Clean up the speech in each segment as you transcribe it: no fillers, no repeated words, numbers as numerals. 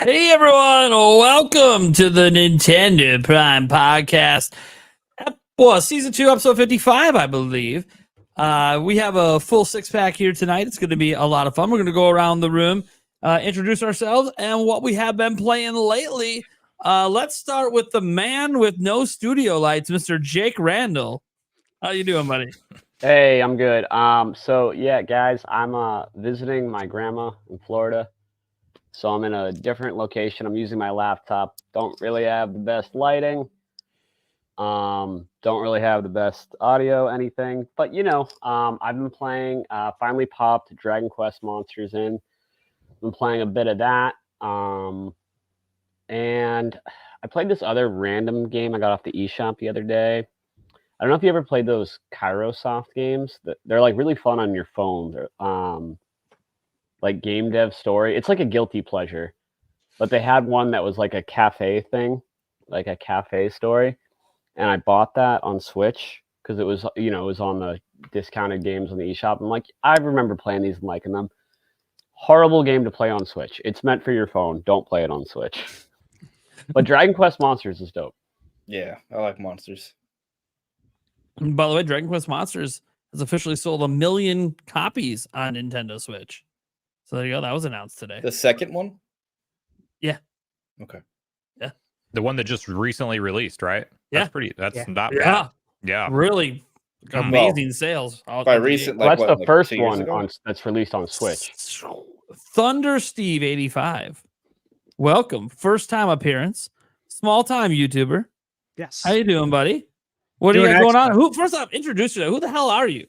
Hey everyone, welcome to the Nintendo Prime Podcast. Well, season 2, episode 55, I believe. We have a full six-pack here tonight. It's going to be a lot of fun. We're going to go around the room, introduce ourselves, and what we have been playing lately. Let's start with the man with no studio lights, Mr. Jake Randall. How you doing, buddy? Hey, I'm good. So yeah, guys, I'm visiting my grandma in Florida. So I'm in a different location. I'm using my laptop. Don't really have the best lighting. Don't really have the best audio, anything. But I've been playing. Finally popped Dragon Quest Monsters in. Been playing a bit of that. And I played this other random game I got off the eShop the other day. I don't know if you ever played those Kairosoft games. They're like really fun on your phone. They're like game dev story. It's like a guilty pleasure, but they had one that was like a cafe thing, like a cafe story, and I bought that on Switch because it was it was on the discounted games on the eShop. I'm like, I remember playing these and liking them. Horrible game to play on Switch. It's meant for your phone. Don't play it on Switch. But Dragon Quest Monsters is dope. Yeah, I like monsters. By the way, Dragon Quest Monsters has officially sold 1 million copies on Nintendo Switch. So there you go. That was announced today. The second one? Yeah. Okay. Yeah. The one that just recently released, right? Yeah. That's not Yeah. bad. Yeah. Really amazing sales. By recent, Well, that's the first 2 years one ago? that's released on Switch. Thunder Steve 85. Welcome. First time appearance. Small time YouTuber. Yes. How you doing, buddy? What do you got going on? First off, introduce yourself. Who the hell are you?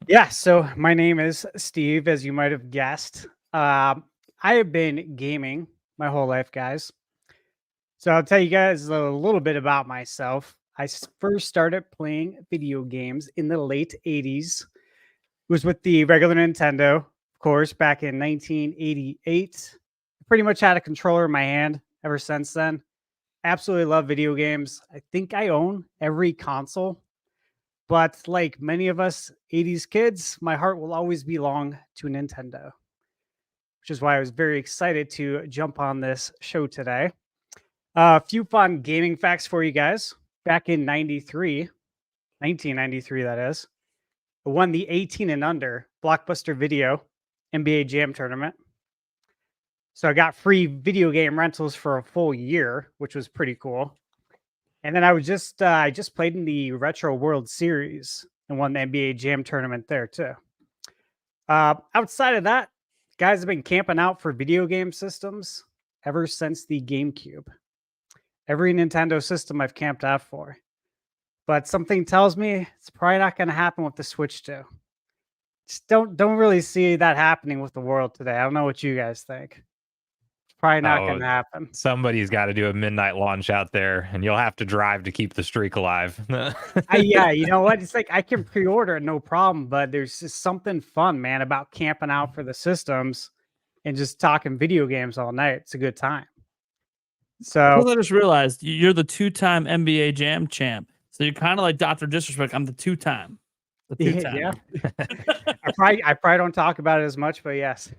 Yeah, so my name is Steve, as you might have guessed. I have been gaming my whole life, guys. So I'll tell you guys a little bit about myself. I first started playing video games in the late 80s. It was with the regular Nintendo, of course, back in 1988. I pretty much had a controller in my hand ever since then. Absolutely love video games. I think I own every console. But like many of us 80s kids, my heart will always belong to Nintendo, which is why I was very excited to jump on this show today. A few fun gaming facts for you guys. Back in 1993, that is, I won the 18 and under Blockbuster Video NBA Jam tournament. So I got free video game rentals for a full year, which was pretty cool. And then I just played in the Retro World Series and won the NBA Jam tournament there too. Outside of that, guys have been camping out for video game systems ever since the GameCube. Every Nintendo system I've camped out for. But something tells me it's probably not going to happen with the Switch too. Just don't really see that happening with the world today. I don't know what you guys think. Probably not going to happen. Somebody's got to do a midnight launch out there, and you'll have to drive to keep the streak alive. Yeah, you know what? It's like I can pre-order it, no problem, but there's just something fun, man, about camping out for the systems and just talking video games all night. It's a good time. So I just realized you're the 2-time NBA Jam champ. So you're kind of like Dr. Disrespect. I'm the 2-time. The 2-time. Yeah. I probably don't talk about it as much, but yes.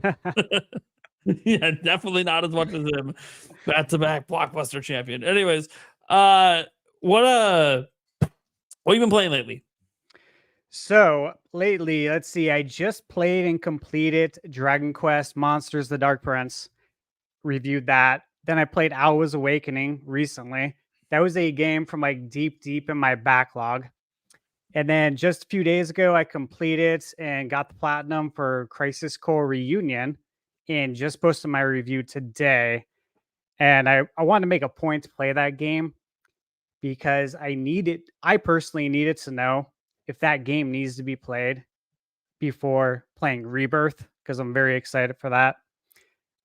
Yeah, definitely not as much as him. Back-to-back Blockbuster champion. Anyways, what have you been playing lately? So lately, let's see. I just played and completed Dragon Quest Monsters: The Dark Prince. Reviewed that. Then I played Alwa's Awakening recently. That was a game from like deep in my backlog. And then just a few days ago, I completed and got the platinum for Crisis Core Reunion. And just posted my review today. And I wanted to make a point to play that game because I personally needed to know if that game needs to be played before playing Rebirth, because I'm very excited for that.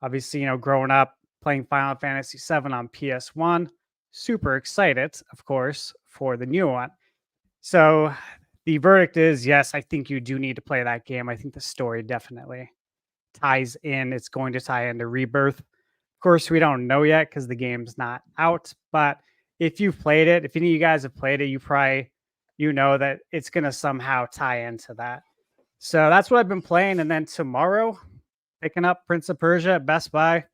Obviously, growing up playing Final Fantasy VII on PS1, super excited, of course, for the new one. So the verdict is, yes, I think you do need to play that game. I think the story definitely ties in. It's going to tie into Rebirth. Of course, we don't know yet because the game's not out. But if you've played it, if any of you guys have played it, you know that it's going to somehow tie into that. So that's what I've been playing. And then tomorrow, picking up Prince of Persia at Best Buy.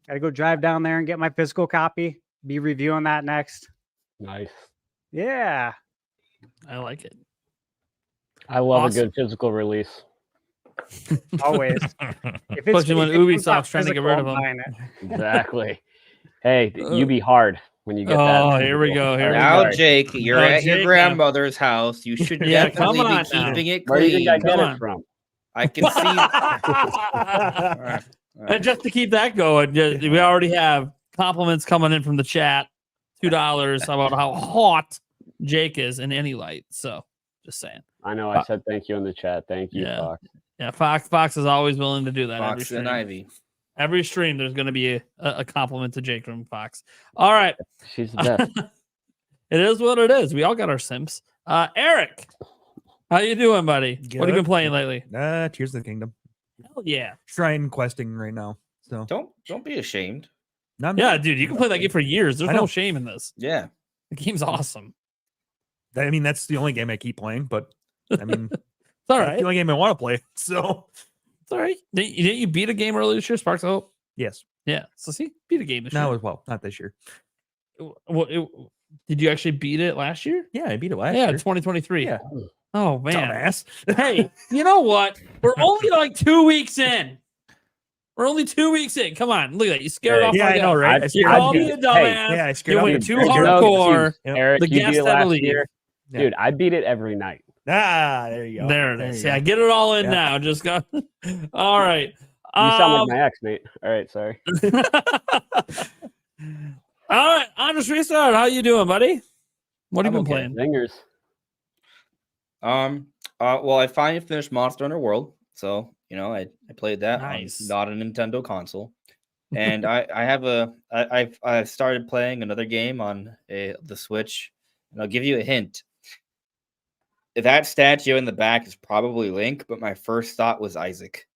Gotta go drive down there and get my physical copy. Be reviewing that next. Nice. Yeah. I like it. I love Awesome. a good physical release. Always. If Especially when if it comes out Ubisoft's trying to get physical, rid of I'm them. buying it. Exactly. Hey, you be hard when you get that. Oh, here we physical. go. Here we Now, go. Jake, you're Oh, at your Jake, grandmother's house. You should Yeah, come definitely on be now. keeping it Where do you think I clean. get Come it on. from? I can see. All right. And just to keep that going, we already have compliments coming in from the chat. $2 about how hot Jake is in any light. So just saying. I know. I said thank you in the chat. Thank you, Yeah. Fox. Yeah, Fox is always willing to do that. Every Fox stream. and Ivy. Every stream, there's going to be a compliment to Jake from Fox. All right. She's the best. It is what it is. We all got our simps. Eric, how you doing, buddy? What have you Good. been playing lately? Tears of the Kingdom. Hell yeah. Shrine questing right now. So Don't be ashamed. no, I'm Yeah, not- dude, you can play that game for years. There's I no know. shame in this. Yeah. The game's awesome. I mean, that's the only game I keep playing, but I mean, It's all that's right. the only game I want to play. So It's all right. Didn't you beat a game earlier this year, Sparks of Hope? yes, Yeah. So see, beat a game this no, year. as well, not this year. Did you actually beat it last year? Yeah, I beat it last Yeah, year. 2023. Yeah. Oh man. Dumbass. Hey, you know what? We're only like 2 weeks in. We're only 2 weeks in. Come on, look at that. You scared off. Yeah, my I know, guy. right? I You scared called off- me a dumbass. Yeah, I scared You off went you. too You know, hardcore. Yep. Eric, The you guest beat it that'll last leave. year. Yeah. Dude, I beat it every night. There you go. There it There is. you Yeah, go. get it all in Yeah. now. Just go. All right. You sound like my ex, mate. All right, sorry. All right, Andres Restart. How you doing, buddy? What have you I'm been okay. playing? Zingers. Well, I finally finished Monster Hunter World, so I played that Nice. on not a Nintendo console, and I started playing another game on the Switch, and I'll give you a hint. That statue in the back is probably Link, but my first thought was Isaac.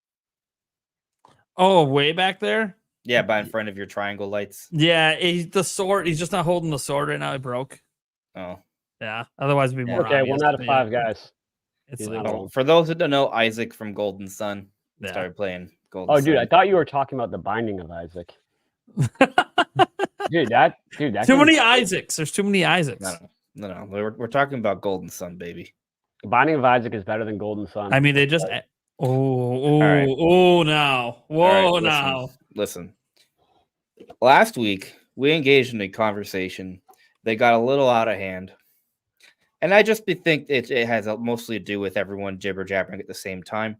Oh, way back there. Yeah, by in front of your triangle lights. Yeah, the sword. He's just not holding the sword right now. He broke. Oh, Yeah, otherwise it'd be Yeah. more. Okay, obvious, 1 out of but 5 guys. It's He's like, not oh, for those that don't know, Isaac from Golden Sun yeah. started playing Golden Oh, dude, Sun. I thought you were talking about the Binding of Isaac. Dude, that too game- many Isaacs. There's too many Isaacs. No. We're talking about Golden Sun, baby. Binding of Isaac is better than Golden Sun. I mean, they just. Oh, right. now. Whoa, All right, now. Listen. Last week, we engaged in a conversation that got a little out of hand. And I just think it has mostly to do with everyone jibber jabbering at the same time.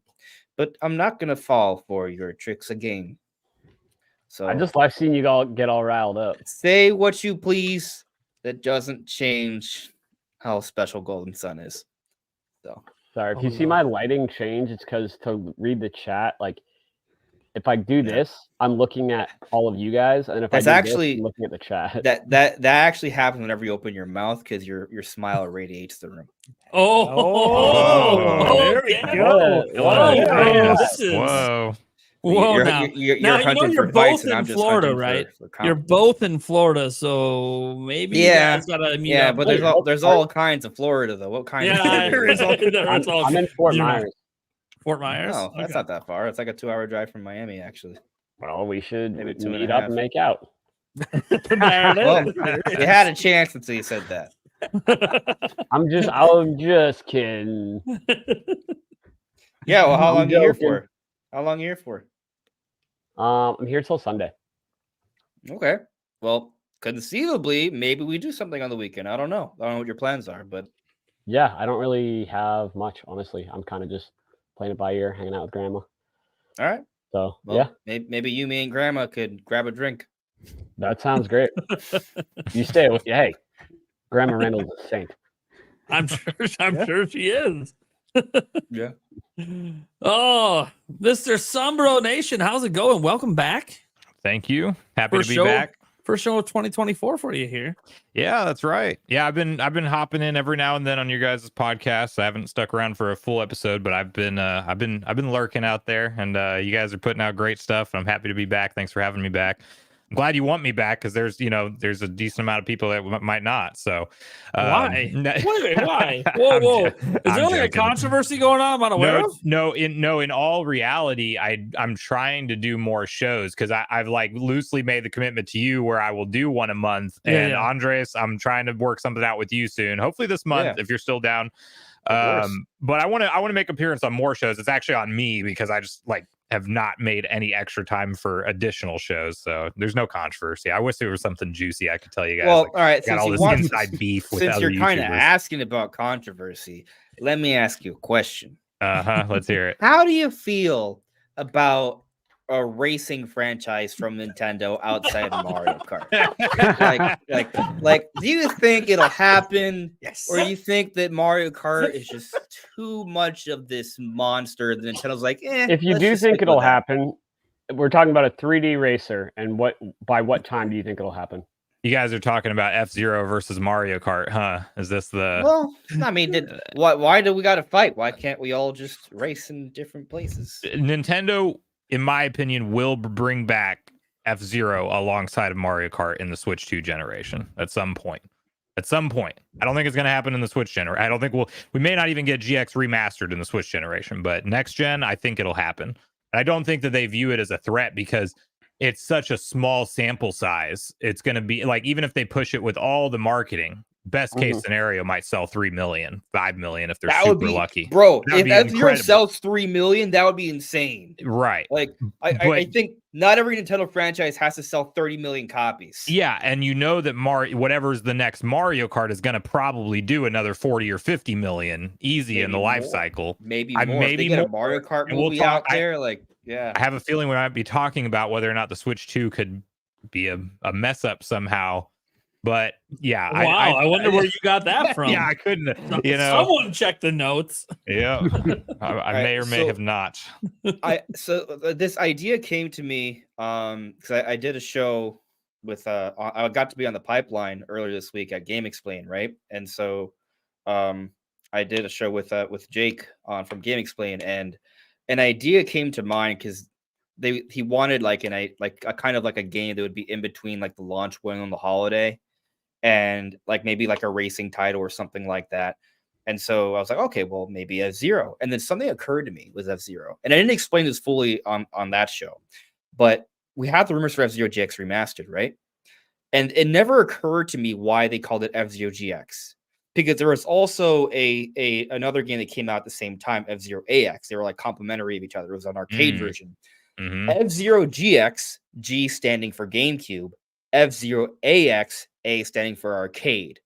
But I'm not going to fall for your tricks again. So I just like seeing you all get all riled up. say what you please. That doesn't change how special Golden Sun is. So Sorry, if Oh, you see no. my lighting change, it's because to read the chat, like if I do this, I'm looking at all of you guys, and if That's I do actually- this, I'm looking at the chat. that actually happens whenever you open your mouth because your smile irradiates the room. Oh, there we yeah. go. Oh, Nice. this is- Whoa. Whoa, you're, now. you're Now, you know hunting you're for bites, both and in I'm just Florida, hunting right? For You're compliments. both in Florida, so maybe Yeah. you guys gotta meet Yeah, up but later. there's all kinds of Florida though. What kind? Yeah, of there is all, there is all I'm in Fort you're not- Myers. Fort Myers. No, that's Okay. not that far. It's like a 2-hour drive from Miami, actually. Well, we should Maybe 2.5. meet up and make out. There it Well, is. you had a chance until you said that. I'm just kidding. Yeah. Well, how I'm long are you here joking. for? How long are you here for? I'm here till Sunday. Okay. Well, conceivably, maybe we do something on the weekend. I don't know. I don't know what your plans are, but Yeah, I don't really have much, honestly. I'm kind of just playing it by ear, hanging out with grandma. all right. So Well, yeah, maybe you, me, and Grandma could grab a drink. that sounds great. You stay with you. Hey, Grandma Randall's a saint. I'm sure. Yeah. Sure she is. Yeah. Oh, Mr. Sombro Nation, how's it going? Welcome back. Thank you. Happy For to be sure. back. First show of 2024 for you here. Yeah, that's right. Yeah, I've been hopping in every now and then on your guys' podcasts. I haven't stuck around for a full episode, but I've been lurking out there, and you guys are putting out great stuff. And I'm happy to be back. Thanks for having me back. I'm glad you want me back because there's a decent amount of people that might not. So Why? Wait, why? Whoa! Is there like a controversy going on I'm unaware of? In all reality, I'm trying to do more shows because I've like loosely made the commitment to you where I will do one a month. And Andres, I'm trying to work something out with you soon. Hopefully this month, if you're still down. But I want to make appearance on more shows. It's actually on me because I just like have not made any extra time for additional shows, so there's no controversy. I wish there was something juicy I could tell you guys. Well, like, all right, got all this inside beef with since other you're kind of YouTubers. asking about controversy, let me ask you a question. Let's hear it. How do you feel about a racing franchise from Nintendo outside of Mario Kart? like, do you think it'll happen? Yes. Or you think that Mario Kart is just too much of this monster that Nintendo's like, if you do think it'll happen, we're talking about a 3D racer, and by what time do you think it'll happen? You guys are talking about F-Zero versus Mario Kart, huh? Is this the... Well, I mean, why do we got to fight? Why can't we all just race in different places? Nintendo, in my opinion, will bring back F-Zero alongside of Mario Kart in the Switch 2 generation at some point. At some point. I don't think it's going to happen in the Switch generation. I don't think we may not even get GX remastered in the Switch generation, but next gen, I think it'll happen. And I don't think that they view it as a threat because it's such a small sample size. It's going to be like, even if they push it with all the marketing, best case scenario might sell 3 million, 5 million if they're super lucky. Bro, if F-Zero sells 3 million, that would be insane. Right. Like, I think not every Nintendo franchise has to sell 30 million copies. Yeah, and you know that whatever's the next Mario Kart is going to probably do another 40 or 50 million easy in the life cycle. Maybe more. Maybe get a Mario Kart movie out there, I have a feeling we might be talking about whether or not the Switch 2 could be a mess up somehow. But yeah, wow, I wonder where you got that from. Yeah, I couldn't. Someone check the notes. Yeah, I may or may have not. So this idea came to me because I did a show with I got to be on the pipeline earlier this week at Game Explain, right? And so I did a show with Jake from Game Explain, and an idea came to mind because he wanted like a kind of like a game that would be in between like the launch window and the holiday, and like maybe like a racing title or something like that. And so I was like, okay, well, maybe F-Zero. And then something occurred to me with F-Zero, and I didn't explain this fully on that show, but we have the rumors for F-Zero GX remastered, right? And it never occurred to me why they called it F-Zero GX, because there was also another game that came out at the same time, F-Zero AX. They were like complementary of each other. It was an arcade version. F-Zero GX, G standing for GameCube, F-Zero AX, A standing for arcade.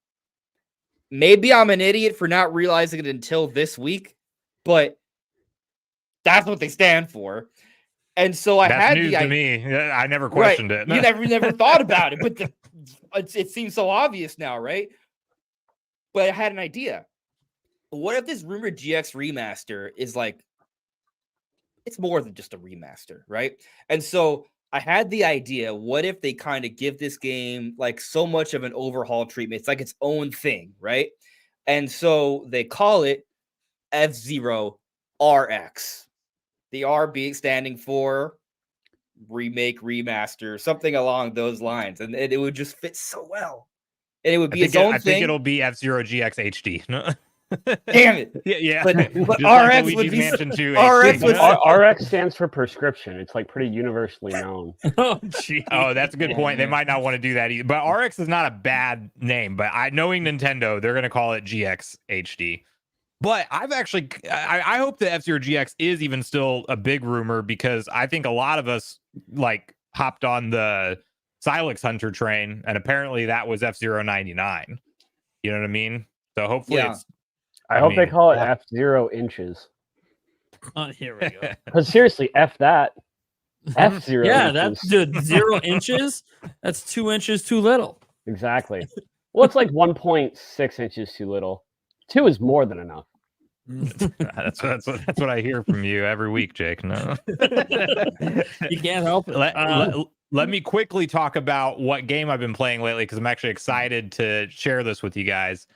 Maybe I'm an idiot for not realizing it until this week, but that's what they stand for. And so that's had news to me. I never questioned it. You never thought about it, but it seems so obvious now, right? But I had an idea. What if this rumored GX remaster is like, it's more than just a remaster, right? And so I had the idea, what if they kind of give this game like so much of an overhaul treatment? It's like its own thing, right? And so they call it F-Zero RX. The R being standing for remake, remaster, something along those lines. And it would just fit so well. And it would be its own thing. I think it'll be F-Zero GX HD. Damn it! Yeah. But RX would be RX stands for prescription. It's like pretty universally known. Oh, gee. Oh, that's a good point. They might not want to do that either. But RX is not a bad name. But knowing Nintendo, they're going to call it GX HD. But I've actually, I hope the F-Zero GX is even still a big rumor, because I think a lot of us like hopped on the Silex Hunter train, and apparently that was F-Zero 99. You know what I mean? So hopefully I hope they call it F-Zero inches. Here we go. Because seriously, F that. F-Zero yeah, inches. that's 0 inches. That's 2 inches too little. Exactly. Well, it's like 1.6 inches too little. 2 is more than enough. That's what I hear from you every week, Jake. No, you can't help it. Let me quickly talk about what game I've been playing lately, because I'm actually excited to share this with you guys.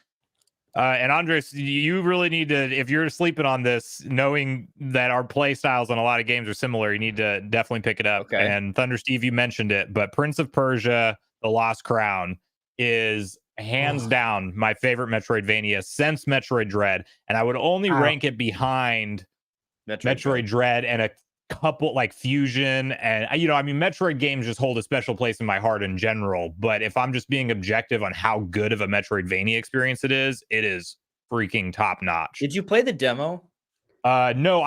And Andres, you really need to, if you're sleeping on this, knowing that our play styles on a lot of games are similar, you need to definitely pick it up. Okay. And Thunder Steve, you mentioned it, but Prince of Persia: The Lost Crown is hands down my favorite Metroidvania since Metroid Dread, and I would only rank it behind Metroid Dread and a couple like Fusion, and Metroid games just hold a special place in my heart in general, but if I'm just being objective on how good of a Metroidvania experience it is freaking top notch. Did you play the demo? No,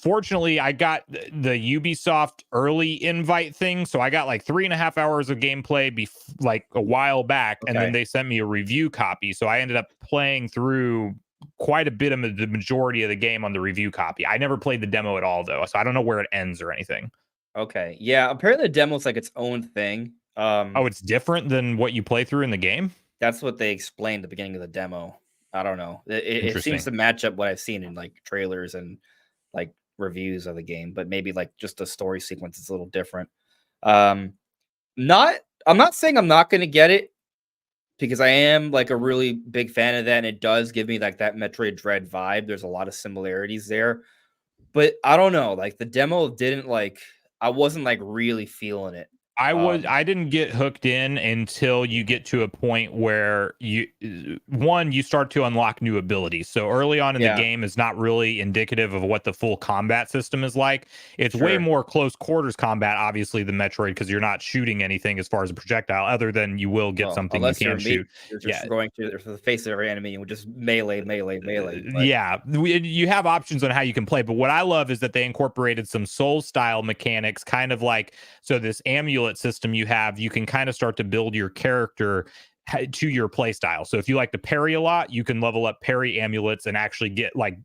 fortunately I got the Ubisoft early invite thing, so I got like 3.5 hours of gameplay like a while back, and then they sent me a review copy, so I ended up playing through quite a bit of the majority of the game on the review copy. I never played the demo at all, though, so I don't know where it ends or anything. Okay, yeah, apparently the demo's like its own thing. It's different than what you play through in the game? That's what they explained at the beginning of the demo. I don't know. It seems to match up what I've seen in like trailers and like reviews of the game, but maybe like just the story sequence is a little different. I'm not saying I'm not going to get it, because I am like a really big fan of that, and it does give me like that Metroid Dread vibe. There's a lot of similarities there, but I don't know. Like the demo didn't I wasn't like really feeling it. I didn't get hooked in until you get to a point where you start to unlock new abilities. So early on in the game is not really indicative of what the full combat system is like. It's way more close quarters combat, obviously, than Metroid, because you're not shooting anything as far as a projectile, other than you will get something you can shoot. You're just going to the face of every enemy and would just melee. Yeah, you have options on how you can play, but what I love is that they incorporated some soul style mechanics, kind of like, so this amulet system you can kind of start to build your character to your play style. So if you like to parry a lot, you can level up parry amulets and actually get like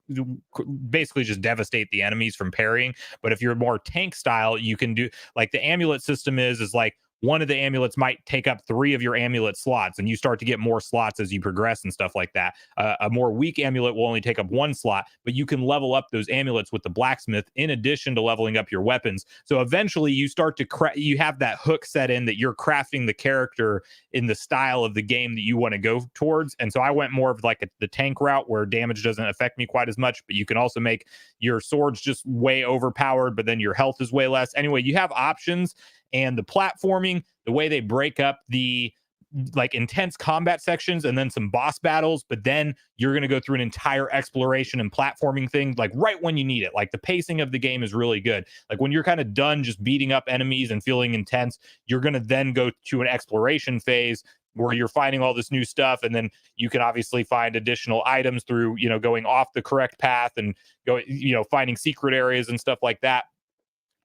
basically just devastate the enemies from parrying. But if you're more tank style, you can do like the amulet system is like one of the amulets might take up 3 of your amulet slots, and you start to get more slots as you progress and stuff like that. A more weak amulet will only take up 1 slot, but you can level up those amulets with the blacksmith in addition to leveling up your weapons. So eventually you start to you have that hook set in that you're crafting the character in the style of the game that you want to go towards. And so I went more of like the tank route, where damage doesn't affect me quite as much, but you can also make your swords just way overpowered, but then your health is way less. Anyway, you have options. And the platforming, the way they break up the like intense combat sections and then some boss battles, but then you're going to go through an entire exploration and platforming thing like right when you need it. Like the pacing of the game is really good. Like when you're kind of done just beating up enemies and feeling intense, you're going to then go to an exploration phase where you're finding all this new stuff, and then you can obviously find additional items through, going off the correct path and finding secret areas and stuff like that.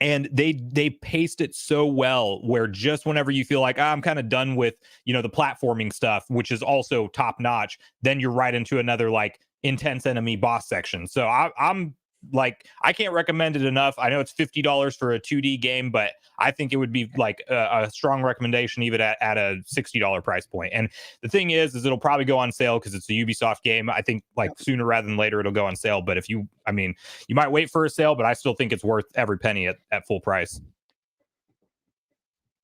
And they paced it so well, where just whenever you feel like I'm kind of done with, the platforming stuff, which is also top notch, then you're right into another like intense enemy boss section. So I'm like, I can't recommend it enough. I know it's $50 for a 2D game, but I think it would be like a strong recommendation even at a $60 price point. And the thing is it'll probably go on sale because it's a Ubisoft game. I think like sooner rather than later it'll go on sale. But you might wait for a sale, but I still think it's worth every penny at full price.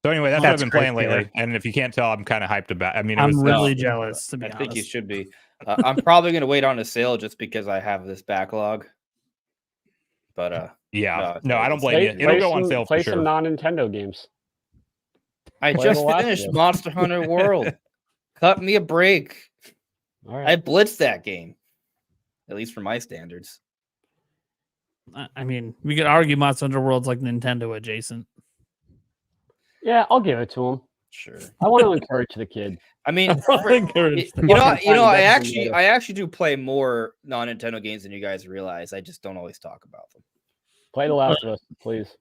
So anyway, that's what I've been playing lately. And if you can't tell, I'm kind of hyped about. I'm really jealous, to be honest. I think you should be. I'm probably going to wait on a sale just because I have this backlog. But I don't blame you. It'll go on sale for sure. Play some non-Nintendo games. I just finished Monster Hunter World. Cut me a break. All right. I blitzed that game, at least for my standards. I mean, we could argue Monster Hunter World's like Nintendo adjacent. Yeah, I'll give it to him. Sure. I want to encourage the kid. I mean, I actually do play more non-Nintendo games than you guys realize. I just don't always talk about them. Play The Last of Us, please.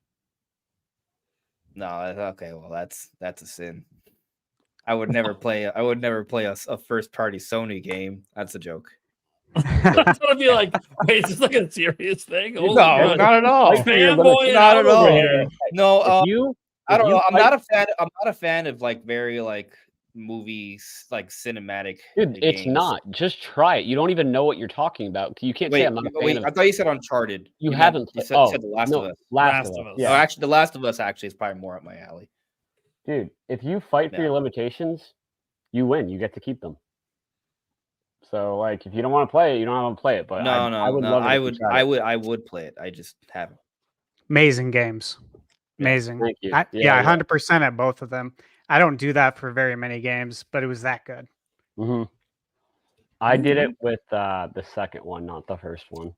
No, okay. Well, that's a sin. I would never play a first-party Sony game. That's a joke. I would be like, wait, is this like a serious thing? No, not at all. Fanboy not at all. Here. No, I don't know. I'm not a fan of like very like movies like cinematic. Dude, it's not. Just try it. You don't even know what you're talking about. You can't say I'm not a fan of. I thought you said Uncharted. You haven't. You said The Last of Us. Last of Us. Yeah. Oh, actually, The Last of Us actually is probably more up my alley. Dude, if you fight for your limitations, you win. You get to keep them. So like, if you don't want to play it, you don't have to play it. But No, I would love it. I if you would, tried I it. would, I would play it. I just haven't. Amazing games. Yeah, Amazing. thank you. I, Yeah, yeah, 100% at both of them. I don't do that for very many games, but it was that good. hmm I did it with the second one, not the first one.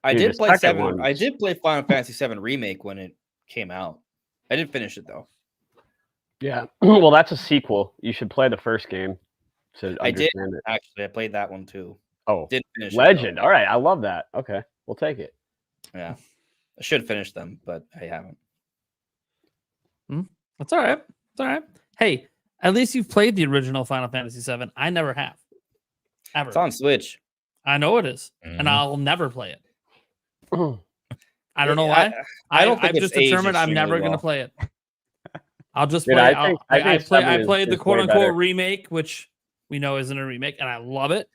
I Dude, did the play second 7. one I was- did play Final Fantasy 7 Remake when it came out. I didn't finish it though. Yeah. Well, that's a sequel. You should play the first game to I did understand it. actually. I played that one too. Oh, Didn't finish Legend. it All right, I love that. Okay, we'll take it. though. Yeah, I should finish them, but I haven't. That's all right. It's all right. Hey, at least you've played the original Final Fantasy VII. I never have. Ever. It's on Switch. I know it is, and Mhm. I'll never play it. I don't know I- why. I don't think I've it's just aged determined I'm extremely never going to well. play it. I'll just Dude, play. I think 7 I played the is quote way unquote better. remake, which we know isn't a remake, and I love it,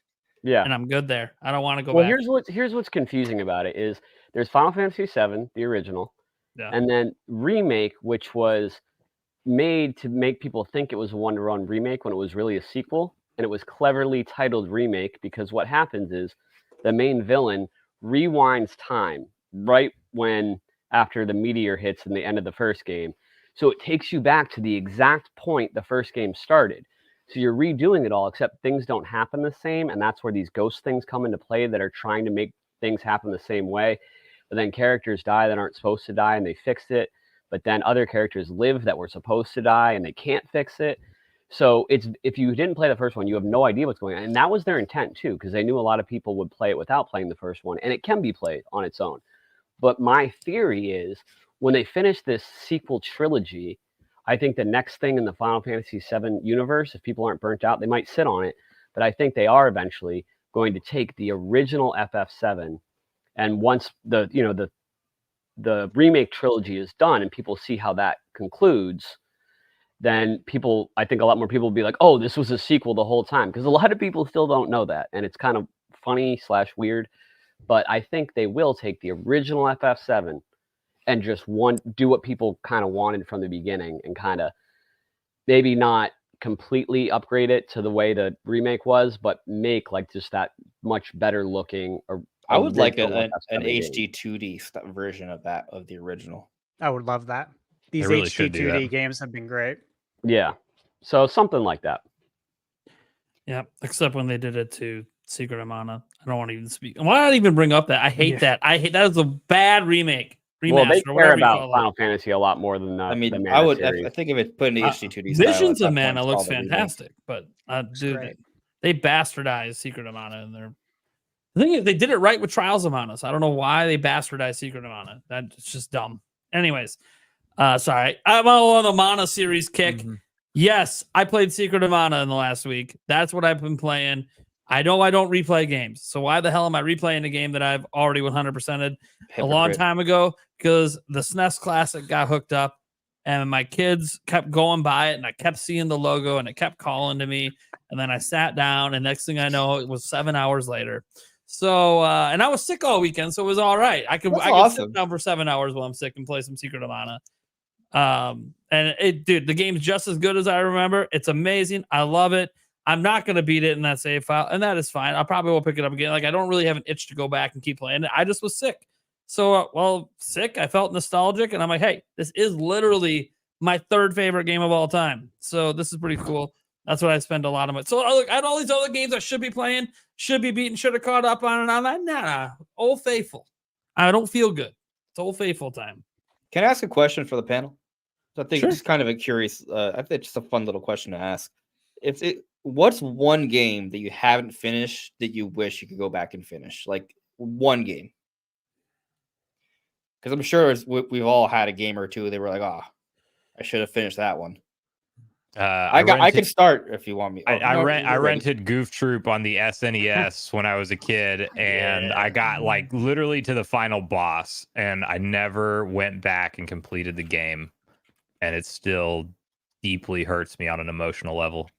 Yeah. and I'm good there. I don't want to go Well, back. here's what's confusing about it is there's Final Fantasy VII, the original, Yeah. and then remake, which was made to make people think it was a one-to-one remake when it was really a sequel, and it was cleverly titled remake because what happens is the main villain rewinds time right when after the meteor hits in the end of the first game. So it takes you back to the exact point the first game started. So you're redoing it all, except things don't happen the same, and that's where these ghost things come into play that are trying to make things happen the same way. But then characters die that aren't supposed to die, and they fixed it. But then other characters live that were supposed to die, and they can't fix it. So it's if you didn't play the first one, you have no idea what's going on, and that was their intent too, because they knew a lot of people would play it without playing the first one, and it can be played on its own. But my theory is when they finish this sequel trilogy, I think the next thing in the Final Fantasy VII universe, if people aren't burnt out, they might sit on it. But I think they are eventually going to take the original FF7, and once the remake trilogy is done and people see how that concludes, then I think a lot more people will be like, oh, this was a sequel the whole time. Because a lot of people still don't know that. And it's kind of funny / weird. But I think they will take the original FF7 and just do what people kind of wanted from the beginning and kind of maybe not completely upgrade it to the way the remake was, but make like just that much better looking. I would like original an FF7 game. HD 2D version of the original. I would love that. These really HD should do 2D that. games have been great. Yeah. So something like that. Yeah, except when they did it to Secret of Mana. I don't want to even speak. Why not even bring up that? I hate that. I hate that is a bad remake. Remaster, Well, they care whatever you about call Final Fantasy a lot more than I the mean, Mana I series. think if it put in the HD 2D style, Visions at of that Mana point, looks it's called a remake. fantastic, but dude, great. they bastardized Secret of Mana, and the thing is, they did it right with Trials of Mana. So I don't know why they bastardized Secret of Mana. That's just dumb. Anyways, sorry, I'm all on the Mana series kick. Mhm. Yes, I played Secret of Mana in the last week. That's what I've been playing. I know I don't replay games, so why the hell am I replaying a game that I've already 100%ed a long Hypocrite. time ago? Because the SNES Classic got hooked up, and my kids kept going by it, and I kept seeing the logo, and it kept calling to me. And then I sat down, and next thing I know, it was 7 hours later. So, and I was sick all weekend, so it was all right. I could awesome. sit down for 7 hours while I'm sick and play some Secret of Mana. And dude, the game's just as good as I remember. It's amazing. I love it. I'm not going to beat it in that save file, and that is fine. I probably will pick it up again. Like, I don't really have an itch to go back and keep playing it. I just was sick. So, sick. I felt nostalgic, and I'm like, hey, this is literally my third favorite game of all time. So this is pretty cool. That's what I spend a lot of it. So I look at all these other games I should be playing, should be beating, should have caught up on, and I'm like, nah, Old Faithful. I don't feel good. It's Old Faithful time. Can I ask a question for the panel? So I think Sure. it's kind of a curious. I think it's just a fun little question to ask. What's one game that you haven't finished that you wish you could go back and finish? Like one game. Because I'm sure we've all had a game or two. They were like, "Oh, I should have finished that one." I can start if you want me. I rented Goof Troop on the SNES when I was a kid, and I got like literally to the final boss, and I never went back and completed the game, and it still deeply hurts me on an emotional level.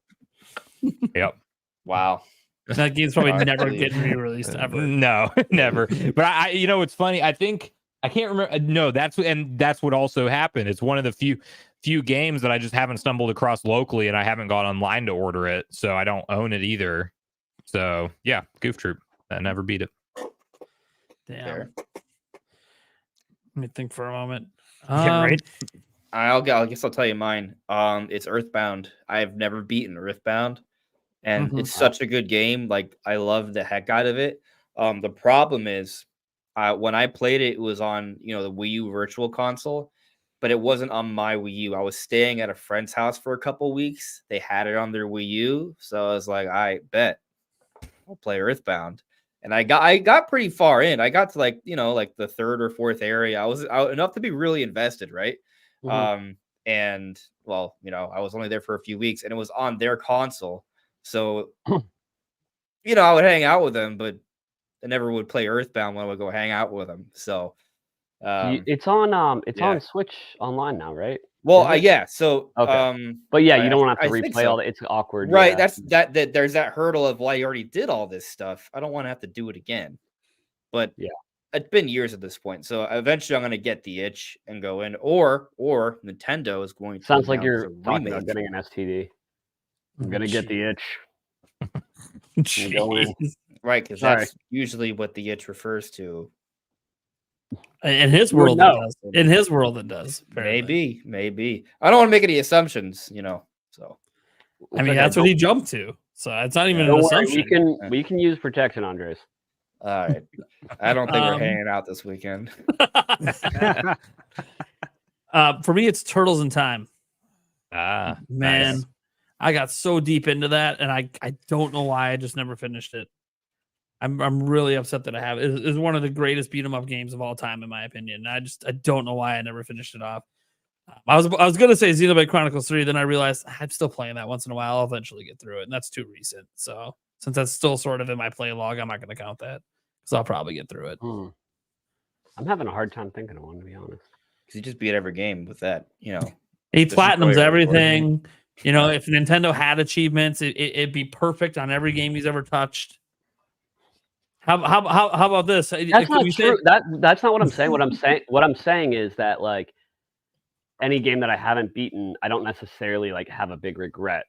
Yep. Wow. That game's probably never Actually, getting re-released ever. No, never. But I it's funny. I think I can't remember. No, that's what also happened. It's one of the few games that I just haven't stumbled across locally, and I haven't gone online to order it, so I don't own it either. So yeah, Goof Troop. I never beat it. Damn. Fair. Let me think for a moment. Yeah, right. I guess I'll tell you mine. It's Earthbound. I've never beaten Earthbound, and Mhm. it's such a good game. Like I love the heck out of it. The problem is, when I played it, it was on the Wii U Virtual Console, but it wasn't on my Wii U. I was staying at a friend's house for a couple weeks. They had it on their Wii U, so I was like, I bet I'll play Earthbound. And I got pretty far in. I got to like the third or fourth area. I was enough to be really invested, right? Mhm. And well, I was only there for a few weeks, and it was on their console. So, I would hang out with them, but I never would play Earthbound when I would go hang out with them. So, It's on yeah. Switch online now, right? Well, Is it? yeah. So, Okay. But yeah, you don't want to I have to think replay so. all that. It's awkward. Right. Yeah. That's that. There's that hurdle of why you already did all this stuff. I don't want to have to do it again. But Yeah. it's been years at this point. So eventually, I'm going to get the itch and go in, or Nintendo is going to Sounds like announce you're a talking remake. about getting an STD. I'm gonna get the itch. Jeez. Go in. Right, because Sorry. that's usually what the itch refers to. In his You would world, it know. does. In his world, it does. apparently. Maybe. I don't want to make any assumptions, so. I mean, okay, that's what he jumped to. So it's not even an Don't worry, assumption. we can use protection, Andres. All right. I don't think we're Um, hanging out this weekend. For me, it's Turtles in Time. Ah, Man, nice. I got so deep into that, and I don't know why I just never finished it. I'm really upset that I have it. It's one of the greatest beat 'em up games of all time, in my opinion. I don't know why I never finished it off. I was gonna say Xenoblade Chronicles 3, then I realized I'm still playing that once in a while. I'll eventually get through it, and that's too recent. So since that's still sort of in my play log, I'm not gonna count that because I'll probably get through it. I'm having a hard time thinking of one, to be honest. Because you just beat every game with that, He Just enjoy platinums it, everything. If Nintendo had achievements, it'd be perfect on every game he's ever touched. How about this? That's not true. That's not what I'm saying. What I'm saying is that like any game that I haven't beaten, I don't necessarily like have a big regret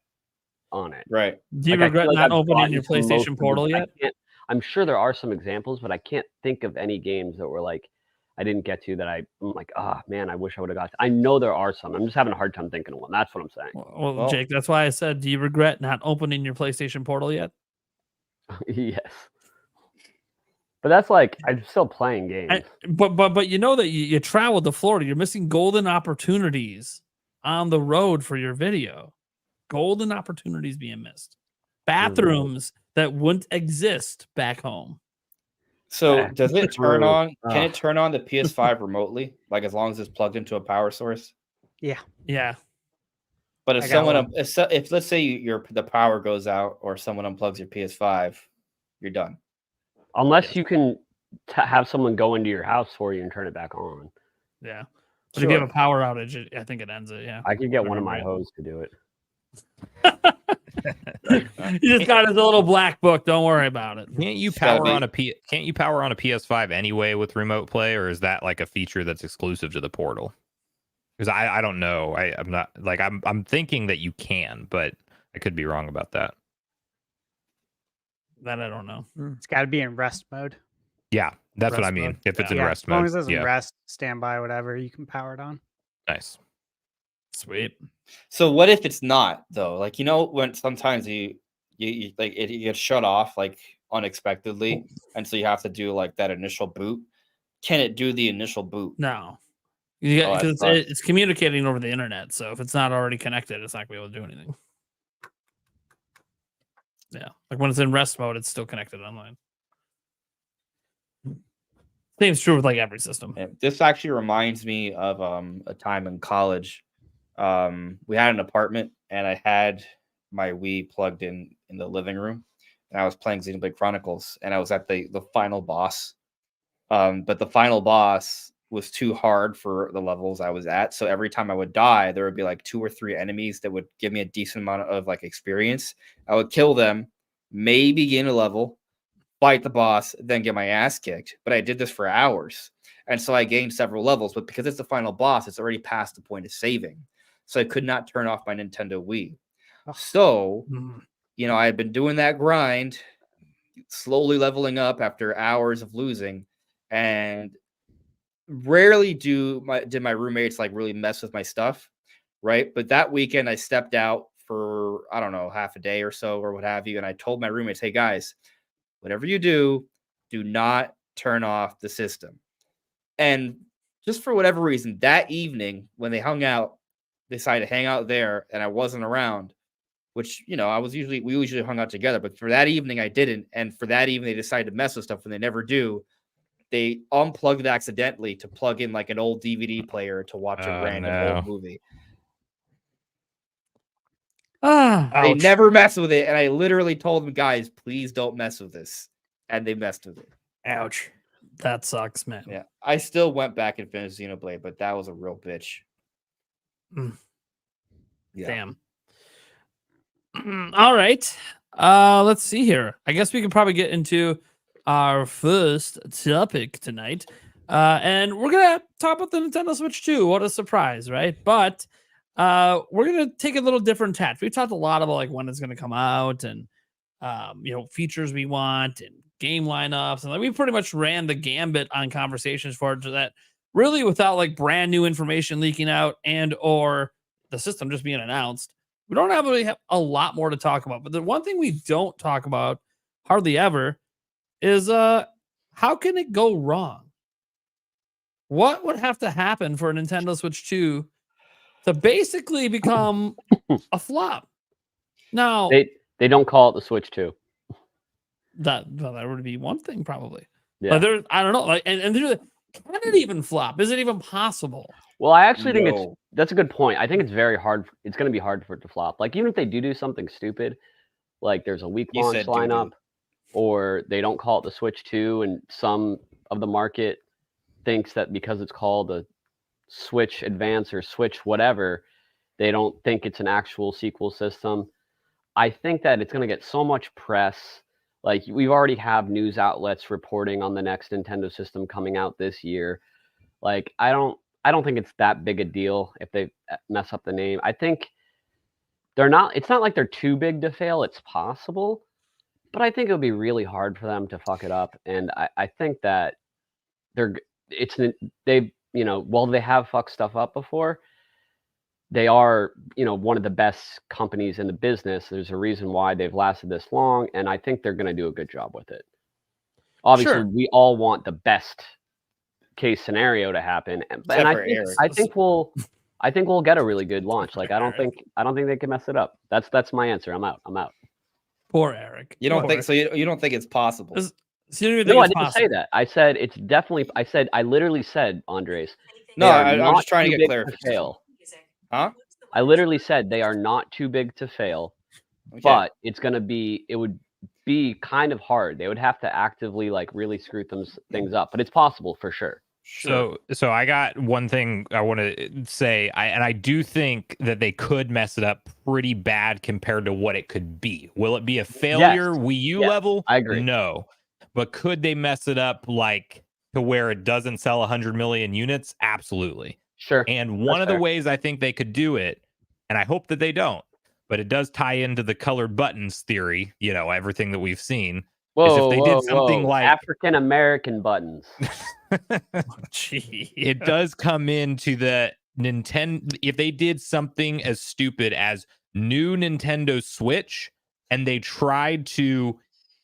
on it. Right. Do you Like, I regret feel like not I've opening your gotten to most PlayStation of Portal the- I yet? can't- I'm sure there are some examples, but I can't think of any games that were like I didn't get to that I'm like, oh man, I wish I would have got to. I know there are some. I'm just having a hard time thinking of one. That's what I'm saying. Well, Jake, that's why I said, do you regret not opening your PlayStation Portal yet? Yes. But that's like I'm still playing games. But you know that you traveled to Florida. You're missing golden opportunities on the road for your video. Golden opportunities being missed. Bathrooms that wouldn't exist back home. So does it turn true. on? Can it turn on the PS5 remotely? Like as long as it's plugged into a power source? Yeah. But if I got someone, one. if let's say the power goes out or someone unplugs your PS5, you're done. Unless you can have someone go into your house for you and turn it back on. Yeah. But if you have a power outage, I think it ends it. Yeah. I could get one of my hoes to do it. He just got his little black book. Don't worry about it. Can't you gotta power be- on Can't you power on a PS5 anyway with remote play, or is that like a feature that's exclusive to the Portal? Because I don't know. I'm not like I'm thinking that you can, but I could be wrong about that. That I don't know. It's got to be in rest mode. Yeah, that's what I Rest mean. mode. If it's in Yeah, rest as long mode, as it's in yeah, rest, standby, whatever, you can power it on. nice. Sweet. So what if it's not though? Like when sometimes you like it gets shut off like unexpectedly, and so you have to do like that initial boot. Can it do the initial boot? No. Because that it's communicating over the internet. So if it's not already connected, it's not going to be able to do anything. Yeah. Like when it's in rest mode, it's still connected online. Same's true with like every system. Yeah, this actually reminds me of a time in college. We had an apartment, and I had my Wii plugged in the living room, and I was playing Xenoblade Chronicles, and I was at the final boss. But the final boss was too hard for the levels I was at, so every time I would die, there would be like 2 or 3 enemies that would give me a decent amount of like experience. I would kill them, maybe gain a level, fight the boss, then get my ass kicked. But I did this for hours. And so I gained several levels. But because it's the final boss, it's already past the point of saving. So I could not turn off my Nintendo Wii. So, I had been doing that grind, slowly leveling up after hours of losing. And rarely did my roommates like really mess with my stuff. Right. But that weekend I stepped out for, I don't know, half a day or so or what have you. And I told my roommates, hey guys, whatever you do not turn off the system. And just for whatever reason, that evening when they hung out, decided to hang out there and I wasn't around, which, we usually hung out together. But for that evening, I didn't. And for that evening, they decided to mess with stuff when they never do. They unplugged it accidentally to plug in like an old DVD player to watch a random old movie. They never mess with it. And I literally told them, guys, please don't mess with this. And they messed with it. Ouch. That sucks, man. Yeah. I still went back and finished Xenoblade, but that was a real bitch. Yeah. Damn. All right. Let's see here. I guess we can probably get into our first topic tonight. And we're going to talk about the Nintendo Switch 2. What a surprise, right? But we're going to take a little different tack. We've talked a lot about like when it's going to come out and features we want and game lineups, and like we pretty much ran the gambit on conversations for that, really without like brand new information leaking out and or the system just being announced. We don't really have a lot more to talk about. But the one thing we don't talk about hardly ever is how can it go wrong? What would have to happen for a Nintendo Switch 2 to basically become a flop? Now they don't call it the Switch 2. That would be one thing probably. Yeah. But I don't know. Like, and can it even flop? Is it even possible? Well, I actually think that's a good point. I think it's very hard. It's going to be hard for it to flop. Like even if they do something stupid, like there's a weak launch lineup, or they don't call it the Switch 2, and some of the market thinks that because it's called a Switch Advance or Switch whatever, they don't think it's an actual sequel system. I think that it's going to get so much press. Like we already have news outlets reporting on the next Nintendo system coming out this year. Like I don't think it's that big a deal if they mess up the name. I think it's not like they're too big to fail. It's possible, but I think it'll be really hard for them to fuck it up. And I think that while they have fucked stuff up before, they are, one of the best companies in the business. There's a reason why they've lasted this long, and I think they're going to do a good job with it. Obviously, we all want the best case scenario to happen, and I think we'll get a really good launch. Like I don't think they can mess it up. That's my answer. I'm out. Poor Eric. You don't think so? You don't think it's possible? No, I didn't say that. I said it's definitely. I literally said, Andres. No, I'm just trying to get clarification. Huh? I literally said they are not too big to fail, but it would be kind of hard. They would have to actively like really screw things up, but it's possible for sure. So I got one thing I want to say, I do think that they could mess it up pretty bad compared to what it could be. Will it be a failure Wii U level? I agree. No, but could they mess it up like to where it doesn't sell 100 million units? Absolutely. Sure. And one of the ways I think they could do it, and I hope that they don't, but it does tie into the colored buttons theory, everything that we've seen. Is if they did something like African American buttons. It does come into the Nintendo. If they did something as stupid as new Nintendo Switch and they tried to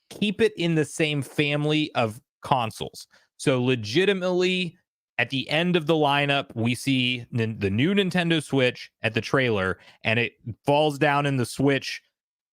keep it in the same family of consoles. So legitimately, at the end of the lineup, we see the new Nintendo Switch at the trailer, and it falls down in the Switch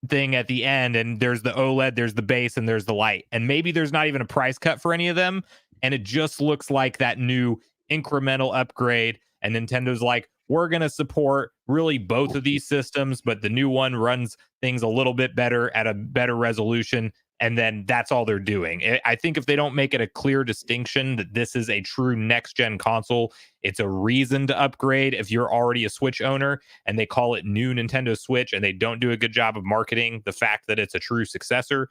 thing at the end, and there's the OLED, there's the base, and there's the light. And maybe there's not even a price cut for any of them, and it just looks like that new incremental upgrade. And Nintendo's like, we're going to support really both of these systems, but the new one runs things a little bit better at a better resolution. And then that's all they're doing. I think if they don't make it a clear distinction that this is a true next-gen console, it's a reason to upgrade if you're already a Switch owner, and they call it new Nintendo Switch, and they don't do a good job of marketing the fact that it's a true successor,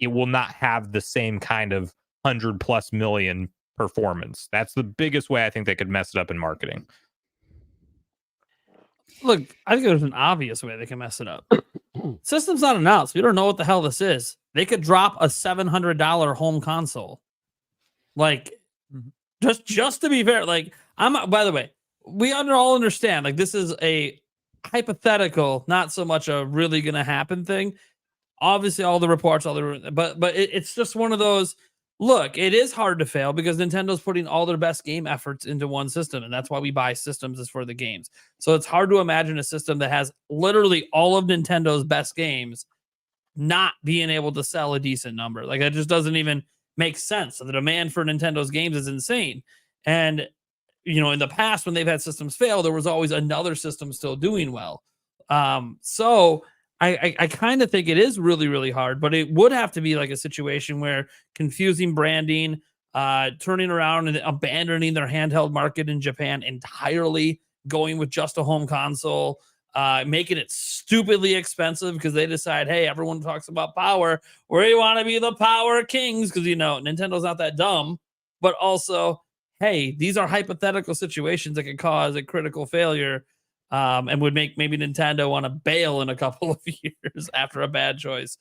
it will not have the same kind of 100+ million performance. That's the biggest way I think they could mess it up in marketing. Look, I think there's an obvious way they can mess it up. System's not announced. We don't know what the hell this is. They could drop a $700 home console. Like, just to be fair, like, by the way, we all understand, like, this is a hypothetical, not so much a really gonna happen thing. Obviously, all the reports, but it's just one of those. Look, it is hard to fail because Nintendo's putting all their best game efforts into one system, and that's why we buy systems, is for the games. So it's hard to imagine a system that has literally all of Nintendo's best games not being able to sell a decent number. Like, that just doesn't even make sense. So the demand for Nintendo's games is insane. And, in the past, when they've had systems fail, there was always another system still doing well. So I kind of think it is really, really hard, but it would have to be like a situation where confusing branding, turning around and abandoning their handheld market in Japan entirely, going with just a home console, making it stupidly expensive because they decide, hey, everyone talks about power. We want to be the power kings because, Nintendo's not that dumb, but also, hey, these are hypothetical situations that could cause a critical failure. And would make maybe Nintendo want to bail in a couple of years after a bad choice.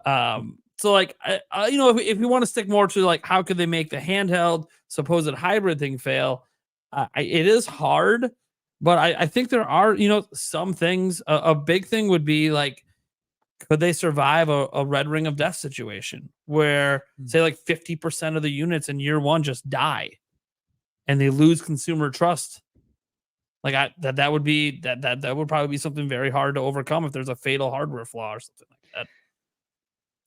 So, like, if we want to stick more to, like, how could they make the handheld supposed hybrid thing fail? It is hard, but I think there are, some things. A big thing would be, like, could they survive a red ring of death situation where, say, like 50% of the units in year one just die and they lose consumer trust? Like, that would be that would probably be something very hard to overcome if there's a fatal hardware flaw or something like that.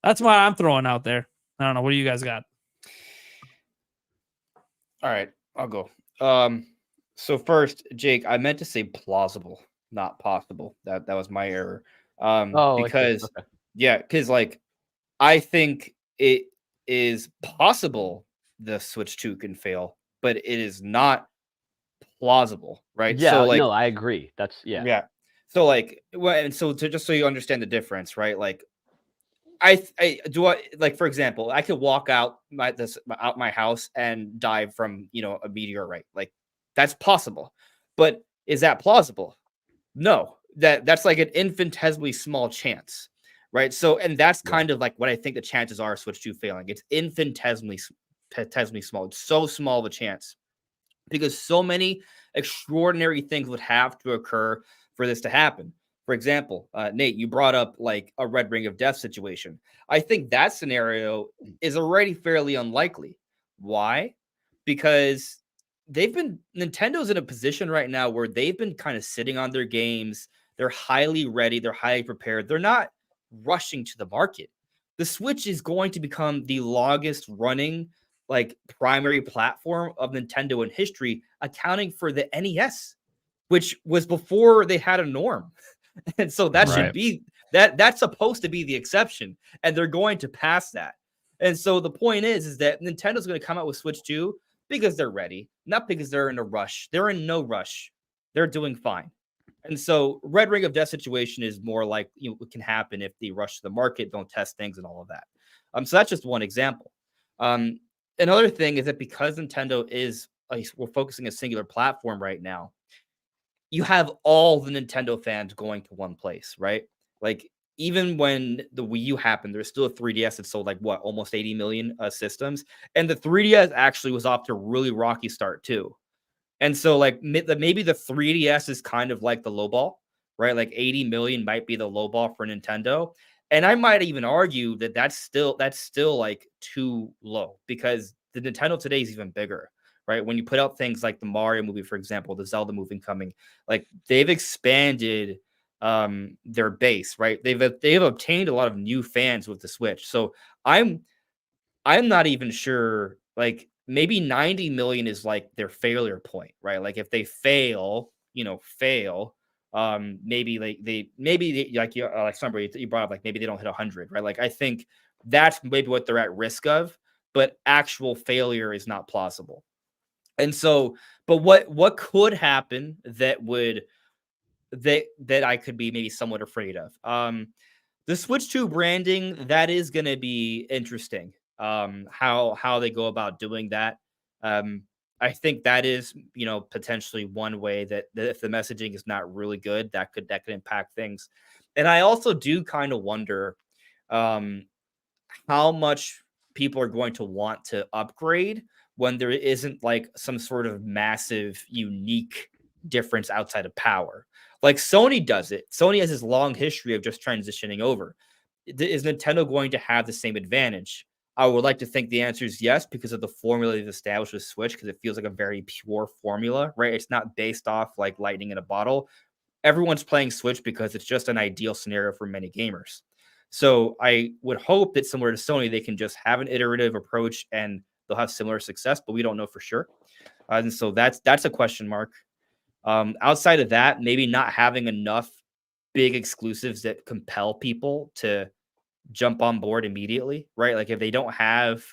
That's what I'm throwing out there. I don't know. What do you guys got? All right, I'll go. So first, Jake, I meant to say plausible, not possible. That was my error. Because because like I think it is possible the Switch 2 can fail, but it is not plausible, right? Yeah, so, like, no, I agree. That's yeah. So, like, and so just so you understand the difference, right? Like, like, for example, I could walk out my house and die from a meteorite. Like, that's possible, but is that plausible? No, that's like an infinitesimally small chance, right? So, and that's kind of like what I think the chances are of Switch 2 failing. It's infinitesimally small. It's so small of a chance because so many extraordinary things would have to occur for this to happen. For example, Nate, you brought up like a red ring of death situation. I think that scenario is already fairly unlikely. Why? Because Nintendo's in a position right now where they've been kind of sitting on their games. They're highly ready. They're highly prepared. They're not rushing to the market. The Switch is going to become the longest running like primary platform of Nintendo in history, accounting for the NES, which was before they had a norm. And so that should be that's supposed to be the exception, and they're going to pass that. And so the point is that Nintendo's going to come out with Switch 2 because they're ready, not because they're in a rush. They're in no rush. They're doing fine. And so red ring of death situation is more like what can happen if they rush to the market, don't test things and all of that. So that's just one example. Another thing is that because Nintendo we're focusing a singular platform right now, you have all the Nintendo fans going to one place, right? Like, even when the Wii U happened, there's still a 3DS that sold like almost 80 million systems. And the 3DS actually was off to a really rocky start too. And so like maybe the 3DS is kind of like the low ball, right? Like 80 million might be the low ball for Nintendo. And I might even argue that that's still like too low because the Nintendo today is even bigger, right? When you put out things like the Mario movie, for example, the Zelda movie coming, like they've expanded their base, right? They've obtained a lot of new fans with the Switch. So I'm not even sure, like maybe 90 million is like their failure point, right? Like if they fail, maybe like somebody you brought up, like maybe they don't hit 100, right? Like I think that's maybe what they're at risk of, but actual failure is not plausible. And so, but what could happen that I could be maybe somewhat afraid of? The Switch 2 branding, that is going to be interesting. How they go about doing that. I think that is, potentially one way that if the messaging is not really good, that could impact things. And I also do kind of wonder um how much people are going to want to upgrade when there isn't like some sort of massive unique difference outside of power. Like Sony does it. Sony has this long history of just transitioning over. Is Nintendo going to have the same advantage? I would like to think the answer is yes, because of the formula they've established with Switch, because it feels like a very pure formula, right? It's not based off like lightning in a bottle. Everyone's playing Switch because it's just an ideal scenario for many gamers. So I would hope that similar to Sony, they can just have an iterative approach and they'll have similar success, but we don't know for sure. And so that's a question mark. Outside of that, maybe not having enough big exclusives that compel people to jump on board immediately, right? Like if they don't have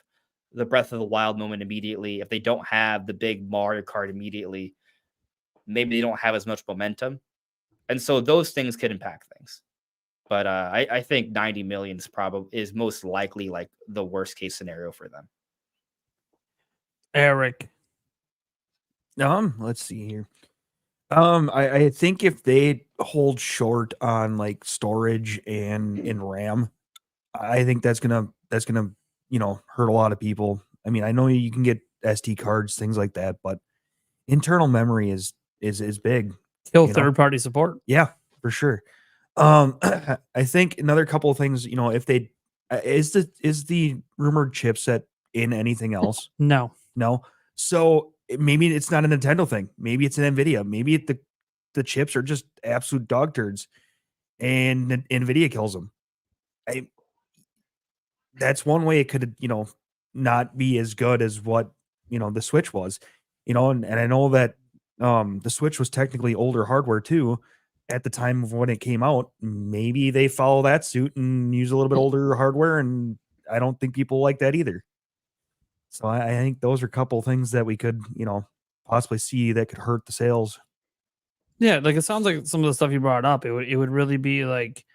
the Breath of the Wild moment immediately, if they don't have the big Mario Kart immediately, maybe they don't have as much momentum. And so those things could impact things. But I think 90 million is most likely like the worst case scenario for them. Eric. Let's see here. I think if they hold short on like storage and in RAM, I think that's gonna hurt a lot of people. I mean, I know you can get SD cards, things like that, but internal memory is big. Kill You know? third-party support. Yeah, for sure. I think another couple of things, if they is the rumored chipset in anything else? No. No. So maybe it's not a Nintendo thing. Maybe it's an Nvidia. Maybe the chips are just absolute dog turds, and Nvidia kills them. That's one way it could, not be as good as what the Switch was, and I know that the Switch was technically older hardware too at the time of when it came out. Maybe they follow that suit and use a little bit older hardware, and I don't think people like that either. So I think those are a couple things that we could, possibly see that could hurt the sales. Yeah, like it sounds like some of the stuff you brought up, it would really be like,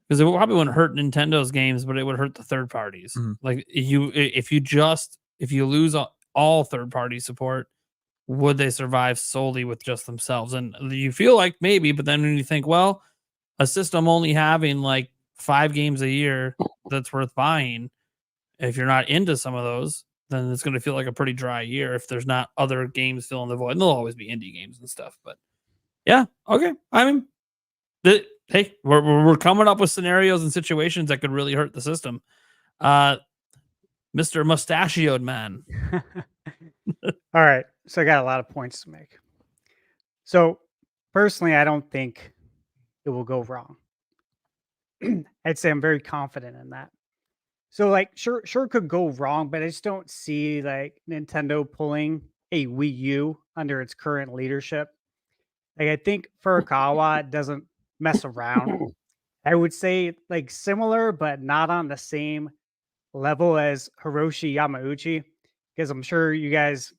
because it probably wouldn't hurt Nintendo's games, but it would hurt the third parties. Mhm. Like if you lose all third party support, would they survive solely with just themselves? And you feel like maybe, but then when you think, well, a system only having like 5 games a year that's worth buying, if you're not into some of those, then it's going to feel like a pretty dry year if there's not other games filling the void. And there'll always be indie games and stuff, but yeah, okay. I mean, hey, we're coming up with scenarios and situations that could really hurt the system. Mr. Mustachioed Man. All right. So I got a lot of points to make. So personally, I don't think it will go wrong. I'd say I'm very confident in that. So like sure could go wrong, but I just don't see like Nintendo pulling a Wii U under its current leadership. Like I think Furukawa doesn't mess around. I would say like similar, but not on the same level as Hiroshi Yamauchi, because I'm sure you guys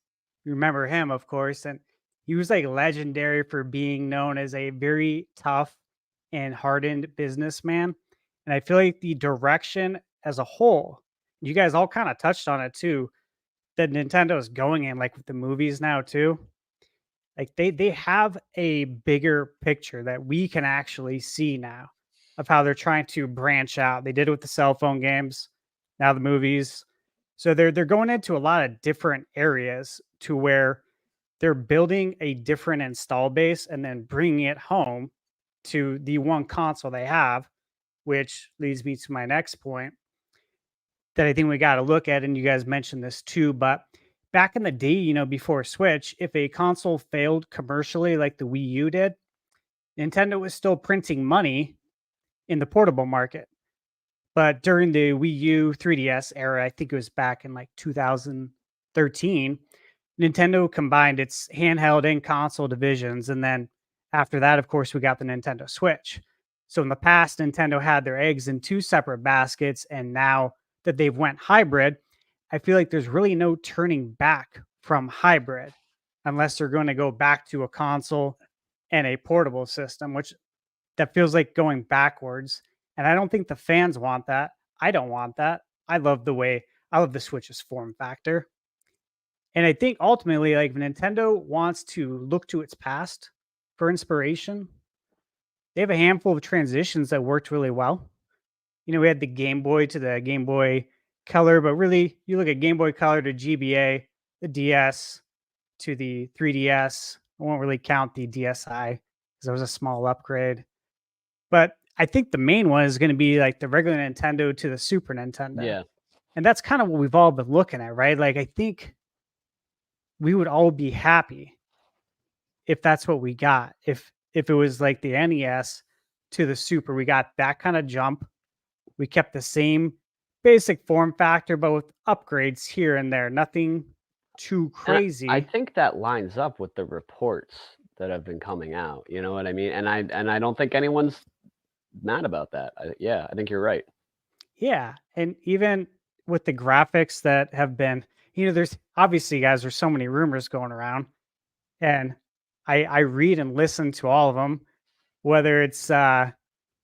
remember him, of course, and he was like legendary for being known as a very tough and hardened businessman. And I feel like the direction as a whole, you guys all kind of touched on it too, that Nintendo is going in, like with the movies now too. Like they have a bigger picture that we can actually see now of how they're trying to branch out. They did it with the cell phone games, now the movies. So they're going into a lot of different areas to where they're building a different install base and then bringing it home to the one console they have, which leads me to my next point that I think we got to look at. And you guys mentioned this too, but back in the day, before Switch, if a console failed commercially like the Wii U did, Nintendo was still printing money in the portable market. But during the Wii U 3DS era, I think it was back in like 2013, Nintendo combined its handheld and console divisions. And then after that, of course, we got the Nintendo Switch. So in the past, Nintendo had their eggs in 2 separate baskets. And now that they've went hybrid, I feel like there's really no turning back from hybrid unless they're going to go back to a console and a portable system, which that feels like going backwards. And I don't think the fans want that. I don't want that. I love the Switch's form factor. And I think ultimately, like, if Nintendo wants to look to its past for inspiration, they have a handful of transitions that worked really well. You know, we had the Game Boy to the Game Boy Color, but really, you look at Game Boy Color to GBA, the DS to the 3DS. I won't really count the DSi because it was a small upgrade. But I think the main one is going to be like the regular Nintendo to the Super Nintendo. Yeah. And that's kind of what we've all been looking at, right? Like, I think we would all be happy if that's what we got. If it was like the NES to the Super, we got that kind of jump. We kept the same basic form factor, but with upgrades here and there. Nothing too And crazy. I think that lines up with the reports that have been coming out. You know what I mean? And I don't think anyone's mad about that. I think you're right. Yeah. And even with the graphics that have been, you know, there's obviously, guys, there's so many rumors going around. And I read and listen to all of them, whether it's any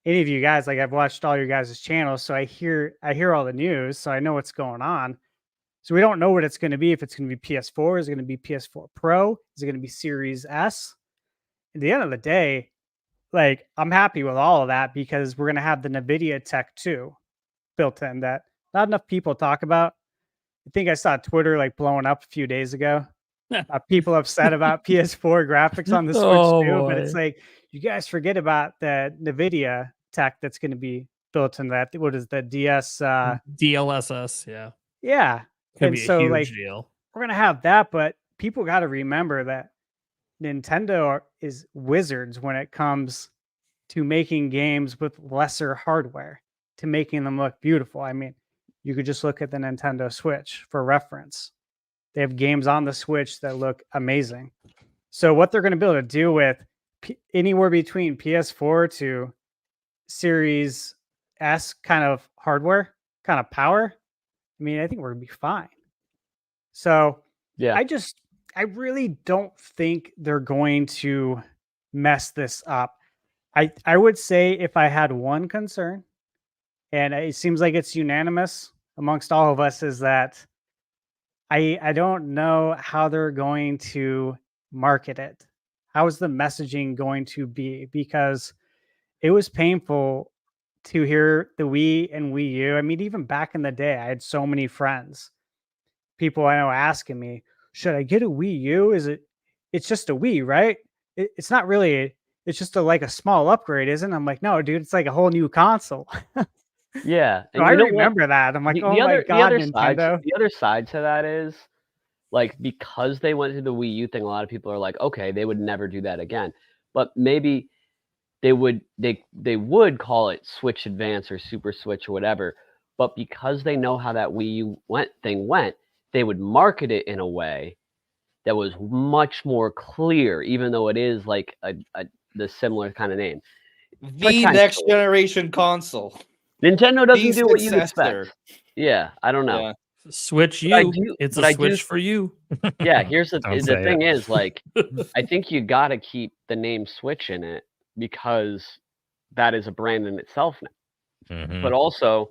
of you guys. Like, I've watched all your guys' channels, so I hear all the news, so I know what's going on. So we don't know what it's going to be. If it's going to be PS4, is it going to be PS4 Pro? Is it going to be Series S? At the end of the day, like, I'm happy with all of that because we're going to have the NVIDIA tech too built in that not enough people talk about. I think I saw Twitter like blowing up a few days ago. People upset about PS4 graphics on the Switch too, but it's like, you guys forget about the NVIDIA tech that's going to be built in that. What is the DS? DLSS, yeah. Yeah. Could And be a so, huge like, deal. we're going to have that, but people got to remember that Nintendo is wizards when it comes to making games with lesser hardware, to making them look beautiful. I mean, you could just look at the Nintendo Switch for reference. They have games on the Switch that look amazing. So what they're going to be able to do with anywhere between PS4 to Series S kind of hardware, kind of power, I mean, I think we're going to be fine. So Yeah. I really don't think they're going to mess this up. I would say if I had one concern, and it seems like it's unanimous amongst all of us, is that I don't know how they're going to market it. How is the messaging going to be? Because it was painful to hear the Wii and Wii U. I mean, even back in the day, I had so many friends, people I know asking me, should I get a Wii U? It's just a Wii, right? It's not really, it's just like a small upgrade, isn't it? I'm like, no, dude, it's like a whole new console. Yeah. So I remember that. I'm like, oh my God, Nintendo. The other side to that is, like, because they went to the Wii U thing, a lot of people are like, okay, they would never do that again. But maybe they would call it Switch Advance or Super Switch or whatever. But because they know how that Wii U went, they would market it in a way that was much more clear, even though it is like the similar kind of name. The next generation console. Nintendo doesn't do what you successor. expect. Yeah, I don't know. Yeah. Switch But you. It's a Switch for you. Yeah, here's the Don't say thing it. is, like, I think you got to keep the name Switch in it because that is a brand in itself now. Mhm. But also,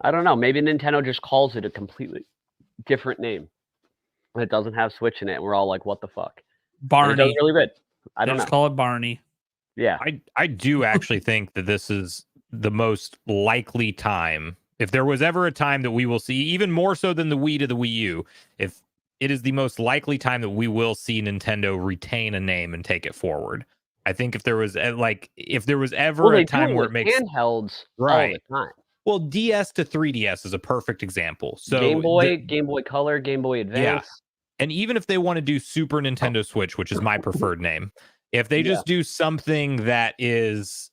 I don't know, maybe Nintendo just calls it a completely different name. And it doesn't have Switch in it. And we're all like, what the fuck? And it Barney. does really good. I don't Just know. call it Barney. Yeah. I do actually think that this is the most likely time. If there was ever a time that we will see, even more so than the Wii to the Wii U, if it is the most likely time that we will see Nintendo retain a name and take it forward. I think if there was ever a time where it makes handhelds all right. the time. Well, DS to 3DS is a perfect example. So Game Boy, Game Boy Color, Game Boy Advance. And even if they want to do Super Nintendo Switch, which is my preferred name, if they just do something that is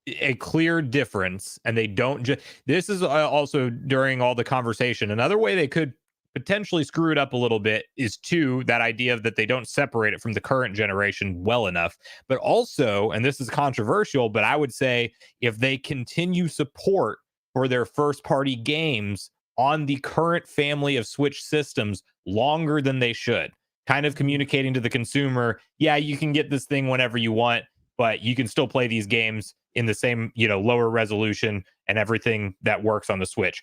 a clear difference and they don't just, this is also during all the conversation. Another way they could potentially screw it up a little bit is that idea of that they don't separate it from the current generation well enough. But also, and this is controversial, but I would say if they continue support for their first party games on the current family of Switch systems longer than they should, kind of communicating to the consumer, yeah, you can get this thing whenever you want, but you can still play these games in the same, lower resolution and everything that works on the Switch.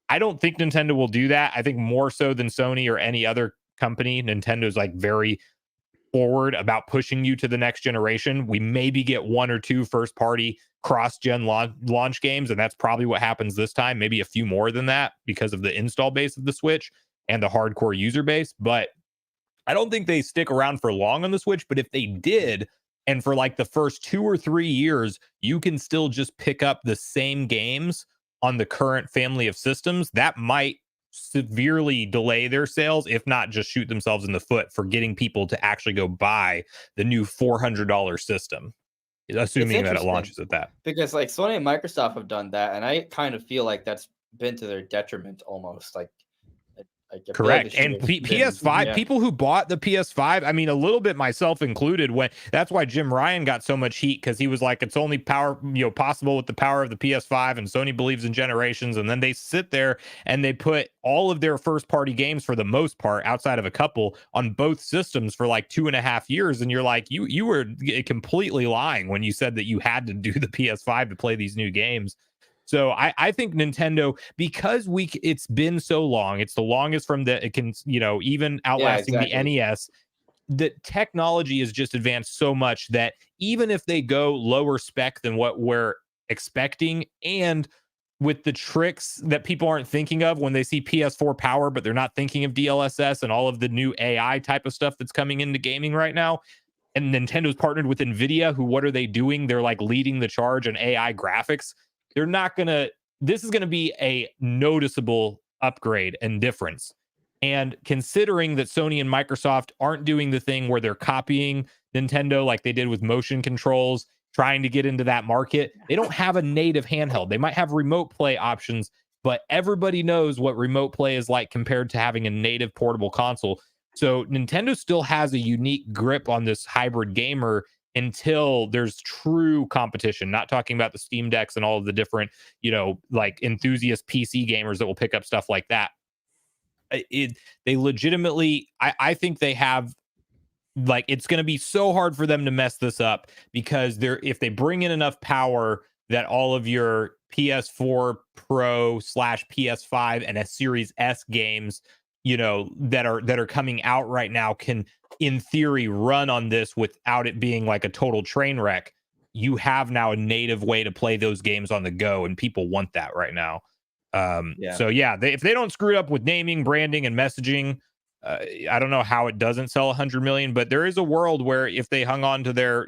I don't think Nintendo will do that. I think more so than Sony or any other company, Nintendo's like very forward about pushing you to the next generation. We maybe get 1 or 2 first party cross-gen launch games, and that's probably what happens this time. Maybe a few more than that because of the install base of the Switch and the hardcore user base. But I don't think they stick around for long on the Switch. But if they did, and for like the first 2 or 3 years, you can still just pick up the same games on the current family of systems, that might severely delay their sales, if not just shoot themselves in the foot for getting people to actually go buy the new $400 system, assuming that it launches at that. Because like Sony and Microsoft have done that, and I kind of feel like that's been to their detriment almost. Like Correct. And PS5, people who bought the PS5, I mean, a little bit myself included, that's why Jim Ryan got so much heat, because he was like, it's only possible with the power of the PS5, and Sony believes in generations. And then they sit there and they put all of their first party games, for the most part, outside of a couple, on both systems for like 2.5 years. And you're like, you were completely lying when you said that you had to do the PS5 to play these new games. So I think Nintendo, because it's been so long, it's the longest from it can, even outlasting the NES, the technology has just advanced so much that even if they go lower spec than what we're expecting, and with the tricks that people aren't thinking of when they see PS4 power, but they're not thinking of DLSS and all of the new AI type of stuff that's coming into gaming right now. And Nintendo's partnered with NVIDIA, who, what are they doing? They're like leading the charge on AI graphics. This is going to be a noticeable upgrade and difference. And considering that Sony and Microsoft aren't doing the thing where they're copying Nintendo like they did with motion controls, trying to get into that market, they don't have a native handheld. They might have remote play options, but everybody knows what remote play is like compared to having a native portable console. So Nintendo still has a unique grip on this hybrid gamer until there's true competition. Not talking about the Steam Decks and all of the different, like enthusiast PC gamers that will pick up stuff like that. They legitimately, I think they have, like, it's going to be so hard for them to mess this up, because if they bring in enough power that all of your PS4 Pro / PS5 and a Series S games, that are coming out right now can, in theory, run on this without it being like a total train wreck. You have now a native way to play those games on the go, and people want that right now. So if they don't screw it up with naming, branding, and messaging, I don't know how it doesn't sell 100 million. But there is a world where if they hung on to their,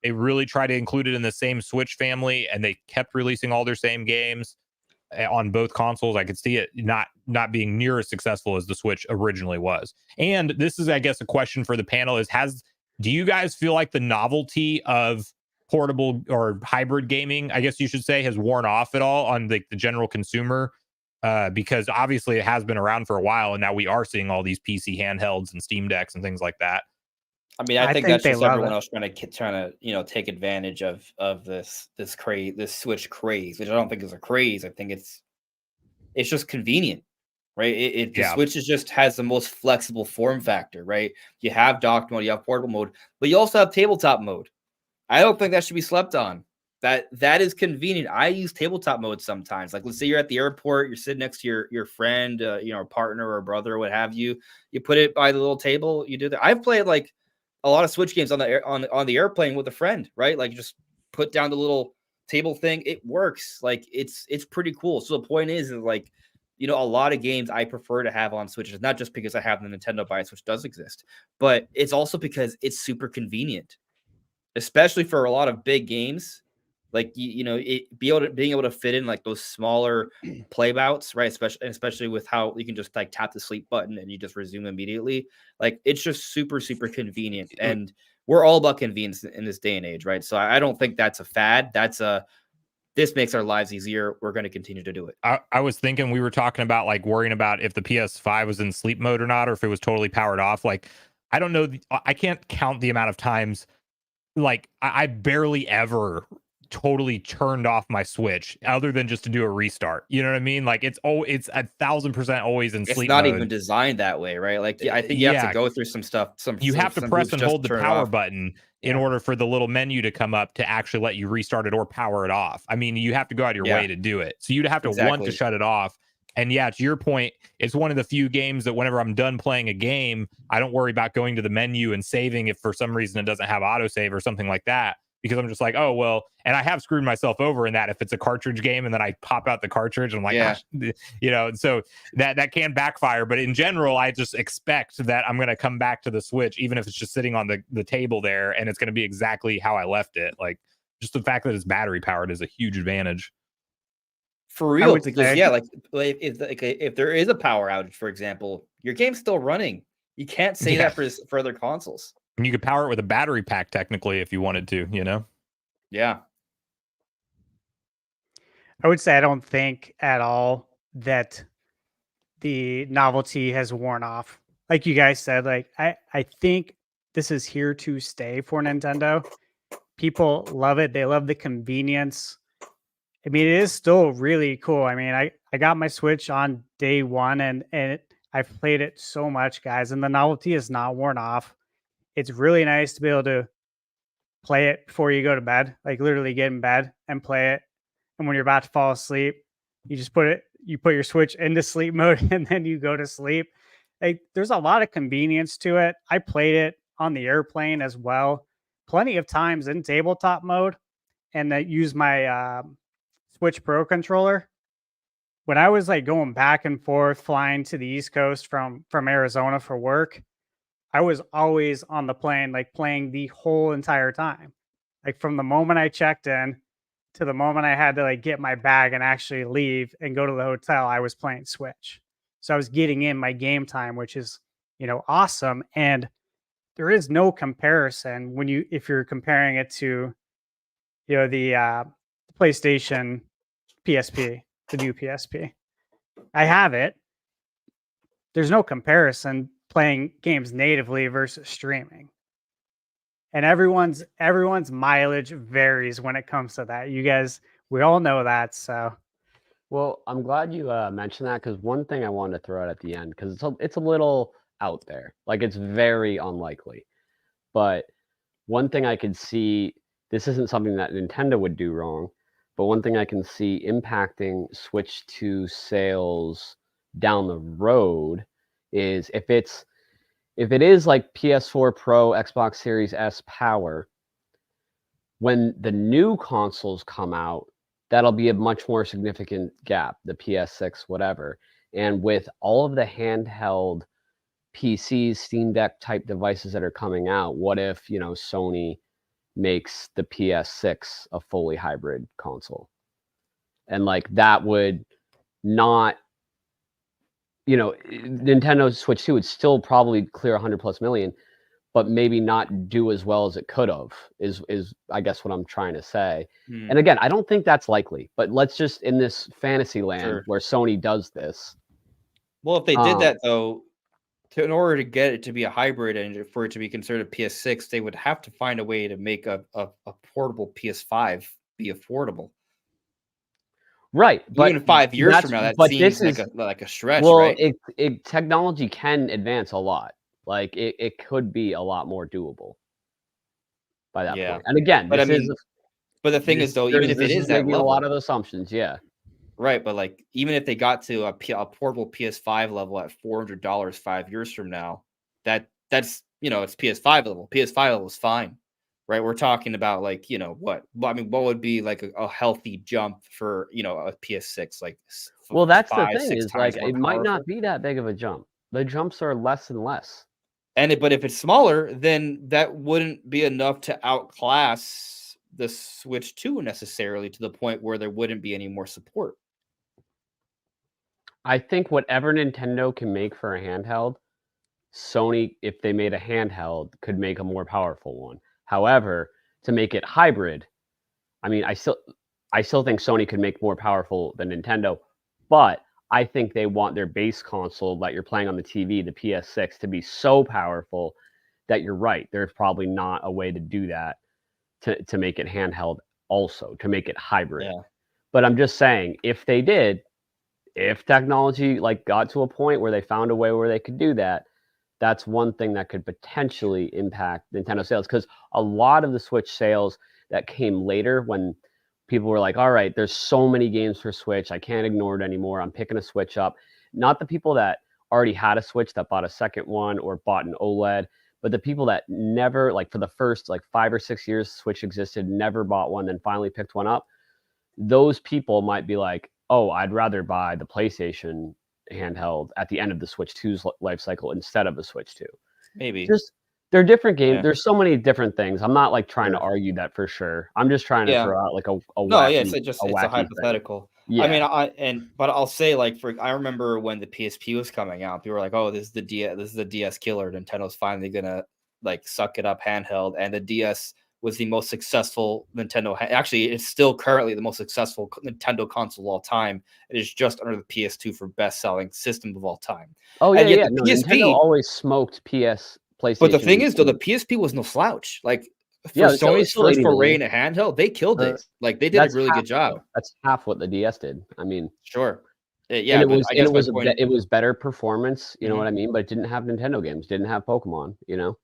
they really try to include it in the same Switch family, and they kept releasing all their same games on both consoles, I could see it not being near as successful as the Switch originally was. And this is, I guess, a question for the panel is, do you guys feel like the novelty of portable or hybrid gaming, I guess you should say, has worn off at all on the general consumer? Because obviously it has been around for a while, and now we are seeing all these PC handhelds and Steam Decks and things like that. I mean, I think that's just everyone else trying to take advantage of this Switch craze, which I don't think is a craze. I think it's just convenient, right? The Switch just has the most flexible form factor, right? You have dock mode, you have portable mode, but you also have tabletop mode. I don't think that should be slept on. That is convenient. I use tabletop mode sometimes. Like, let's say you're at the airport, you're sitting next to your friend, a partner or a brother or what have you. You put it by the little table. You do that. I've played like a lot of Switch games on the airplane with a friend, right? Like, you just put down the little table thing. It works. Like, it's pretty cool. So the point is like, a lot of games I prefer to have on Switch. It's not just because I have the Nintendo Bias, which does exist, but it's also because it's super convenient, especially for a lot of big games. Like, being able to fit in like those smaller play bouts, right? Especially with how you can just like tap the sleep button and you just resume immediately. Like, it's just super, super convenient. And we're all about convenience in this day and age, right? So I don't think that's a fad. This makes our lives easier. We're going to continue to do it. I was thinking, we were talking about like worrying about if the PS5 was in sleep mode or not, or if it was totally powered off. Like, I don't know. I can't count the amount of times, like, I barely ever totally turned off my Switch other than just to do a restart. You know what I mean? Like it's 1,000% always in It's sleep not mode. even designed that way, right? Like I think you have to Yeah. go through some stuff. You have to some press groups and just hold the turn it power off. button in Yeah. order for the little menu to come up to actually let you restart it or power it off. I mean, you have to go out of your Yeah. way to do it. So you'd have to want Exactly. to shut it off. And yeah, to your point, it's one of the few games that whenever I'm done playing a game, I don't worry about going to the menu and saving if for some reason it doesn't have autosave or something like that. Because I'm just like, oh, well, and I have screwed myself over in that if it's a cartridge game and then I pop out the cartridge and I'm like, Yeah. you know, so that can backfire. But in general, I just expect that I'm going to come back to the Switch, even if it's just sitting on the table there, and it's going to be exactly how I left it. Like just the fact that it's battery powered is a huge advantage. For real, would because say- yeah, like if there is a power outage, for example, your game's still running. You can't say Yeah. that for other consoles. And you could power it with a battery pack technically if you wanted to, you know? Yeah. I would say I don't think at all that the novelty has worn off. Like you guys said, like I think this is here to stay for Nintendo. People love it. They love the convenience. I mean, it is still really cool. I mean, I got my Switch on day one and I've played it so much, guys, and the novelty is not worn off. It's really nice to be able to play it before you go to bed, like literally get in bed and play it. And when you're about to fall asleep, you just put your Switch into sleep mode and then you go to sleep. Like, there's a lot of convenience to it. I played it on the airplane as well, plenty of times in tabletop mode, and I use my Switch Pro controller. When I was like going back and forth flying to the East Coast from Arizona for work, I was always on the plane, like playing the whole entire time. Like from the moment I checked in to the moment I had to like get my bag and actually leave and go to the hotel, I was playing Switch. So I was getting in my game time, which is, awesome. And there is no comparison if you're comparing it to, the PlayStation PSP, the new PSP. I have it. There's no comparison playing games natively versus streaming. And everyone's mileage varies when it comes to that. You guys, we all know that. So, Well, I'm glad you mentioned that because one thing I wanted to throw out at the end because it's a little out there, like it's very unlikely. But one thing I could see, this isn't something that Nintendo would do wrong, but one thing I can see impacting Switch 2 sales down the road is if it is like PS4 Pro, Xbox Series S power, when the new consoles come out, that'll be a much more significant gap, the PS6, whatever. And with all of the handheld PCs, Steam Deck type devices that are coming out, what if, Sony makes the PS6 a fully hybrid console? And like that would not, Nintendo Switch 2 would still probably clear 100 plus million, but maybe not do as well as it could have is I guess what I'm trying to say. And again, I don't think that's likely, but let's just in this fantasy land where Sony does this. Well, if they did that though, in order to get it to be a hybrid and for it to be considered a PS6, they would have to find a way to make a portable PS5 be affordable. Right, but even 5 years from now, that seems like a stretch, well, right? technology can advance a lot. Like it could be a lot more doable by that point. And again, but but the thing is though, even if it is that making level, a lot of assumptions, yeah. Right, but like even if they got to a portable PS5 level at $400 5 years from now, that's it's PS5 level. PS5 level is fine, right? We're talking about like what? Well, I mean, what would be like a healthy jump for a PS6? Like, well, that's the 5, thing 6 is like times more it might not powerful? be that big of a jump. The jumps are less and less. But if it's smaller, then that wouldn't be enough to outclass the Switch 2 necessarily to the point where there wouldn't be any more support. I think whatever Nintendo can make for a handheld, Sony, if they made a handheld, could make a more powerful one. However, to make it hybrid, I mean, I still think Sony could make more powerful than Nintendo, but I think they want their base console that you're playing on the TV, the PS6, to be so powerful that you're right. There's probably not a way to do that to make it handheld also to make it hybrid. Yeah. But I'm just saying, if they did, if technology like got to a point where they found a way where they could do that, that's one thing that could potentially impact Nintendo sales. Because a lot of the Switch sales that came later, when people were like, all right, there's so many games for Switch, I can't ignore it anymore, I'm picking a Switch up. Not the people that already had a Switch that bought a second one or bought an OLED, but the people that never, like for the first like 5 or 6 years Switch existed, never bought one, then finally picked one up. Those people might be like, oh, I'd rather buy the PlayStation handheld at the end of the Switch 2's life cycle instead of a Switch 2. Maybe. Just they're different games. Yeah. There's so many different things. I'm not like trying to Sure. argue that for sure. I'm just trying to Yeah. throw out like a No, wacky, yeah, it's a wacky thing. hypothetical. Yeah. I mean, but I'll say like I remember when the PSP was coming out, people were like, "Oh, this is the DS killer. Nintendo's finally gonna like suck it up handheld." And the DS was the most successful Nintendo. Actually, it's still currently the most successful Nintendo console of all time. It is just under the PS2 for best-selling system of all time. Oh yeah, and yet yeah. the No, PSP Nintendo always smoked PlayStation. But the thing is, though, the PSP was no slouch. Like for Yeah, it's Sony's still first 80 foray million. in a handheld, they killed it. Like they did a That's really half, good job. That's half what the DS did. I mean, Sure. Yeah, and it but was I guess it was my point. it was better performance. You know Mhm. what I mean? But it didn't have Nintendo games. Didn't have Pokemon. You know.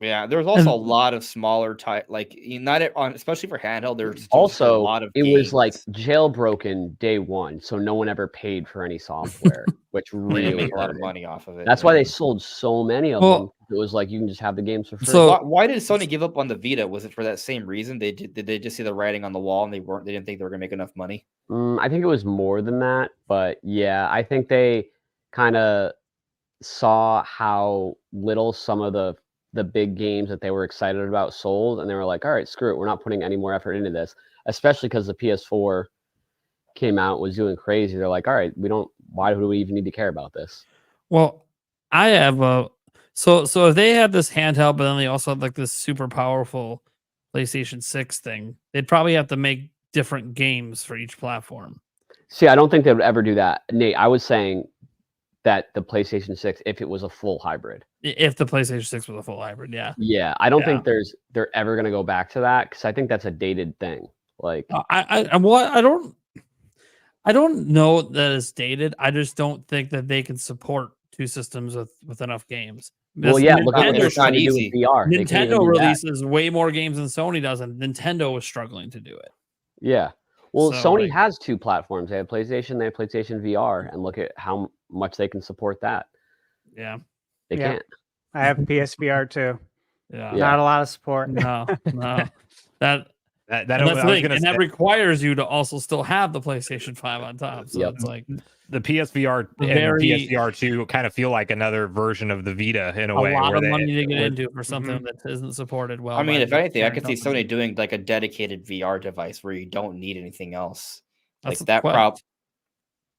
Yeah, there's also a lot of smaller type, like not on, especially for handheld. There's just a Also, lot of it was like games. jailbroken day one, so no one ever paid for any software, which They really make a lot of hurted. money off of it. That's why they sold so many of Well- them. It was like you can just have the games for free. So- Why did Sony give up on the Vita? Was it for that same reason? Did they just see the writing on the wall and they didn't think they were gonna make enough money? I think it was more than that, but yeah, I think they kind of saw how little some of the big games that they were excited about sold, and they were like, all right, screw it, we're not putting any more effort into this, especially because the PS4 came out, was doing crazy. They're like, all right, why do we even need to care about this? Well, I have a so if they had this handheld, but then they also had like this super powerful PlayStation 6 thing, they'd probably have to make different games for each platform. See, I don't think they would ever do that, Nate. I was saying that the PlayStation 6, if it was a full hybrid. If the PlayStation 6 was a full hybrid, yeah. Yeah, I don't Yeah. think they're ever gonna go back to that, because I think that's a dated thing. Like, I don't know that it's dated. I just don't think that they can support two systems with enough games. well, yeah, look at what they're Nintendo's trying to not do with easy. VR. They can't even Nintendo do that. releases way more games than Sony does, and Nintendo was struggling to do it. Yeah. Well, So, Sony like- has two platforms. They have PlayStation, they have PlayStation VR, and look at how much they can support that. Yeah, They Yeah. can't. I have PSVR too. yeah, Yeah. Not a lot of support. no. That That and I that's was the thing, gonna and say, that requires you to also still have the PlayStation 5 on top. So Yep. it's like the PSVR and Very- PSVR 2 kind of feel like another version of the Vita in a a way. lot where of they- money to get where- into for something that isn't supported well. I mean, by if the anything, I parent could see company. Sony doing like a dedicated VR device where you don't need anything else. That's Like that what- prop.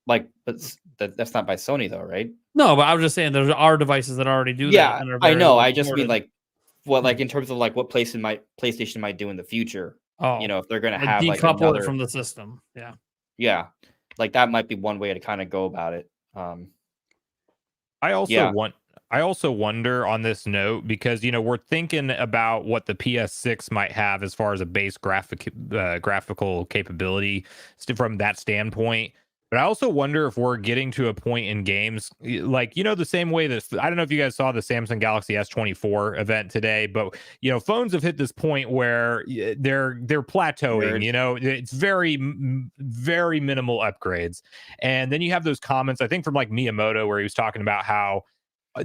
Like, but that's not by Sony though, right? No, but I was just saying there are devices that already do that. Yeah, and are I very know. well I just mean supported. like what, like in terms of like what PlayStation might do in the future. Oh, You know, if they're gonna like have like decouple another, it from the system. Yeah. yeah, like that might be one way to kind of go about it. I also Yeah. I also wonder on this note, because we're thinking about what the PS6 might have as far as a base graphical capability from that standpoint. But I also wonder if we're getting to a point in games, like, the same way that, I don't know if you guys saw the Samsung Galaxy S24 event today, but, phones have hit this point where they're plateauing, it's very, very minimal upgrades. And then you have those comments, I think from like Miyamoto, where he was talking about how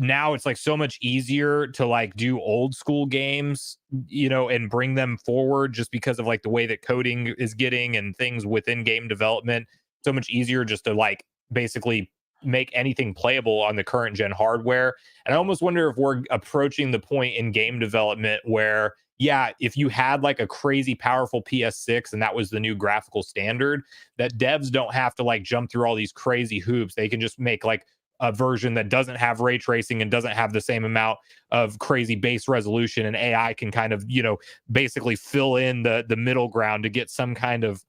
now it's like so much easier to like do old school games, and bring them forward just because of like the way that coding is getting and things within game development. So much easier just to like basically make anything playable on the current gen hardware. And I almost wonder if we're approaching the point in game development where, yeah, if you had like a crazy powerful PS6 and that was the new graphical standard, that devs don't have to like jump through all these crazy hoops. They can just make like a version that doesn't have ray tracing and doesn't have the same amount of crazy base resolution, and AI can kind of, basically fill in the middle ground to get some kind of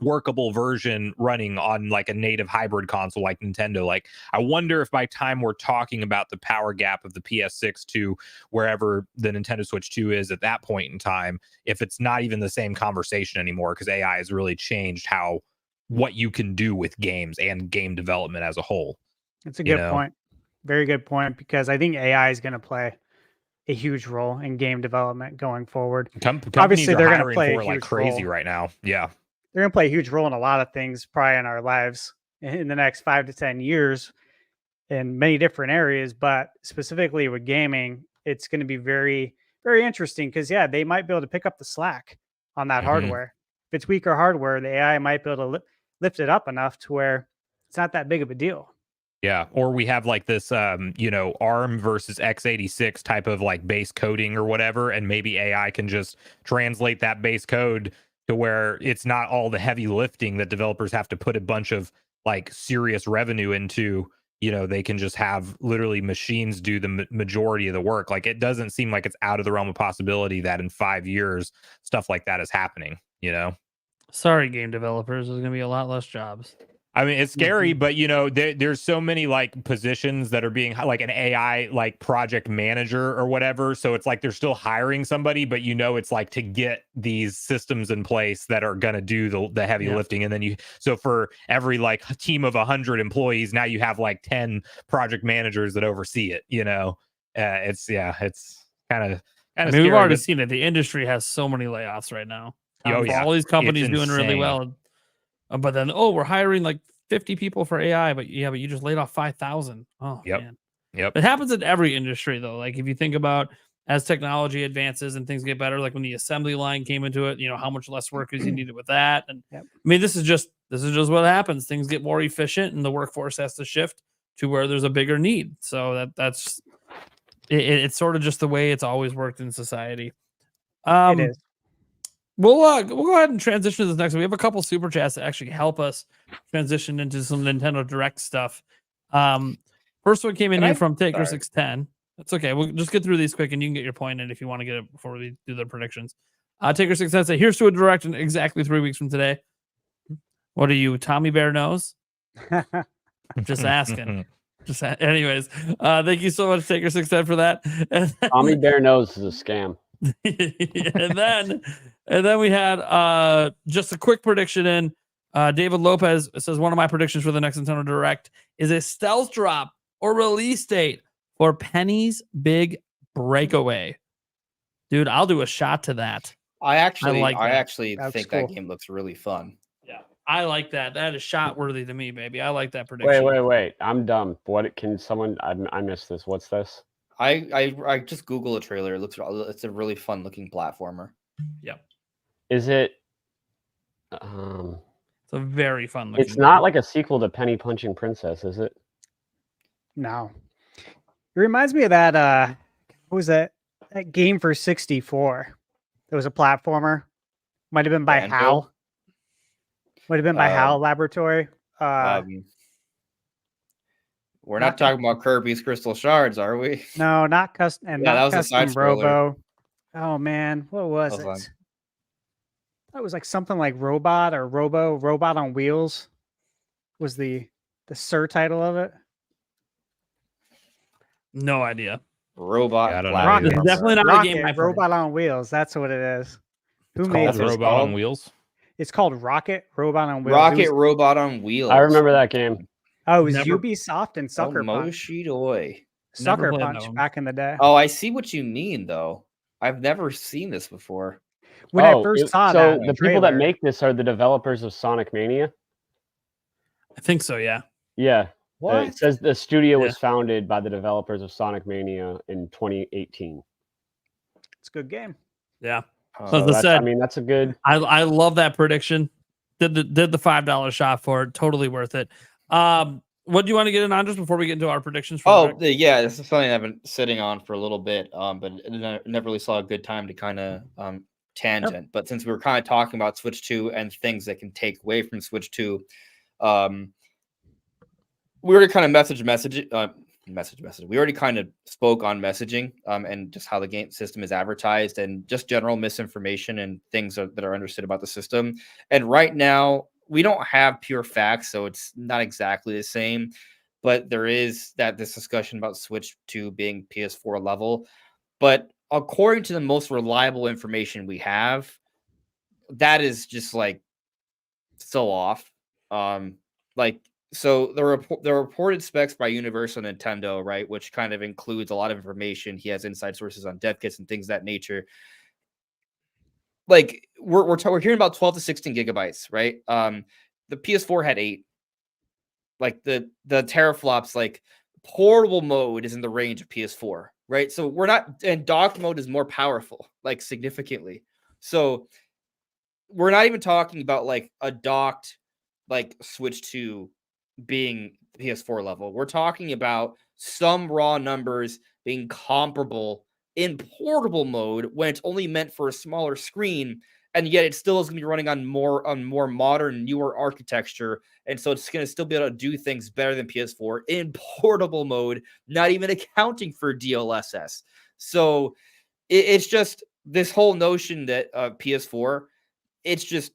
workable version running on like a native hybrid console like Nintendo. Like, I wonder if by time we're talking about the power gap of the PS6 to wherever the Nintendo Switch 2 is at that point in time, if it's not even the same conversation anymore, because AI has really changed what you can do with games and game development as a whole. It's a good point. Very good point, because I think AI is going to play a huge role in game development going forward. Obviously, they're going to play for it like crazy right now. Yeah. They're going to play a huge role in a lot of things probably in our lives in the next 5 to 10 years in many different areas. But specifically with gaming, it's going to be very, very interesting because, yeah, they might be able to pick up the slack on that hardware. If it's weaker hardware, the AI might be able to lift it up enough to where it's not that big of a deal. Yeah, or we have like this, ARM versus x86 type of like base coding or whatever, and maybe AI can just translate that base code to where it's not all the heavy lifting that developers have to put a bunch of like serious revenue into. They can just have literally machines do the majority of the work. Like, it doesn't seem like it's out of the realm of possibility that in 5 years stuff like that is happening. Sorry, game developers, there's going to be a lot less jobs. I mean, it's scary, but there's so many like positions that are being like an AI like project manager or whatever. So it's like they're still hiring somebody, but it's like to get these systems in place that are going to do the heavy lifting. And then so for every like team of 100 employees, now you have like 10 project managers that oversee it. It's kind of. I mean, we've already seen it. The industry has so many layoffs right now. All these companies doing really well. But then, we're hiring like 50 people for AI, but you just laid off 5,000. Oh, man. Yep. It happens in every industry, though. Like, if you think about as technology advances and things get better, like when the assembly line came into it, how much less workers you needed with that. And I mean, this is just what happens. Things get more efficient, and the workforce has to shift to where there's a bigger need. So that's it's sort of just the way it's always worked in society. It is. We'll go ahead and transition to this next one. We have a couple super chats that actually help us transition into some Nintendo Direct stuff. First one came in here from Taker610. That's okay. We'll just get through these quick, and you can get your point in if you want to get it before we do the predictions. Taker610 said, "Here's to a Direct in exactly 3 weeks from today." What are you, Tommy Bear Nose? Just asking. Anyways, thank you so much, Taker610, for that. Tommy Bear Nose is a scam. and then we had just a quick prediction in. David Lopez says, one of my predictions for the next Nintendo Direct is a stealth drop or release date for Penny's Big Breakaway. Dude, I'll do a shot to that. I actually That's think cool. that game looks really fun. Yeah, I like that. That is shot worthy to me, baby. I like that prediction. Wait. I'm dumb. What can someone? I missed this. What's this? I just Google a trailer. It's a really fun looking platformer. Yep. Is it? It's a very fun looking. It's not like a sequel to Penny Punching Princess, is it? No. It reminds me of that. What was that? That game for 64. It was a platformer. Might have been by Banjo? HAL. Might have been by HAL Laboratory. We're not talking about Kirby's Crystal Shards, are we? No, not custom. And Yeah, not that was a custom side-scroller. Robo. Oh man, what was Hold on. it? That was like something like Robot or Robot on Wheels. Was the Sir title of it? No idea. Robot. Yeah, I don't know platformer. either. It's definitely not a Rocket, game. I've heard. Robot on Wheels. That's what it is. Who It's made called That's what it? it's Robot on called? Wheels. It's called Rocket Robot on Wheels. Rocket Robot on Wheels. I remember that game. Oh, it was Never- Ubisoft and Sucker Punch. Moshidoi. Sucker played that Punch one. back in the day. Oh, I see what you mean, though. I've never seen this before. When I first saw so that, the people that trailer- make this are the developers of Sonic Mania. I think so, yeah. Yeah. What? It says the studio Yeah. was founded by the developers of Sonic Mania in 2018. it's a good game. Yeah. Oh, So as I I said, mean, that's a good. I love that prediction. Did the $5 shot for it. Totally worth it. What do you want to get in on just before we get into our predictions? For yeah, this is something I've been sitting on for a little bit, but never really saw a good time to kind of tangent. Yep. But since we were kind of talking about Switch 2 and things that can take away from Switch 2, we already kind of message. We already kind of spoke on messaging and just how the game system is advertised and just general misinformation and things that are understood about the system. And right now, we don't have pure facts, so it's not exactly the same. But there is this discussion about Switch 2 being PS4 level. But according to the most reliable information we have, that is just like so off. Like so the reported specs by Universal Nintendo, right, which kind of includes a lot of information. He has inside sources on dev kits and things of that nature. Like we're hearing about 12 to 16 gigabytes, right? The PS4 had 8. Like the teraflops, like portable mode is in the range of PS4, right? So we're not, and docked mode is more powerful, like significantly. So we're not even talking about like a docked like Switch 2 being PS4 level. We're talking about some raw numbers being comparable in portable mode when it's only meant for a smaller screen, and yet it still is going to be running on more modern, newer architecture, and so it's going to still be able to do things better than PS4 in portable mode, not even accounting for DLSS. So it's just this whole notion that PS4, it's just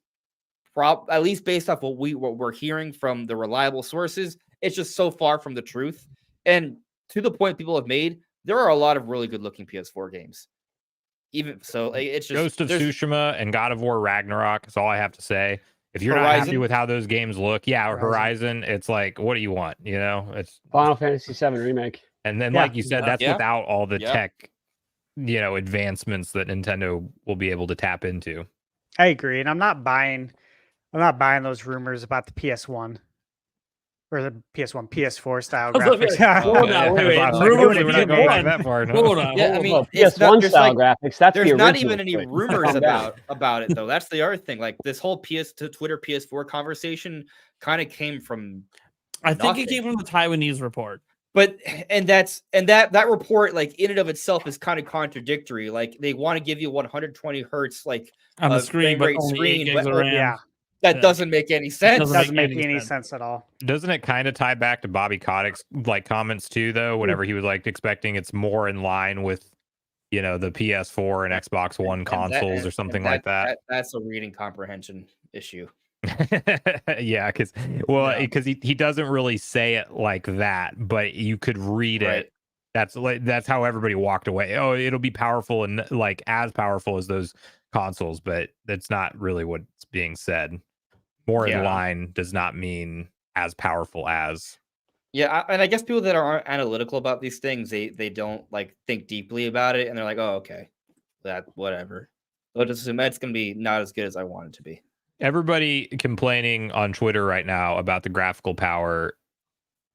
at least based off what we're hearing from the reliable sources, it's just so far from the truth. And to the point people have made, there are a lot of really good looking PS4 games. Even so, it's just Ghost of Tsushima and God of War Ragnarok is all I have to say. If you're not Horizon? happy with how those games look, or Horizon, it's like, what do you want? You know, it's Final Fantasy VII remake. And then, Yeah. like you said, that's Yeah. without all the Yeah. tech, advancements that Nintendo will be able to tap into. I agree, and I'm not buying those rumors about the PS1 or the PS4 style I was like, graphics. hold on, wait, I was wait. like, Rumor hopefully to we're not going back PS1. that far. No? Hold on. Yeah, hold I mean, on. it's not, PS1 there's style like, graphics. That's there's the not original even any Switch. rumors Calm down. about it though. That's the other thing. Like this whole Twitter PS4 conversation kind of came from I think it nothing. came from the Taiwanese report. But that report, like in and of itself, is kind of contradictory. Like they want to give you 120 hertz, like On the a screen, frame but rate only 8 screen, gigs but of RAM. Yeah, that Yeah. doesn't make any sense. Doesn't doesn't make any sense at all. Doesn't it kind of tie back to Bobby Kotick's comments too, though? Whenever he was expecting it's more in line with, the PS4 and Xbox One And consoles or something like that. That's a reading comprehension issue. Yeah, because he doesn't really say it like that, but you could read Right. it. That's how everybody walked away. Oh, it'll be powerful and as powerful as those consoles, but that's not really what's being said. More in Yeah. line does not mean as powerful as. Yeah, and I guess people that aren't analytical about these things, they don't like think deeply about it, and they're like, oh, okay, that whatever. They'll just assume it's gonna be not as good as I want it to be. Everybody complaining on Twitter right now about the graphical power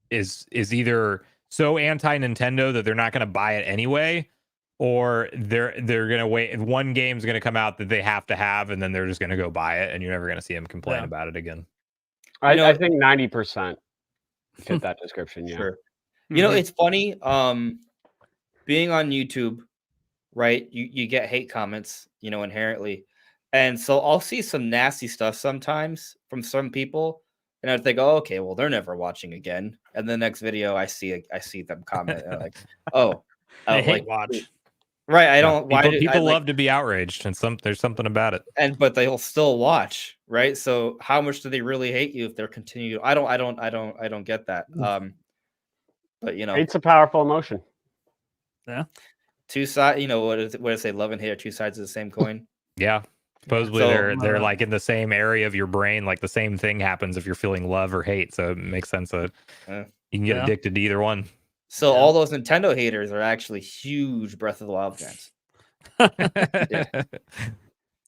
is either so anti Nintendo that they're not going to buy it anyway, or they're going to wait. One game's going to come out that they have to have, and then they're just going to go buy it, and you're never going to see them complain about it again. I think 90% fit that description. Yeah. Sure. It's funny. Being on YouTube, right? You get hate comments, inherently. And so I'll see some nasty stuff sometimes from some people, and I think, oh, okay, well, they're never watching again. And the next video, I see them comment, and I'm like, oh, I like, hate watch. right? I don't. People love to be outraged, and there's something about it. But they'll still watch, right? So how much do they really hate you if they're continuing? I don't get that. But Hate's a powerful emotion. Yeah. Two sides. What did it say? Love and hate are two sides of the same coin. Yeah. Supposedly So, they're like in the same area of your brain. Like the same thing happens if you're feeling love or hate. So it makes sense that you can get addicted to either one. So all those Nintendo haters are actually huge Breath of the Wild fans.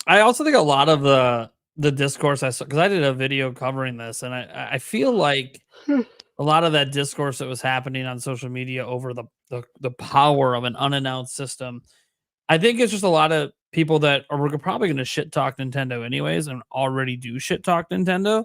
I also think a lot of the discourse I saw, because I did a video covering this, and I feel like a lot of that discourse that was happening on social media over the power of an unannounced system, I think it's just a lot of people that are probably going to shit talk Nintendo anyways, and already do shit talk Nintendo,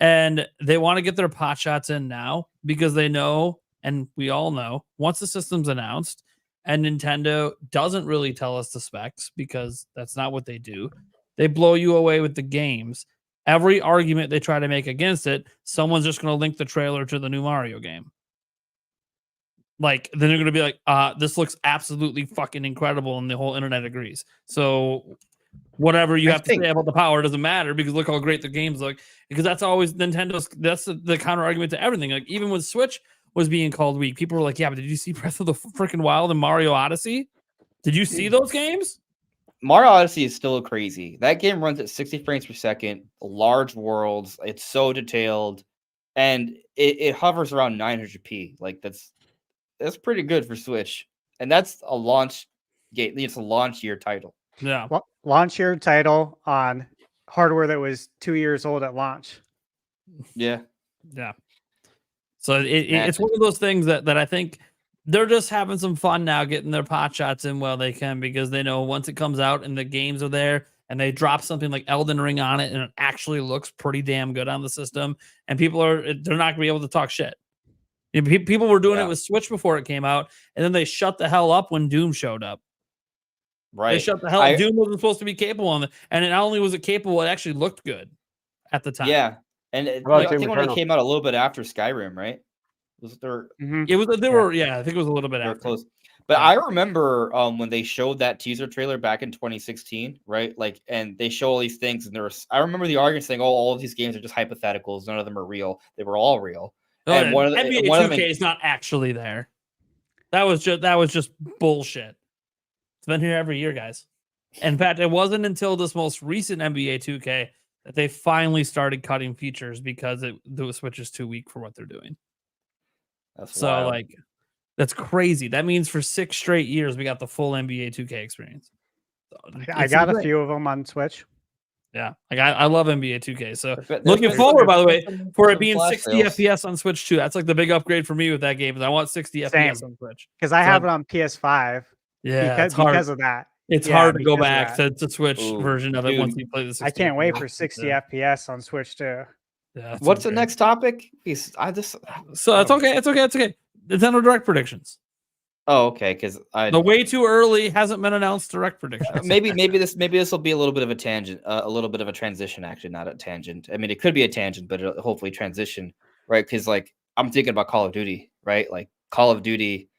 and they want to get their pot shots in now because they know, and we all know, once the system's announced and Nintendo doesn't really tell us the specs because that's not what they do, they blow you away with the games. Every argument they try to make against it, someone's just going to link the trailer to the new Mario game. Like, then they're going to be like, this looks absolutely fucking incredible, and the whole internet agrees. So whatever you I have to think- say about the power doesn't matter because look how great the games look. Because that's always Nintendo's. That's the counter argument to everything. Like even when Switch was being called weak, people were like, "Yeah, but did you see Breath of the freaking Wild and Mario Odyssey? Did you see those games?" Mario Odyssey is still crazy. That game runs at 60 frames per second, large worlds. It's so detailed, and it hovers around 900p. Like that's pretty good for Switch, and that's a launch game. It's a launch year title. Yeah, Launch year title on hardware that was 2 years old at launch. Yeah, yeah. So it's one of those things that I think they're just having some fun now, getting their pot shots in while they can, because they know once it comes out and the games are there and they drop something like Elden Ring on it and it actually looks pretty damn good on the system, and they're not gonna be able to talk shit. You know, people were doing it with Switch before it came out, and then they shut the hell up when Doom showed up. right. They shut the hell up. Doom wasn't supposed to be capable on it, and not only was it capable, it actually looked good at the time. Yeah, and about I think Doom when it Eternal? came out a little bit after Skyrim, right? Was there? It was. They were. Yeah, I think it was a little bit They were after. close. But I remember when they showed that teaser trailer back in 2016, right? Like, and they show all these things, and I remember the argument saying, "Oh, all of these games are just hypotheticals. None of them are real. They were all real." And one of the NBA one of 2K them, is not actually there. That was just bullshit. It's been here every year, guys. In fact, it wasn't until this most recent NBA 2K that they finally started cutting features because the Switch is too weak for what they're doing. that's So wild. like, that's crazy. That means for 6 straight years we got the full NBA 2K experience. So I got a few of them on Switch. Yeah, like I love NBA 2K. So There's looking been forward, by the way, some for it being flash 60 sales. FPS on Switch too. That's like the big upgrade for me with that game. Is I want 60 FPS on Switch. Because I So have it on PS5. Yeah, it's hard. Because of that. It's Yeah, hard to go because of back that. to Switch Ooh, version of it dude, once you play the 60 I can't wait for FPS. 60 Yeah. FPS on Switch too. Yeah, that's What's the great. next topic? I just So it's okay. It's okay. It's okay. Nintendo Direct predictions. Oh, okay. Because The way too early hasn't been announced direct predictions. maybe this will be a little bit of a tangent, a little bit of a transition. Actually, not a tangent. I mean, it could be a tangent, but it'll hopefully transition, right? Because like I'm thinking about Call of Duty, right? Like Call of Duty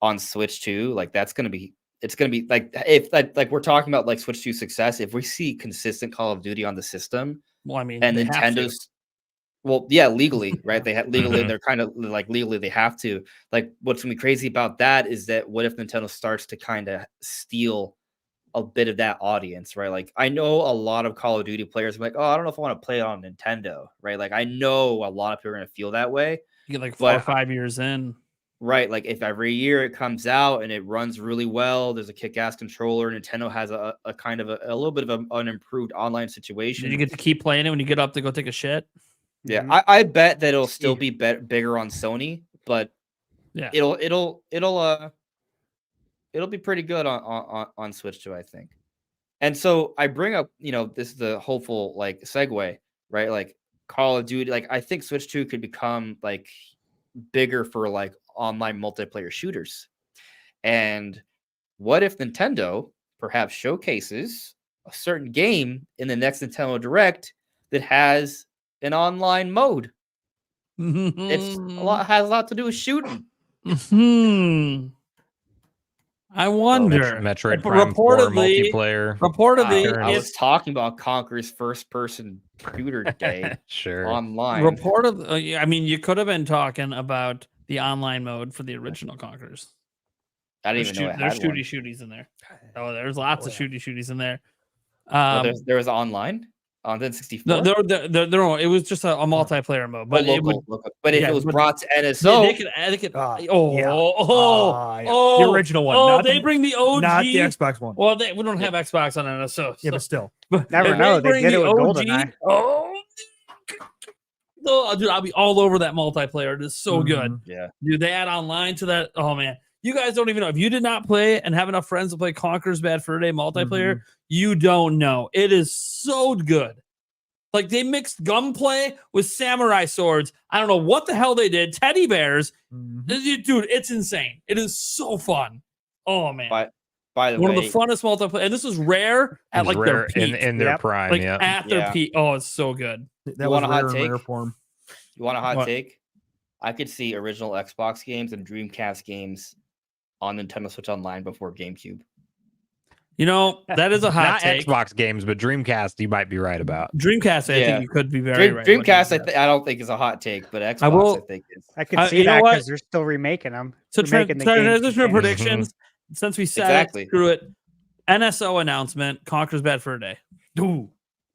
on Switch 2, like it's gonna be like if like we're talking about like Switch 2 success. If we see consistent Call of Duty on the system, Well, I mean, and they have to. Nintendo's, well, yeah, legally, right? They have legally, they're kind of like legally they have to. Like, what's gonna be crazy about that is that what if Nintendo starts to kind of steal a bit of that audience, right? Like, I know a lot of Call of Duty players are like, oh, I don't know if I want to play it on Nintendo, right? Like, I know a lot of people are gonna feel that way, You get like 4 or but 5 years in. right? Like, if every year it comes out and it runs really well, there's a kick-ass controller. Nintendo has a kind of a little bit of an improved online situation. Did you get to keep playing it when you get up to go take a shit? Yeah, Mhm. I bet that it'll still be bigger on Sony, but Yeah. it'll be pretty good on Switch too, I think. And so I bring up, this is the hopeful like segue, right? Like Call of Duty, like I think Switch 2 could become like bigger for like online multiplayer shooters. And what if Nintendo perhaps showcases a certain game in the next Nintendo Direct that has an online mode? It's has a lot to do with shooting. I wonder. Metroid But Prime 4 reportedly- multiplayer. Reportedly, I was it's talking about Conker's first-person shooter day Sure. online. reportedly. I mean, you could have been talking about the online mode for the original Conquerors. I didn't even know it There's had one. shooties in there. Oh, there's lots of shooties in there. Well, there was online on the 64. No, it was just a multiplayer mode, but it would. But if yeah, it was but- brought to They NSO, could. Ah, Yeah. yeah. Oh, The original one, Oh, not they the- bring the OG. not the Xbox One. Well, we don't have Xbox on NSO. Yeah, but still. Never if know. They bring did it the with OG, GoldenEye. Oh, dude, I'll be all over that multiplayer. It is so good. Mhm. yeah, Dude, they add online to that. Oh man, you guys don't even know. If you did not play and have enough friends to play Conker's Bad Fur Day multiplayer, you don't know. It is so good. Like they mixed gunplay with samurai swords. I don't know what the hell they did. Teddy bears, Mhm. dude, it's insane. It is so fun. Oh man, by the one way, of the funnest multiplayer, and this was rare at It's like rare their peak, in their Yep. prime. like Yeah. at their Yeah. peak. Oh, it's so good. That You was want a hot rare in take? rare form. you want a hot What? take? I could see original Xbox games and Dreamcast games on Nintendo Switch Online before GameCube. You know, that is a hot Not take. Xbox games, but Dreamcast, you might be right about. Dreamcast, I Yeah. think you could be very right. Dreamcast, I don't think is a hot take, but Xbox, I will- think is. I could you see know that what? because they're still remaking them. So remaking the games transition to continuously. predictions. Since we said Exactly. it, screw it. NSO announcement: Conquer's Bad Fur Day. Ooh,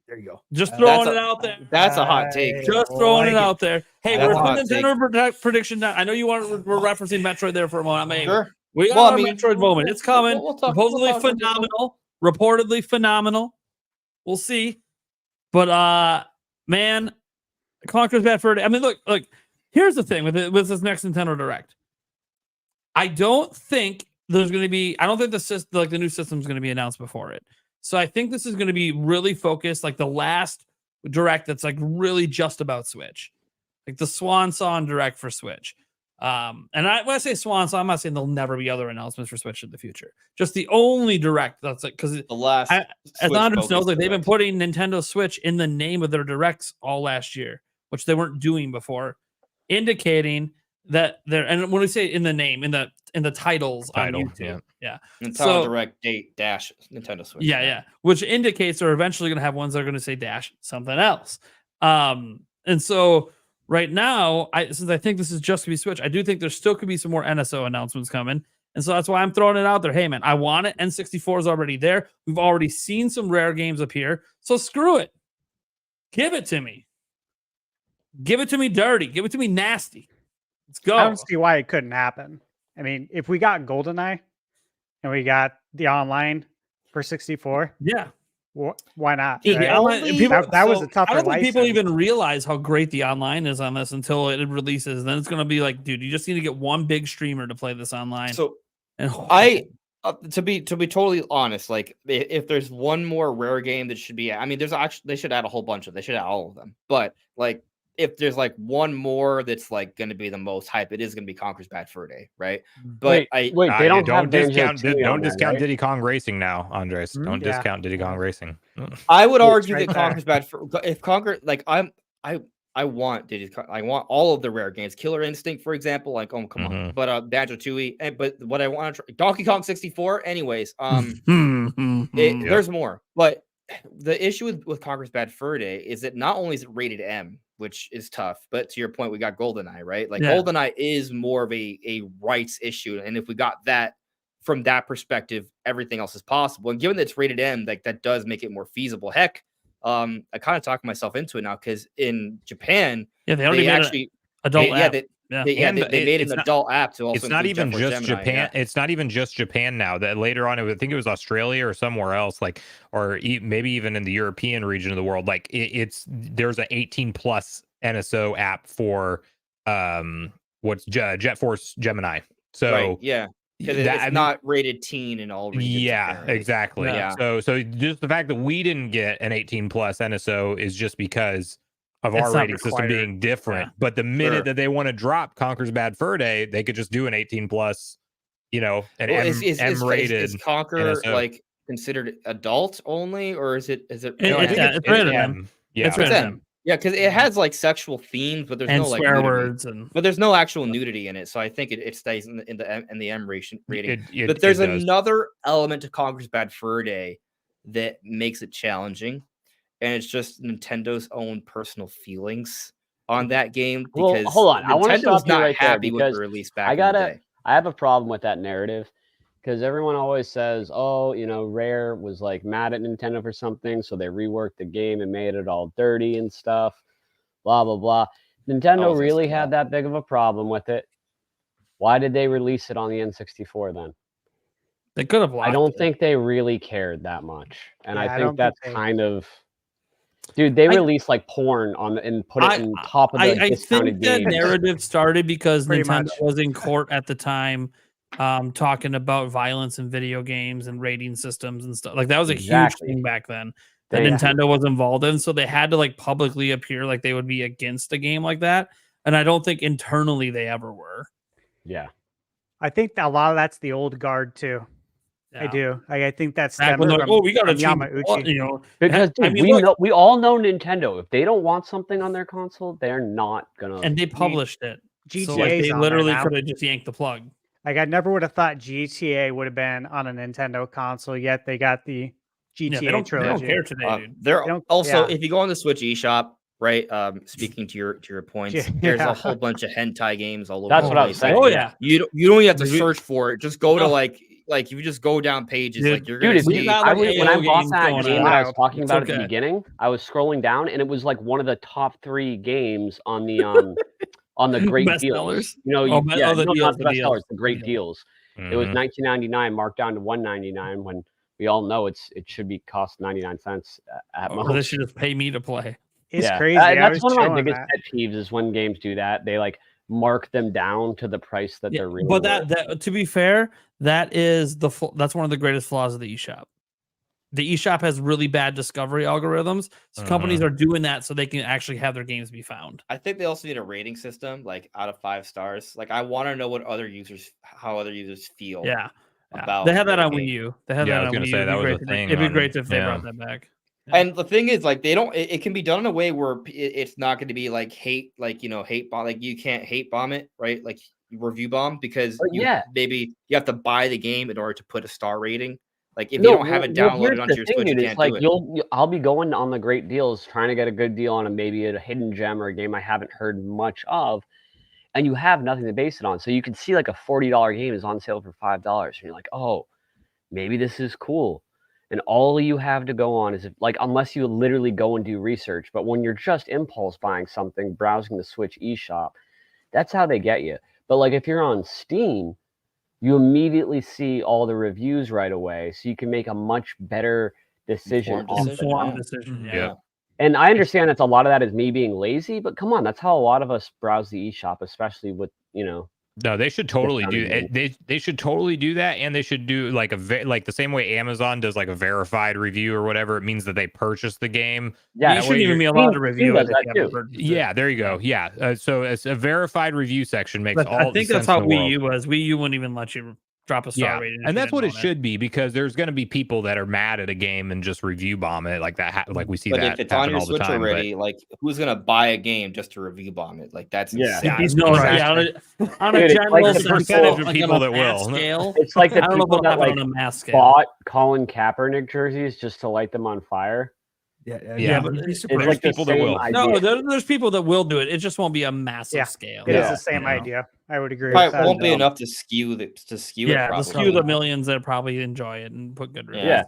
there you go. Just That's throwing a- it out there. That's a hot take. Just throwing like it out there. Hey, That's we're a hot Nintendo prediction now. I know you want. We're referencing Metroid there for a moment. Sure. We got Well, I our mean, Metroid moment. It's coming. we'll talk- Supposedly we'll talk- phenomenal. Reportedly phenomenal. We'll see. But man, Conquer's Bad Fur Day. I mean, look. Here's the thing with this next Nintendo Direct. I don't think there's going to be. I don't think the new system is going to be announced before it. So I think this is going to be really focused, like the last Direct that's like really just about Switch, like the Swan Song Direct for Switch. And when I say Swan Song, I'm not saying there'll never be other announcements for Switch in the future. Just the only Direct that's like because The last, as Andres knows, like they've been Direct. putting Nintendo Switch in the name of their Directs all last year, which they weren't doing before, indicating that they're. And when we say in the name, in the titles on Title, YouTube, yeah. Nintendo So- Direct date dash Nintendo Switch. Yeah, which indicates they're eventually going to have ones that are going to say dash something else. And so right now, since I think this is just going to be Switch, I do think there still could be some more NSO announcements coming. And so that's why I'm throwing it out there. Hey, man, I want it. N64 is already there. We've already seen some rare games appear. So screw it. Give it to me. Give it to me dirty. Give it to me nasty. Let's go. I don't see why it couldn't happen. I mean, if we got GoldenEye and we got the online for 64, Yeah. why not? Dude, the right? online- Only- people- that was a I tougher don't think people license. even realize how great the online is on this until it releases. Then it's going to be like, dude, you just need to get one big streamer to play this online. So And to be totally honest, like if there's one more rare game that should be, I mean, there's actually they should add a whole bunch of. They should add all of them. But like if there's like one more that's like going to be the most hype, it is going to be Conquer's Bad Fur Day, right? But wait, they don't have discount. Banjo-Tooie Don't on there, discount right? Diddy Kong Racing now, Andres. Don't Yeah. discount Diddy Kong Racing. I would It's argue right that there. Conquer's Bad Fur. If Conquer, like I want I want all of the rare games. Killer Instinct, for example, like come on. But Banjo-Tooie, but what I want to try, Donkey Kong 64. Anyways, there's more. But the issue with Conquer's Bad Fur Day is that not only is it rated M, which is tough, but to your point, we got GoldenEye, right? Like Yeah. GoldenEye is more of a rights issue, and if we got that from that perspective, everything else is possible. And given that it's rated M, like that does make it more feasible. Heck, I kind of talked myself into it now because in Japan, yeah, they already they made actually adult they, app. they made an adult app to also It's not include even Jet Force just Gemini, Japan. yeah. It's not even just Japan now. That later on, I think it was Australia or somewhere else, like, or maybe even in the European region of the world. Like, there's an 18 plus NSO app for Jet Force Gemini. So Right, yeah, because that- it's not rated teen in all regions. yeah, apparently. exactly. Yeah. So just the fact that we didn't get an 18 plus NSO is just because of It's our not rating system required. being different. Yeah. But the minute Sure. that they want to drop Conquer's Bad Fur Day, they could just do an 18 plus, an Well, M rated. is Conquer NSO. like considered adult only, or is it? It's it's rated M. Yeah. It's rated M. M. Yeah, because it has like sexual themes, but there's And no like swear nudity. words and But there's no actual nudity in it, so I think it stays in the M rating. It But there's does. another element to Conquer's Bad Fur Day that makes it challenging, and it's just Nintendo's own personal feelings on that game. Well, Because hold on. I wanna Nintendo's stop you not right there happy with because the release back in the day. I have a problem with that narrative because everyone always says, oh, Rare was like mad at Nintendo for something, so they reworked the game and made it all dirty and stuff, blah, blah, blah. Nintendo wasn't really saying had that big of a problem with it. Why did they release it on the N64 then? they could have. I don't think they really cared that much. And Yeah, I I don't think that's think they- kind of... Dude, they released like porn and put it in top of the I discounted think that games. narrative started because Pretty Nintendo much. was in court at the time, talking about violence in video games and rating systems and stuff. Like that was a Exactly. huge thing back then that They- Nintendo was involved in. So they had to like publicly appear like they would be against a game like that. And I don't think internally they ever were. Yeah. I think that a lot of that's the old guard too. I Yeah. do. I think that's Back when they're like, oh, we got to Yamauchi. Because I dude, mean, look- we all know Nintendo. If they don't want something on their console, they're not gonna. and they published it. So GTA's like they on there literally now. could have just yanked the plug. Like I never would have thought GTA would have been on a Nintendo console. Yet they got the GTA Yeah, they don't trilogy. care today, dude. There They don't- also, yeah. if you go on the Switch eShop, right? Speaking to your points, there's Yeah. a whole bunch of hentai games all over. That's the what I was place. saying. Oh yeah. yeah, You don't even have to Dude, we- search for it. Just go to Oh. like if you just go down pages, Dude, like you're Dude, gonna if we see. got, I like, was, when I AO bought games that going game on. that I was talking It's about at okay. the beginning, I was scrolling down and it was like one of the top 3 games on the on the great Best deals. sellers? You know, Oh, yeah, the no, deals, not the the best deals. sellers, the great Yeah. deals. It was Mhm. $19.99 marked down to $1.99 when we all know it should be cost 99 cents at Or they most. should just pay me to play. It's Yeah, crazy. I that's was one of my showing biggest that. pet peeves is when games do that. They like mark them down to the price that Yeah, they're really but worth. that to be fair, that is that's one of the greatest flaws of the eShop. The eShop has really bad discovery algorithms, so companies are doing that so they can actually have their games be found. I think they also need a rating system, like out of 5 stars. Like I want to know how other users feel. Yeah, About they had that their on game. Wii U. They had Yeah, I that was on gonna Wii say, U. that was a It'd thing be on- great if they yeah. brought that back. And the thing is, like, it can be done in a way where it's not going to be like hate, like, hate bomb. Like you can't hate bomb it, right? Like review bomb because But yeah. maybe you have to buy the game in order to put a star rating. Like if No, you don't have it well, downloaded here's onto the your thing, Switch, you dude. It's can't like do it. I'll be going on the great deals, trying to get a good deal on maybe a hidden gem or a game I haven't heard much of, and you have nothing to base it on. So you can see like a $40 game is on sale for $5, and you're like, oh, maybe this is cool. And all you have to go on is unless you literally go and do research. But when you're just impulse buying something, browsing the Switch eShop, that's how they get you. But like if you're on Steam, you immediately see all the reviews right away, so you can make a much better decision. Informed Decision. Yeah. Yeah. And I understand that a lot of that is me being lazy, but come on, that's how a lot of us browse the eShop, especially with No, they should totally do Discounted it. They should totally do that, and they should do like like the same way Amazon does like a verified review or whatever. It means that they purchased the game. yeah. You That shouldn't way even be you're- allowed to Steam review does it. that If you haven't too. purchased it. Yeah, there you go. Yeah, so it's a verified review section makes But all. I the think that's sense how in the Wii world. U was. Wii U wouldn't even let you drop a star Yeah, rating. if and you that's what didn't it own should be, because there's going to be people that are mad at a game and just review bomb it like that. Like we see But that if it's on happen your all the Switch time. already, like who's gonna buy a game just to review bomb it? Like that's Yeah. insane. No, Exactly. yeah, on a Dude, it's general like the sense, percentage of like people on a that mass will. scale. It's like the I don't know if people it'll that happen like on a mass scale. bought Colin Kaepernick jerseys just to light them on fire. Yeah, but you'd be it's surprised. It's like the people that same will. idea. No, there's people that will do it. It just won't be a massive Yeah, scale. It is Yeah. the same You know? idea. I would agree with Probably that. won't be enough to skew it. Yeah, Probably. the skew the millions that probably enjoy it and put good reviews. Yeah.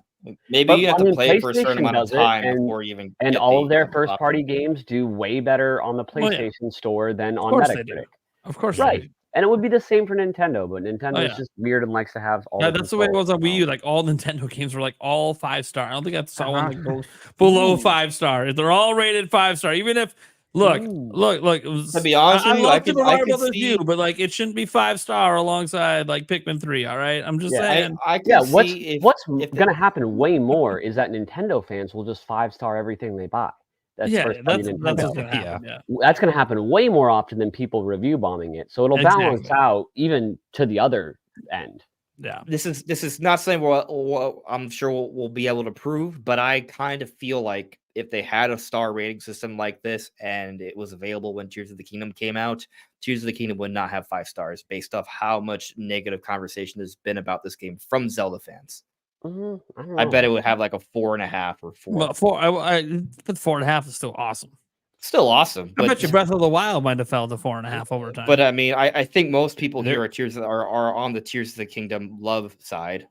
Maybe But, you have I to mean, play it for a certain PlayStation amount of does it, time and- before you even And get all the of their option. first party games do way better on the Oh, yeah. PlayStation Store than Of on course they do. Metacritic. Of course, they Right. do. And it would be the same for Nintendo, but Nintendo is yeah. just weird and likes to have all Yeah, the that's the way it control. was on Wii U. Like all Nintendo games were like all 5-star. I don't think I saw one Uh-huh. like below 5-star. They're all rated 5-star. Even if look. It was, To be honest with you, love I could- Super I Mario could Brothers see- U, but like it shouldn't be 5-star alongside like Pikmin 3. All right, I'm just Yeah, saying. I could Yeah, see what's if going to happen way more is that Nintendo fans will just 5-star everything they buy. That's Yeah, first that's party what's Nintendo. gonna happen. Yeah. That's going to happen way more often than people review bombing it. So it'll balance Exactly. out even to the other end. Yeah. this is not something I'm sure we'll be able to prove, but I kind of feel like if they had a star rating system like this and it was available when Tears of the Kingdom came out, Tears of the Kingdom would not have 5 stars based off how much negative conversation there's been about this game from Zelda fans. I don't I know. bet it would have like a 4.5 or 4. Well, 4.5 is still awesome. Still awesome. I bet you Breath of the Wild might have fell to 4.5 over time. But I mean, I think most people There- here are on the Tears of the Kingdom love side.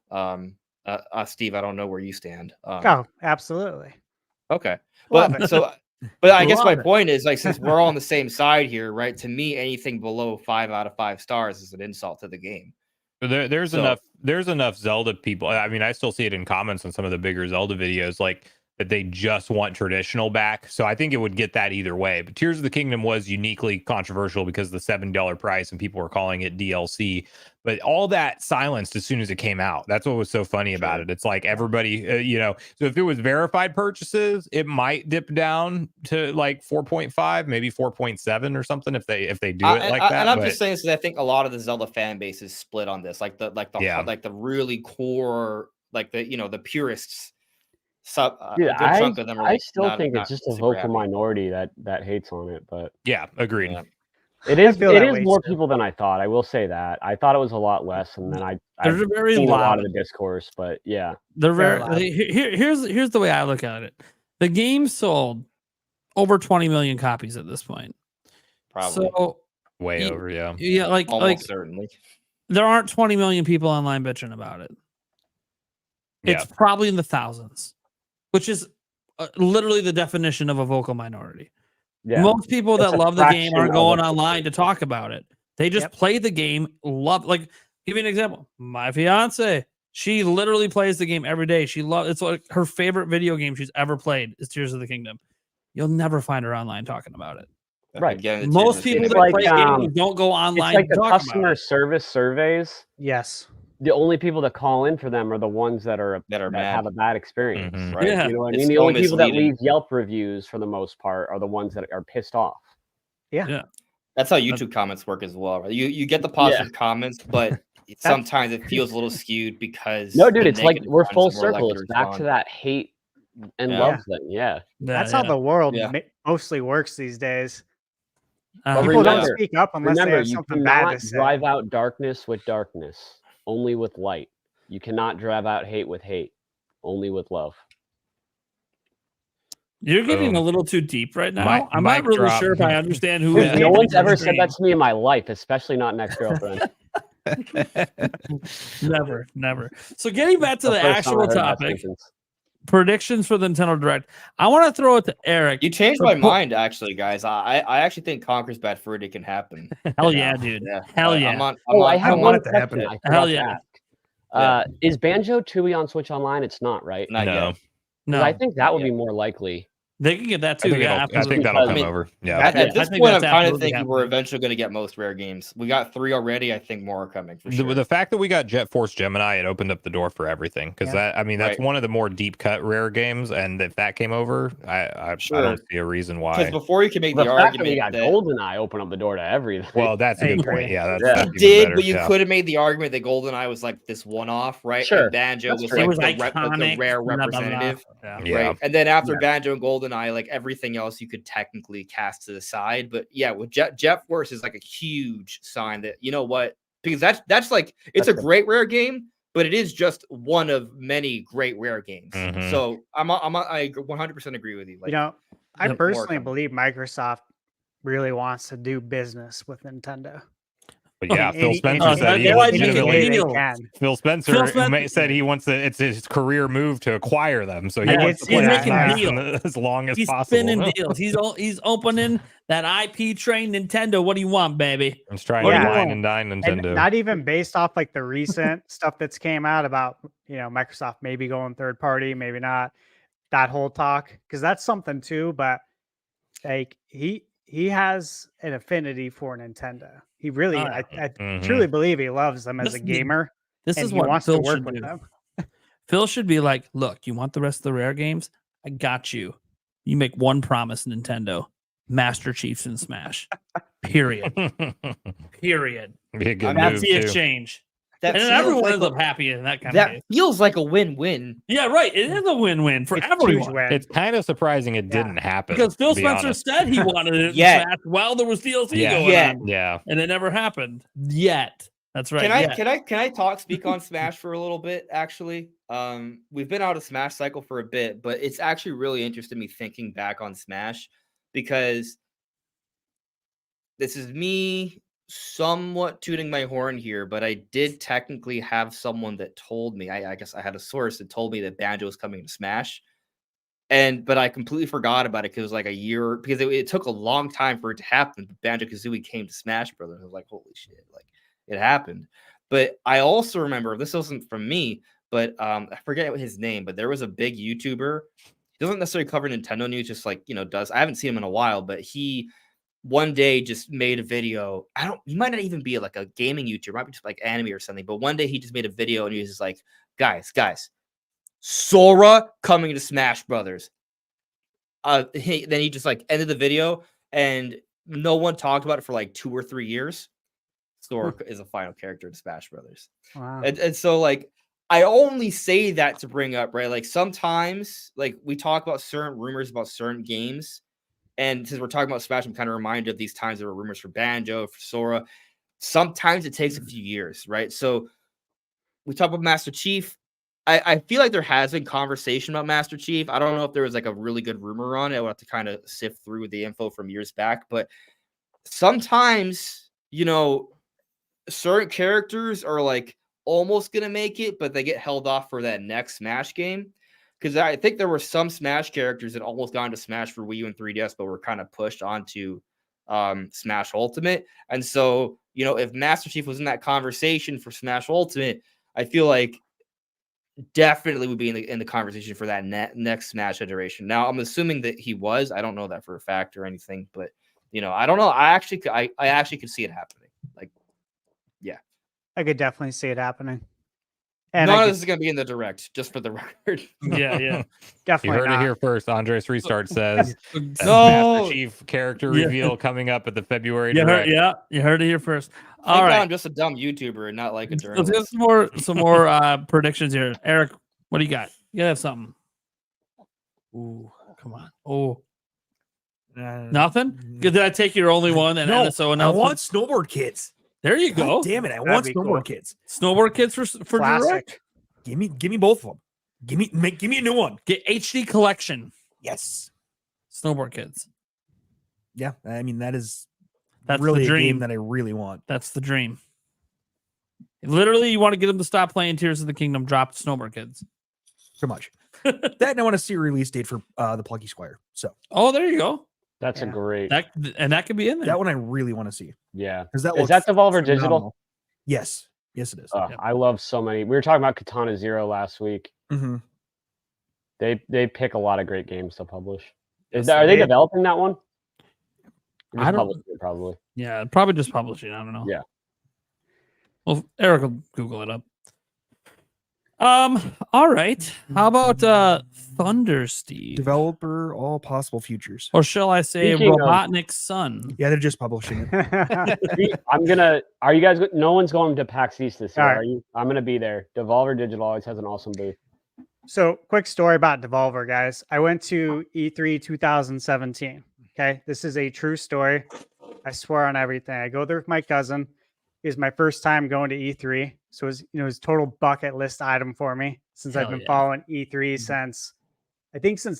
Steve, I don't know where you stand. Oh, absolutely. Okay, Love but it. so, but I guess my Love it. point is like since we're all on the same side here, right? To me, anything below 5 out of 5 stars is an insult to the game. There's So- enough Zelda people. I mean, I still see it in comments on some of the bigger Zelda videos, like that they just want traditional back. So I think it would get that either way. But Tears of the Kingdom was uniquely controversial because of the $7 price and people were calling it DLC. But all that silenced as soon as it came out. That's what was so funny about it. It's like everybody, so if it was verified purchases, it might dip down to like 4.5, maybe 4.7 or something if they do it like that. And I'm but- just saying this because I think a lot of the Zelda fan base is split on this. Like the Yeah. like the really core, like the purists. Dude, A good chunk of them are I like, still not- think not it's just a super vocal happy. minority that hates on it. But yeah, agreed. Yeah. It is feel that it is way more too. people than I thought. I will say that. I thought it was a lot less, and then I've They're very seen a lot loud. of the discourse, but yeah. They're Very very. loud. Here's the way I look at it. The game sold over 20 million copies at this point. Probably. So Way Ye- over, yeah. yeah, Almost certainly. there aren't 20 million people online bitching about it. Yeah. It's probably in the thousands, which is literally the definition of a vocal minority. Yeah. Most people that It's a love the game fraction aren't of going a online to talk about it. They just Yep. play the game, love. Like, give you an example. My fiance, she literally plays the game every day. She loves. It's like her favorite video game she's ever played is Tears of the Kingdom. You'll never find her online talking about it. Right. Again, Most people It's that like, play games don't go It's online like to the talk about customer it. service surveys. Yes. The only people that call in for them are the ones that mad. have a bad experience, Mhm. right? Yeah. You know what I It's mean? The so only people that misleading. leave Yelp reviews for the most part are the ones that are pissed off. That's how YouTube comments work as well, right? You get the positive comments, but sometimes it feels a little skewed because No, dude, the it's like negative we're ones full are more likely circle. to It's back to respond. that hate and Yeah. love thing. Yeah. That's how the world Yeah. mostly works these days. But People don't remember- speak up unless they Remember, have you something bad cannot to say. drive out darkness with darkness, only with light. You cannot drive out hate with hate, only with love. You're getting a Boom. little too deep right now. I'm mic not really drop. sure if I understand who. Dude, is no hating one's on ever the said that to me in my life, especially not an ex-girlfriend. stream. Never. So getting back to the First time I actual heard that topic, sentence. predictions for the Nintendo Direct. I want to throw it to Eric. You changed For my po- mind, actually, guys. I actually think Conker's Bad Fur Day can happen. Hell yeah, dude. Yeah. Hell I'm yeah. on. I have want one it to happen. question. I Hell forgot to yeah. ask. Is Banjo-Tooie on Switch Online? It's not, right? Not No. yet. 'Cause No, I think that would yet. be more likely. they can get that I too. think, Yeah, I absolutely. think that'll I come mean, over. Yeah. At Yeah, I this think point, that's I'm kind of absolutely thinking we're happening. eventually going to get most rare games. We got 3 already. I think more are coming for sure. The fact that we got Jet Force Gemini, it opened up the door for everything. Because Yeah. that's Right. one of the more deep cut rare games. And if that came over, I Sure. don't see a reason Because why. before you can make The the fact that we argument got that GoldenEye opened up the door to everything. Well, that's a I good agree. point. Yeah, that's Yeah. that's it even did, better. but you Yeah. could have made the argument that GoldenEye was like this one-off, right? Sure. And Banjo That's was true. like It was the iconic. rare blah, blah, blah. representative. Yeah. Yeah. Right. And then after Yeah. Banjo and GoldenEye, like everything else you could technically cast to the side. But yeah, with Jet Force is like a huge sign that, you know what? Because that's like it's That's a good. great rare game, but it is just one of many great rare games. Mhm. So I 100% agree with you. Like, I Yep. personally coming. believe Microsoft really wants to do business with Nintendo. But yeah, In Phil any- Spencer in said any- he they like any making way they deals. can. Phil Spencer, said he wants to. It's his career move to acquire them, so he Yeah, wants to he's play making Smash deals. as long as He's possible. spinning deals. He's opening that IP train. Nintendo, what do you want, baby? He's trying What to do you wine want? and dine And Nintendo. not even based off like the recent stuff that's came out about, Microsoft maybe going third party, maybe not, that whole talk, because that's something too. But like he has an affinity for Nintendo. He really, Oh, I Mhm. truly believe he loves them as a This- gamer, This and is he what wants Phil to work should with do. them. Phil should be like, look, you want the rest of the rare games? I got you. You make one promise, Nintendo. Master Chiefs and Smash. Period. Period. Be a good That's move the too. exchange. that And then feels everyone like ends a- up happy in that kind of that case. feels like a win-win. Yeah, right. It is a win-win for It's a huge everyone. win. It's kind of surprising it Yeah. didn't happen Because Phil to be Spencer honest. said he wanted it in Yet. Smash while there was DLC Yeah. going Yet. on. Yeah, And it never happened. Yet. That's right. Can I speak on Smash for a little bit? Actually, we've been out of Smash cycle for a bit, but it's actually really interested me thinking back on Smash because this is me somewhat tooting my horn here, but I did technically have someone that told me. I guess I had a source that told me that Banjo was coming to Smash, but I completely forgot about it because it was like a year because it took a long time for it to happen. But Banjo-Kazooie came to Smash Brothers. I was like, holy shit, like. It happened. But I also remember, this wasn't from me, but I forget his name, but there was a big YouTuber. He doesn't necessarily cover Nintendo news, just like, does. I haven't seen him in a while, but he one day just made a video. He might not even be like a gaming YouTuber, might be just like anime or something. But one day he just made a video and he was just like, guys, Sora coming to Smash Brothers. Then he just like ended the video and no one talked about it for like 2 or 3 years. Sora is a final character in Smash Brothers. Wow. And so like I only say that to bring up, right? Like sometimes like we talk about certain rumors about certain games And since we're talking about Smash, I'm kind of reminded of these times there were rumors for Banjo, for Sora. Sometimes it takes a few years, right? So we talk about Master Chief. I feel like there has been conversation about Master Chief. I don't know if there was like a really good rumor on it. I would have to kind of sift through the info from years back. But sometimes, certain characters are like almost going to make it, but they get held off for that next Smash game. Because I think there were some Smash characters that almost got into Smash for Wii U and 3DS, but were kind of pushed onto Smash Ultimate. And so, if Master Chief was in that conversation for Smash Ultimate, I feel like definitely would be in the conversation for that next Smash iteration. Now, I'm assuming that he was. I don't know that for a fact or anything, but I don't know. I actually could see it happening. Like, yeah, I could definitely see it happening. And none of this is going to be in the direct, just for the record. Yeah. You definitely heard not. it here first. Andres Restart says that No. Master Chief character Yeah. reveal coming up at the February You heard, direct. you heard it here first. Thank All God right. I'm just a dumb YouTuber and not like a Let's journalist. get some more predictions here. Eric, what do you got? You gotta have something. Ooh, come on. Oh, nothing? Did I take your only one? And no, NSO I announcement? want Snowboard Kids. There you God go. damn it! I That'd want be Snowboard cool. Kids. Snowboard kids for Classic. direct. Give me both of them. Give me a new one. Get HD collection. Yes. Snowboard kids. Yeah, I mean that's That's really the a dream. game that I really want. That's the dream. Literally, you want to get them to stop playing Tears of the Kingdom. Drop Snowboard Kids. So much. That and I want to see a release date for the Plucky Squire. So Oh, there you go. That's a Yeah. great. That could be in there. that one I really want to see Yeah. because that Is that Devolver Digital? phenomenal. Yes, yes, it is. Oh, Yeah. I love so many. We were talking about Katana Zero last week. Mm-hmm. They pick a lot of great games to publish. Yes, Are they they- developing that one? Or I just don't- publishing it, probably. Yeah, probably just publishing. I don't know. Yeah. Well, Eric will Google it up. All right. How about Thunder Steve? Developer, all possible futures. Or shall I say Speaking of- Robotnik's son? Yeah, they're just publishing it. Are you guys? No one's going to PAX East this year, All right. are you? I'm gonna be there. Devolver Digital always has an awesome booth. So, quick story about Devolver, guys. I went to E3 2017. Okay. This is a true story. I swear on everything. I go there with my cousin. It was my first time going to E3. So, it was a total bucket list item for me since I've Hell been yeah. following E3 since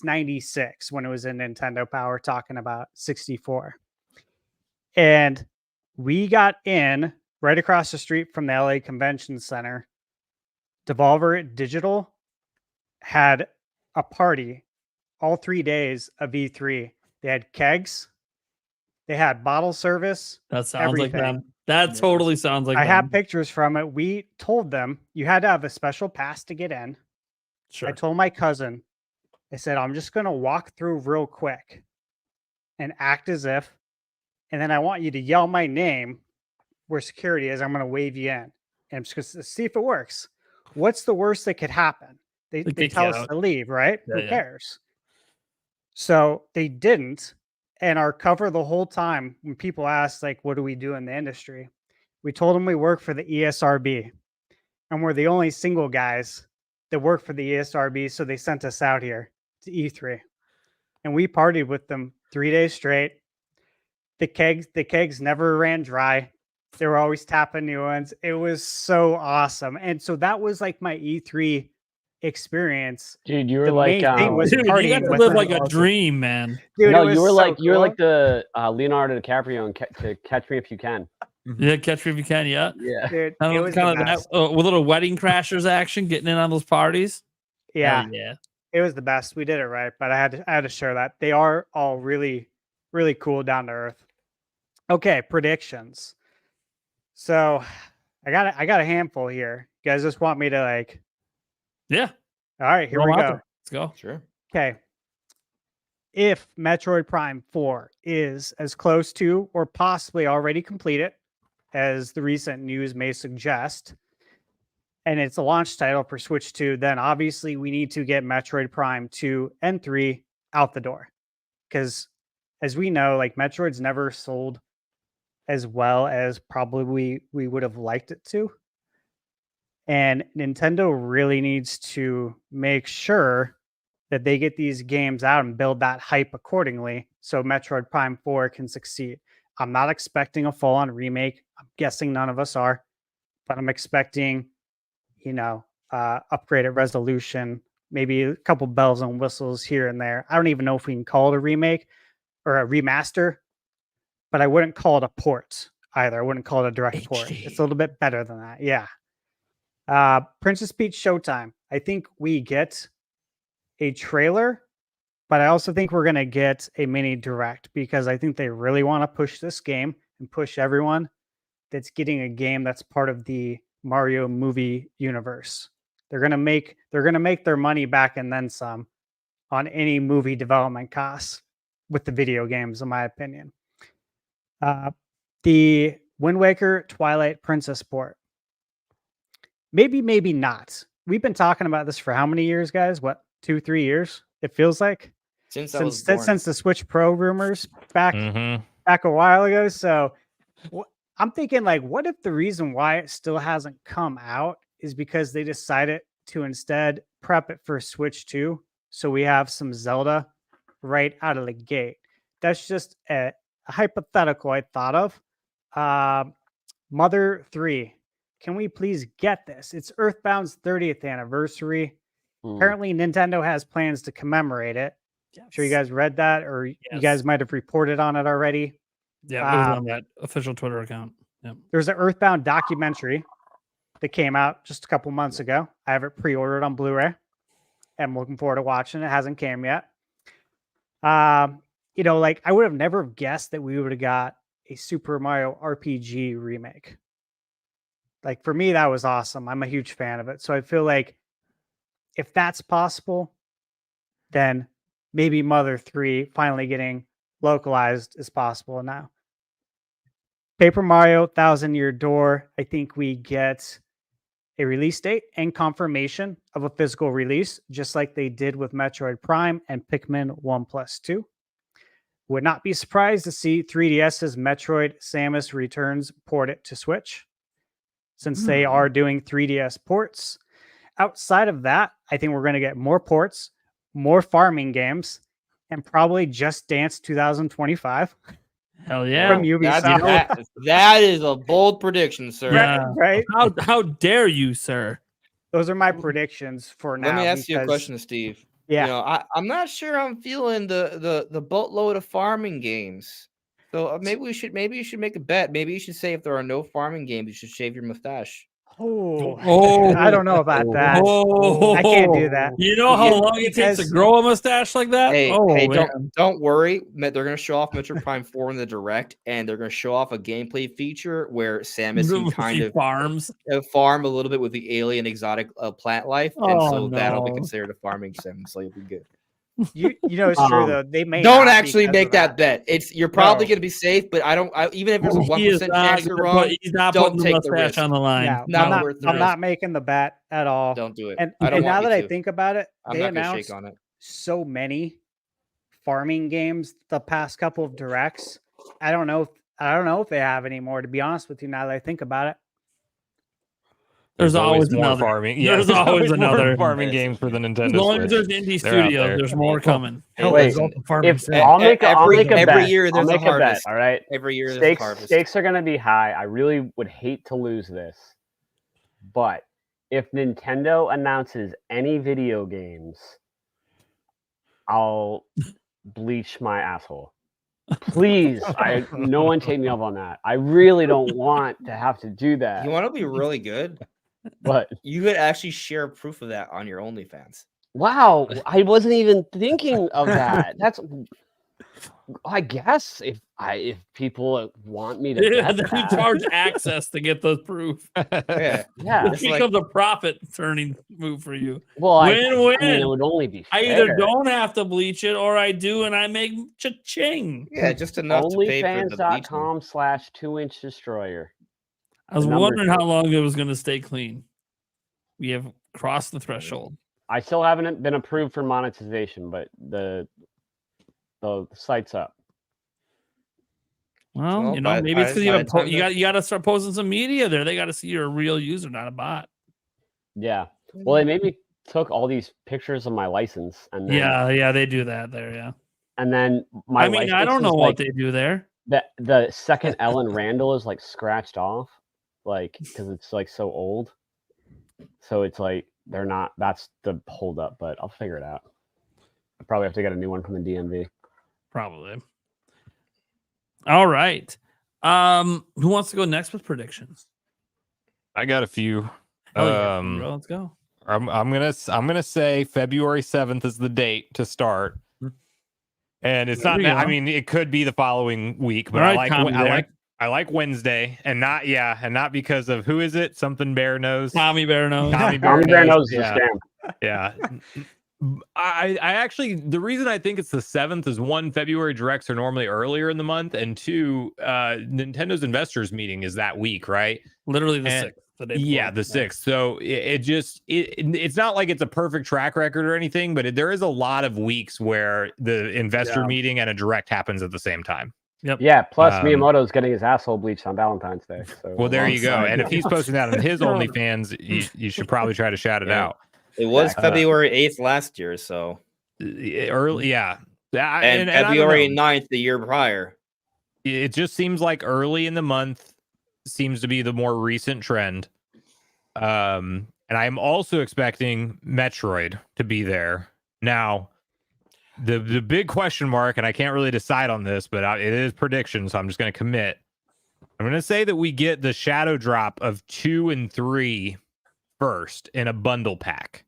96 when it was in Nintendo Power talking about 64. And we got in right across the street from the LA Convention Center. Devolver Digital had a party all 3 days of E3. They had kegs, they had bottle service. That sounds like Everything. them. That totally sounds like I them. have pictures from it. We told them you had to have a special pass to get in. Sure. I told my cousin, I said, I'm just going to walk through real quick and act as if, and then I want you to yell my name where security is. I'm going to wave you in. And I'm just going to see if it works. What's the worst that could happen? They kick tell you us out. to leave, right? Yeah, Who yeah. cares? So they didn't. And our cover the whole time, when people asked, like, what do we do in the industry? We told them we work for the ESRB. And we're the only single guys that work for the ESRB. So they sent us out here to E3. And we partied with them 3 days straight. The kegs never ran dry. They were always tapping new ones. It was so awesome. And so that was like my E3 experience. Dude, you were The like, main thing was Dude, you partying got to with live them. like a Awesome. dream, man. Dude, no, it was you were so like cool. you're like the Leonardo DiCaprio in to Catch Me If You Can. Yeah, catch me if you can. Yeah. Yeah. Dude, Kind it of, was kind the of that best. with a little wedding crashers action, getting in on those parties. Yeah, Hell yeah. it was the best. We did it right, but I had to share that. They are all really, really cool, down to earth. Okay, predictions. So I got a handful here. You guys just want me to like? Yeah. All right, here Throw we 'em out go. there. Let's go. Sure. Okay. If Metroid Prime 4 is as close to or possibly already completed as the recent news may suggest, and it's a launch title for Switch 2, then obviously we need to get Metroid Prime 2 and 3 out the door. Because as we know, like Metroid's never sold as well as probably we would have liked it to. And Nintendo really needs to make sure that they get these games out and build that hype accordingly so Metroid Prime 4 can succeed. I'm not expecting a full-on remake. I'm guessing none of us are, but I'm expecting, upgraded resolution, maybe a couple bells and whistles here and there. I don't even know if we can call it a remake or a remaster, but I wouldn't call it a port either. I wouldn't call it a direct port. HD. It's a little bit better than that. Yeah. Princess Peach Showtime. I think we get a trailer, but I also think we're going to get a mini direct because I think they really want to push this game and push everyone that's getting a game that's part of the Mario movie universe. They're going to make their money back and then some on any movie development costs with the video games, in my opinion. The Wind Waker Twilight Princess port. Maybe not. We've been talking about this for how many years, guys? What, 2-3 years? It feels like Since I was born. since the Switch Pro rumors back Mhm. back a while ago. So I'm thinking, like, what if the reason why it still hasn't come out is because they decided to instead prep it for Switch 2, so we have some Zelda right out of the gate. That's just a hypothetical I thought of. Mother 3. Can we please get this? It's Earthbound's 30th anniversary. Apparently, Nintendo has plans to commemorate it. I'm sure you guys read that, or you guys might have reported on it already. Yeah, it was on that official Twitter account. Yep. There's an Earthbound documentary that came out just a couple months ago. I have it pre-ordered on Blu-ray. I'm looking forward to watching it. It hasn't came yet. I would have never guessed that we would have got a Super Mario RPG remake. Like, for me, that was awesome. I'm a huge fan of it. So I feel like if that's possible, then maybe Mother 3 finally getting localized is possible now. Paper Mario Thousand Year Door. I think we get a release date and confirmation of a physical release, just like they did with Metroid Prime and Pikmin 1+2. Would not be surprised to see 3DS's Metroid Samus Returns ported to Switch, since they are doing 3DS ports. Outside of that, I think we're going to get more ports, more farming games, and probably Just Dance 2025. Hell yeah. From Ubisoft. That is a bold prediction, sir. Yeah. Right? How dare you, sir? Those are my predictions for now. Let me ask you a question, Steve. Yeah. I'm not sure I'm feeling the boatload of farming games. So maybe you should make a bet. Maybe you should say if there are no farming games, you should shave your mustache. Oh, I don't know about that. I can't do that. You know how long it takes to grow a mustache like that? Hey, don't worry. They're going to show off Metroid Prime 4 in the direct, and they're going to show off a gameplay feature where Samus can kind of farm a little bit with the alien exotic plant life, and so that'll be considered a farming sim. So you'll be good. It's true though. They may don't actually make that bet. You're probably going to be safe, but even if there's a 1% chance you're wrong, he's not don't putting take the the risk mustache on the line. I'm not making the bet at all. Don't do it. And now that I think about it, they announced on it. so many farming games the past couple of directs. I don't know if they have any more, to be honest with you, now that I think about it. There's always more another farming. Yeah, there's always another more farming game for the Nintendo As long Switch. as there's indie studios, there's more coming. Wait, I'll make a bet. Every year there's a harvest. Bet, all right. Every year there's a harvest. Stakes are going to be high. I really would hate to lose this, but if Nintendo announces any video games, I'll bleach my asshole. Please, no one take me up on that. I really don't want to have to do that. You want to be really good? But you could actually share proof of that on your OnlyFans. Wow, I wasn't even thinking of that. I guess if people want me to, you charge access to get those proof. Yeah, it becomes a profit turning move for you. Well, win-win. I mean, it would only be fair. I either don't have to bleach it, or I do, and I make cha-ching. Yeah, just enough to pay for the bleaching. OnlyFans.com/2inch destroyer. I was wondering how long it was going to stay clean. We have crossed the threshold. I still haven't been approved for monetization, but the site's up. Well, maybe it's because you got to start posting some media there. They got to see you're a real user, not a bot. Yeah. Well, they made me took all these pictures of my license, and then, Yeah, they do that there. Yeah, and then my I mean, I license don't know is, what like, they do there. the second Ellen Randall is like scratched off, like, because it's like so old. So it's like they're not. That's the holdup, but I'll figure it out. I probably have to get a new one from the DMV. Probably. All right. Who wants to go next with predictions? I got a few. Hell yeah, bro. Let's go. I'm gonna say February 7th is the date to start, and it's There not. we I go. mean, it could be the following week, but All right, Tommy Bear. I like Wednesday, and not because of who is it? Something Bear knows. Tommy Bear knows. Tommy Tommy Bear knows Yeah. the scam. Yeah. I actually, the reason I think it's the 7th is one, February directs are normally earlier in the month, and two, Nintendo's investors meeting is that week, right? Literally the And- 6th. The day Yeah, before. the 6th. So it's not like it's a perfect track record or anything, but there is a lot of weeks where the investor meeting and a direct happens at the same time. Yeah. Plus, Um, Miyamoto's getting his asshole bleached on Valentine's Day. So Well, there you go. Alongside And if he's posting that on his Oh. OnlyFans, you should probably try to shout it Yeah. out. It was Exactly. February 8th last year, so Early, yeah. and I don't February know. 9th the year prior. It just seems like early in the month seems to be the more recent trend. And I'm also expecting Metroid to be there. Now, the big question mark, and I can't really decide on this, but it is prediction, so I'm just going to commit. I'm going to say that we get the shadow drop of 2 and 3 first in a bundle pack.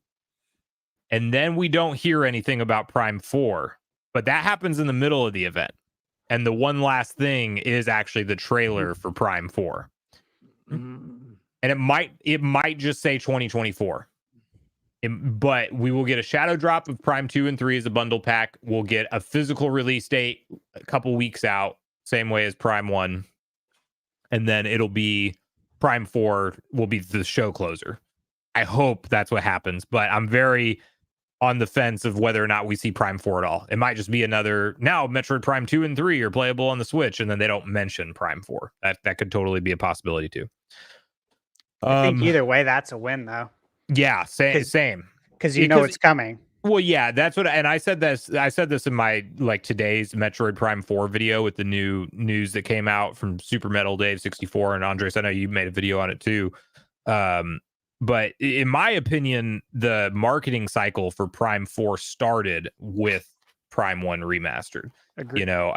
And then we don't hear anything about Prime 4, but that happens in the middle of the event. And the one last thing is actually the trailer for Prime 4. Mm. And it might just say 2024. But we will get a shadow drop of Prime 2 and 3 as a bundle pack. We'll get a physical release date a couple weeks out, same way as Prime 1. And then it'll be Prime 4 will be the show closer. I hope that's what happens, but I'm very on the fence of whether or not we see Prime 4 at all. It might just be another, now Metroid Prime 2 and 3 are playable on the Switch, and then they don't mention Prime 4. That could totally be a possibility too. I think either way, that's a win, though, Yeah, same. because you know Because- it's coming. Well, yeah, that's what, and I said this in my today's Metroid Prime 4 video with the new news that came out from Super Metal Dave 64 and Andres. I know you made a video on it too. But in my opinion, the marketing cycle for Prime 4 started with Prime 1 remastered. Agreed. You know,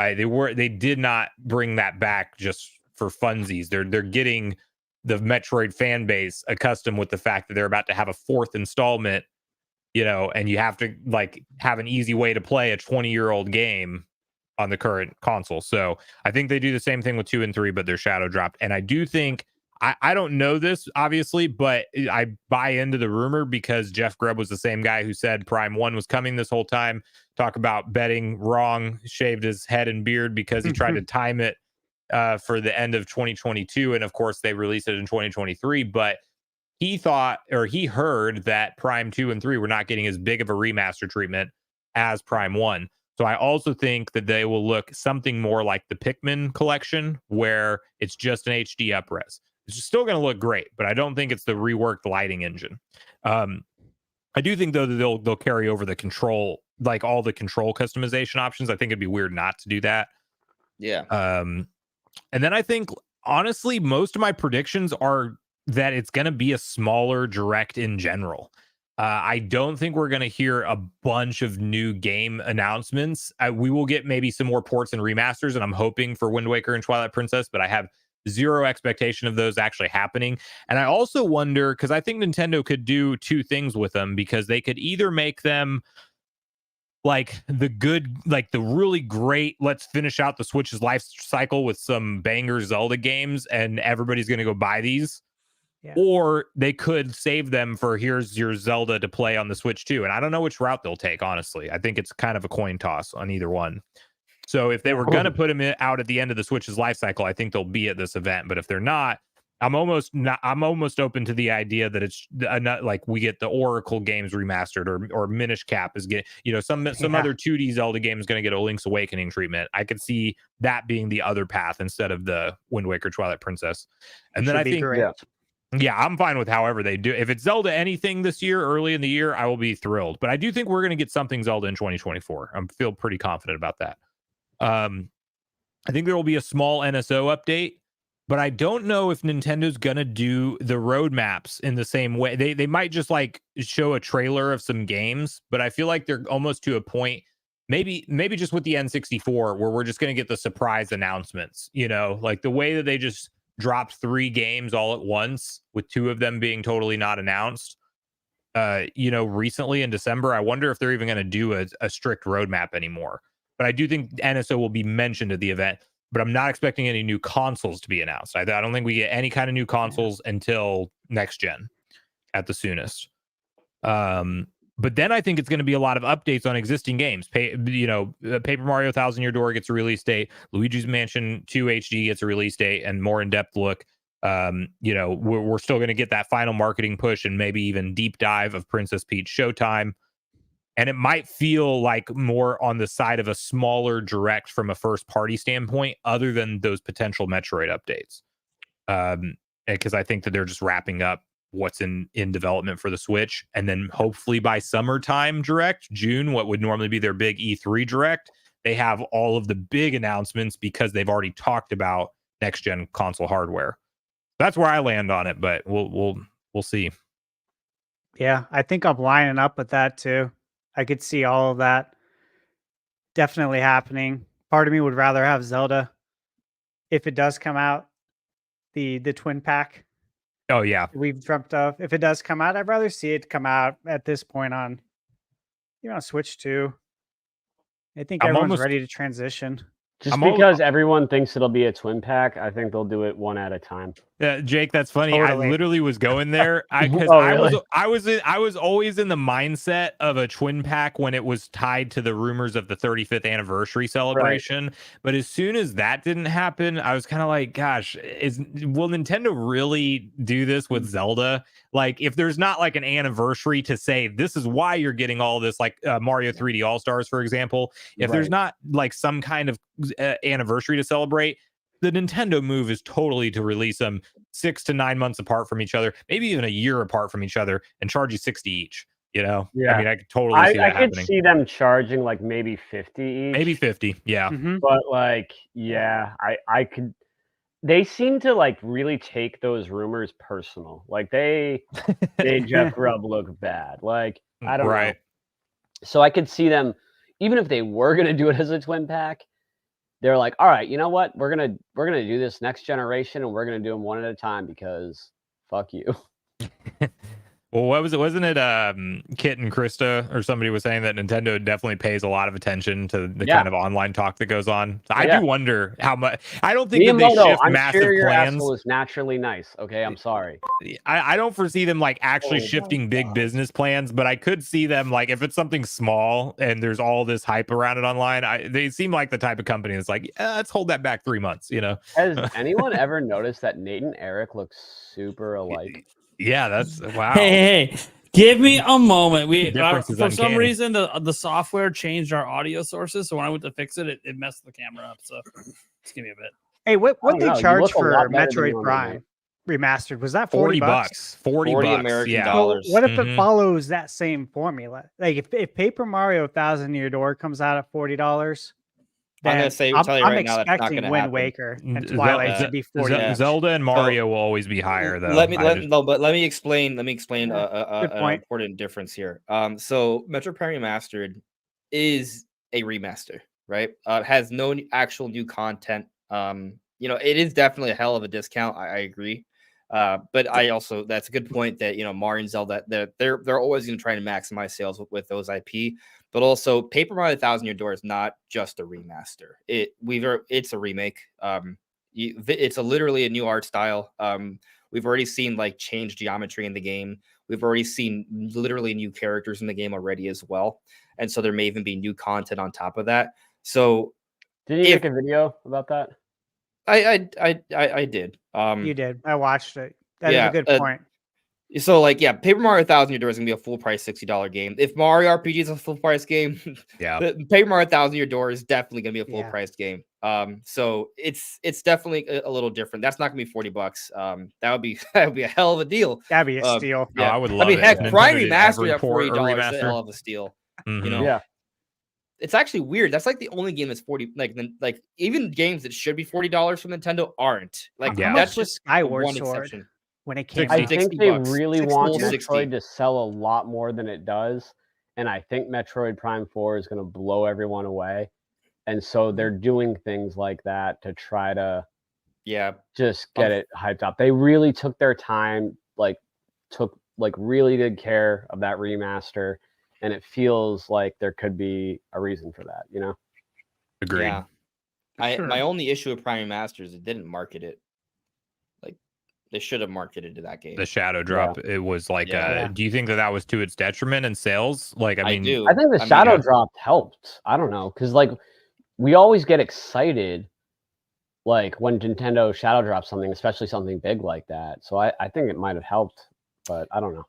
they did not bring that back just for funsies. They're getting the Metroid fan base accustomed with the fact that they're about to have a 4th installment, you know, and you have to have an easy way to play a 20-year-old game on the current console. So I think they do the same thing with 2 and 3, but they're shadow dropped. And I do think, I don't know this obviously, but I buy into the rumor because Jeff Grubb was the same guy who said Prime 1 was coming this whole time. Talk about betting wrong, shaved his head and beard because he tried to time it for the end of 2022. And of course they released it in 2023, but he thought, or he heard that Prime 2 and 3 were not getting as big of a remaster treatment as Prime 1. So I also think that they will look something more like the Pikmin collection, where it's just an HD upres. It's still going to look great, but I don't think it's the reworked lighting engine. I do think though that they'll carry over the control, like all the control customization options. I think it'd be weird not to do that. Yeah. And then I think honestly, most of my predictions are that it's going to be a smaller direct in general. I don't think we're going to hear a bunch of new game announcements. We will get maybe some more ports and remasters, and I'm hoping for Wind Waker and Twilight Princess, but I have zero expectation of those actually happening. And I also wonder, because I think Nintendo could do two things with them, because they could either make them like the good, like the really great, let's finish out the Switch's life cycle with some banger Zelda games and everybody's going to go buy these. Yeah. Or they could save them for here's your Zelda to play on the Switch too. And I don't know which route they'll take, honestly. I think it's kind of a coin toss on either one. So if they were going to put them out at the end of the Switch's life cycle, I think they'll be at this event. But if they're not, I'm almost open to the idea that it's not like we get the Oracle games remastered, or Minish Cap is getting, you know, some other 2D Zelda game is going to get a Link's Awakening treatment. I could see that being the other path instead of the Wind Waker Twilight Princess. And then I think, great. Yeah. Yeah, I'm fine with however they do. If it's Zelda anything this year, early in the year, I will be thrilled. But I do think we're going to get something Zelda in 2024. I feel pretty confident about that. I think there will be a small NSO update, but I don't know if Nintendo's going to do the roadmaps in the same way. They might just like show a trailer of some games, but I feel like they're almost to a point, maybe just with the N64, where we're just going to get the surprise announcements, like the way that they just dropped 3 games all at once, with 2 of them being totally not announced, recently in December. I wonder if they're even going to do a strict roadmap anymore. But I do think NSO will be mentioned at the event, but I'm not expecting any new consoles to be announced. I don't think we get any kind of new consoles until next gen at the soonest. But then I think it's going to be a lot of updates on existing games. Paper Mario Thousand Year Door gets a release date. Luigi's Mansion 2 HD gets a release date and more in-depth look. We're still going to get that final marketing push and maybe even deep dive of Princess Peach Showtime. And it might feel like more on the side of a smaller direct from a first party standpoint, other than those potential Metroid updates. Because I think that they're just wrapping up what's in development for the Switch. And then hopefully by summertime direct, June, what would normally be their big E3 direct, they have all of the big announcements because they've already talked about next gen console hardware. That's where I land on it, but we'll see. Yeah, I think I'm lining up with that too. I could see all of that definitely happening. Part of me would rather have Zelda if it does come out, the twin pack Oh yeah, we've dreamt of. If it does come out, I'd rather see it come out at this point on, Switch 2. I think everyone's ready to transition. Just because everyone thinks it'll be a twin pack, I think they'll do it one at a time. Jake, that's funny. Totally. I literally was going there because really? I was always in the mindset of a twin pack when it was tied to the rumors of the 35th anniversary celebration. Right. But as soon as that didn't happen, I was kind of like, gosh, will Nintendo really do this with Zelda? Like, if there's not like an anniversary to say this is why you're getting all this, like Mario 3D All Stars, for example, if there's not like some kind of anniversary to celebrate, the Nintendo move is totally to release them 6 to 9 months apart from each other, maybe even a year apart from each other, and charge you 60 each. Yeah. I mean, I could totally see that happening. I could see them charging like maybe 50 each. Maybe 50, yeah. Mm-hmm. But like, yeah, I could. They seem to like really take those rumors personal. Like they Jeff Grubb look bad. Like, I don't know. So I could see them, even if they were gonna do it as a twin pack, they're like, all right, you know what? We're gonna do this next generation, and we're gonna do them one at a time because fuck you. Well, what was it? Wasn't it Kit and Krista or somebody was saying that Nintendo definitely pays a lot of attention to the kind of online talk that goes on? So I do wonder how much. I don't think that they shift massive sure your plans. Asshole is naturally nice. Okay, I'm sorry. I don't foresee them like actually shifting big business plans, but I could see them like if it's something small and there's all this hype around it online. They seem like the type of company that's like, let's hold that back 3 months. Has anyone ever noticed that Nate and Eric look super alike? Yeah, that's wow. Hey, give me a moment. For some uncanny. reason the software changed our audio sources, so when I went to fix it, it messed the camera up. So just give me a bit. Hey, what they charge for Metroid Prime remastered? Was that $40? $40 American dollars. So what if it follows that same formula? Like if Paper Mario Thousand Year Door comes out at $40, I'm gonna tell you right now that's not expecting gonna Wind happen. Waker and Twilight to be 40. Zelda and Mario will always be higher, though. Let me explain an important difference here. So Metroid Prime Remastered is a remaster, right? Has no actual new content. It is definitely a hell of a discount. I agree. But I also, that's a good point that Mario and Zelda, they're always going to try to maximize sales with those IP. But also, Paper Mario Thousand Year Door is not just a remaster. It's a remake. It's literally a new art style. We've already seen like change geometry in the game. We've already seen literally new characters in the game already as well. And so there may even be new content on top of that. So, did you make a video about that? I did. You did. I watched it. That is a good point. So like, yeah, Paper Mario 1,000 Year Door is gonna be a full price $60 game. If Mario RPG is a full price game, Yeah. the Paper Mario 1,000 Year Door is definitely gonna be a full Yeah. price game. So it's definitely a little different. That's not gonna be $40. That would be a hell of a deal. That'd be a steal. Oh, I would love I mean, it. heck, if Prime Nintendo did Remastered every at port a $40 is a remaster. hell of a steal. You Mhm. know, Yeah. it's actually weird. That's like the only game that's 40. Like even games that should be $40 from Nintendo aren't. Like Yeah. How that's much was just Skyward one Sword exception. when it came I out? think 60 they bucks. really 60 want bucks. Metroid to sell a lot more than it does, and I think Metroid Prime 4 is going to blow everyone away, and so they're doing things like that to try to Yeah, just get it hyped up. They really took their time, took really good care of that remaster, and it feels like there could be a reason for that, you know? Agreed. yeah. Sure. My only issue with Prime Masters is it didn't market it. Like they should have marketed to that game. The Shadow Drop, it was like, Yeah. do you think that was to its detriment in sales? Like, I mean, do. I think the mean, Shadow Drop helped. I don't know, because we always get excited when Nintendo Shadow drops something, especially something big like that. So I think it might have helped, but I don't know.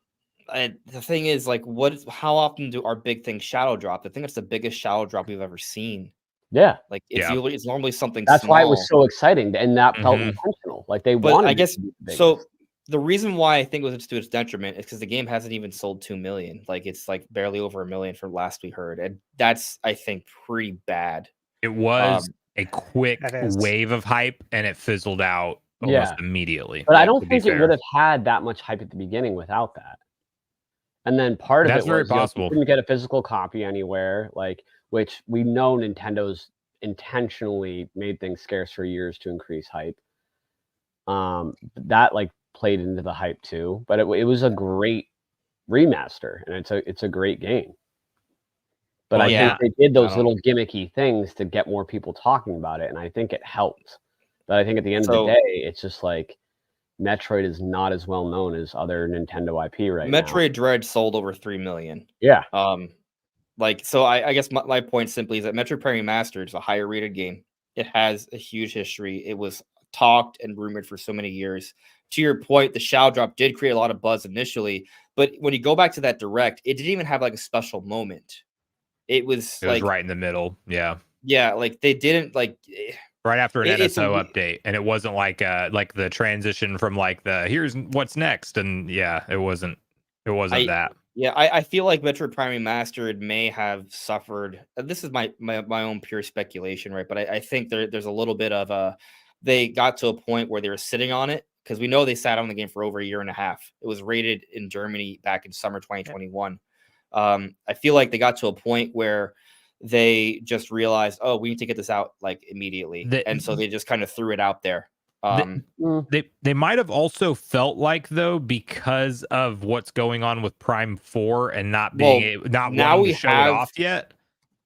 The thing is, like, how often do our big things shadow drop? I think it's the biggest shadow drop we've ever seen. Yeah, Like, it's Yeah. usually it's normally something that's small. why it was so exciting, and that felt Mhm. intentional. Like they But wanted. I guess it to be the biggest. so. The reason why I think it was to its detriment is because the game hasn't even sold 2 million. Like it's like barely over 1 million from last we heard, and that's I think pretty bad. it was a quick That is. wave of hype and it fizzled out almost Yeah. immediately. But I to don't be think it fair. would have had that much hype at the beginning without that. And then part of That's it very was you possible. couldn't get a physical copy anywhere, which we know Nintendo's intentionally made things scarce for years to increase hype. That played into the hype too, but it was a great remaster, and it's a great game. But Well, I yeah. think they did those I little gimmicky things to get more people talking about it, and I think it helped. But I think at the end of So- the day, it's just Metroid is not as well known as other Nintendo IP right now. Metroid Dread sold over 3 million. Yeah. So I guess my point simply is that Metroid Prime Remastered is a higher rated game. It has a huge history. It was talked and rumored for so many years. To your point, the Shadow Drop did create a lot of buzz initially, but when you go back to that direct, it didn't even have a special moment. It was right in the middle. Yeah. Yeah, they didn't Right after an it's NSO update, and it wasn't like the transition from the here's what's next, and yeah, it wasn't that. Yeah, I feel like Metroid Prime Remastered may have suffered. This is my own pure speculation, right? But I think there's a little bit of they got to a point where they were sitting on it because we know they sat on the game for over a year and a half. It was rated in Germany back in summer 2021. I feel like they got to a point where they just realized, oh, we need to get this out immediately, and so they just kind of threw it out there. They might have also felt though, because of what's going on with Prime 4 and not being not now wanting we to show have- it off yet.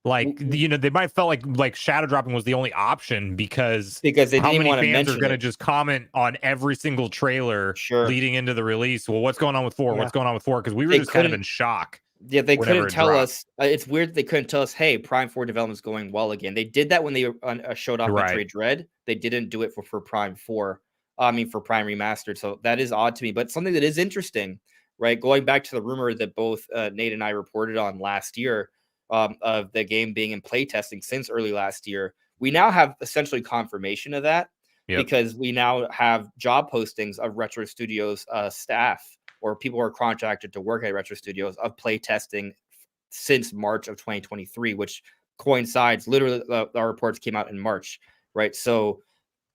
They might have felt like shadow dropping was the only option because they how didn't even many want to fans are mention going to it. just comment on every single trailer Sure. leading into the release. Well, what's going on with 4? Yeah. What's going on with 4? Because we were They just kind of couldn't- in shock. Yeah, they whenever couldn't it tell dropped. us. It's weird they couldn't tell us, hey, Prime 4 development is going well again. They did that when they showed off Right. Metroid Dread. They didn't do it for Prime 4. For Prime Remastered. So that is odd to me. But something that is interesting, right? Going back to the rumor that both Nate and I reported on last year of the game being in playtesting since early last year, we now have essentially confirmation of that because we now have job postings of Retro Studios staff or people who are contracted to work at Retro Studios of playtesting since March of 2023, which coincides literally our reports came out in March, right? So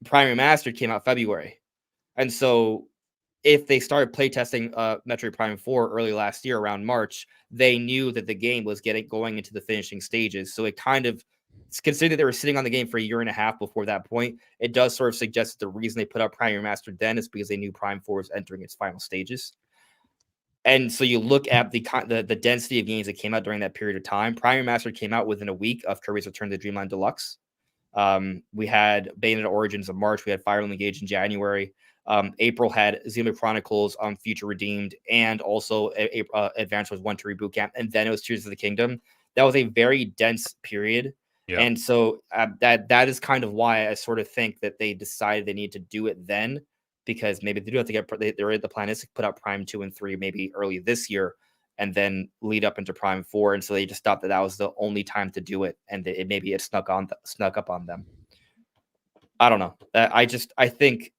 Prime Remastered came out February. And so if they started playtesting Metroid Prime 4 early last year around March, they knew that the game was going into the finishing stages. So it kind of, considering that they were sitting on the game for a year and a half before that point, it does sort of suggest that the reason they put out Prime Remastered then is because they knew Prime 4 was entering its final stages. And so you look at the density of games that came out during that period of time. Prime Remastered came out within a week of Kirby's Return to Dreamland Deluxe. We had Bayonetta Origins in March. We had Fire Emblem Engage in January. April had Xenoblade Chronicles Future Redeemed, and also Advance Wars 1 to Reboot Camp, and then it was Tears of the Kingdom. That was a very dense period. Yeah. And so that is kind of why I sort of think that they decided they need to do it then, because maybe they do have to get. The plan is to put out Prime 2 and 3 maybe early this year, and then lead up into Prime 4. And so they just thought that was the only time to do it, and maybe it snuck up on them. I don't know. I think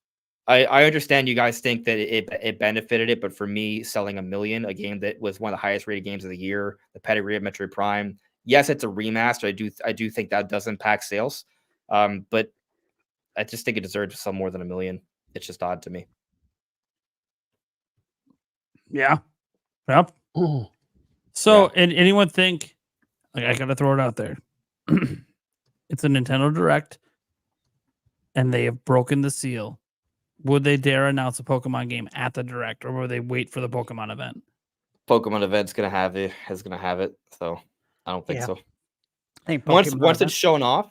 I understand you guys think that it benefited it, but for me, selling 1 million, a game that was one of the highest rated games of the year, the pedigree of Metroid Prime. Yes, it's a remaster. I do think that does impact sales, but I just think it deserves to sell more than 1 million. It's just odd to me. Yeah. Yep. So, and anyone think? Like, I gotta throw it out there. It's a Nintendo Direct, and they have broken the seal. Would they dare announce a Pokemon game at the Direct, or would they wait for the Pokemon event? Pokemon event's gonna have it. So I don't think Yeah. so. I think Once Pokemon it's shown off,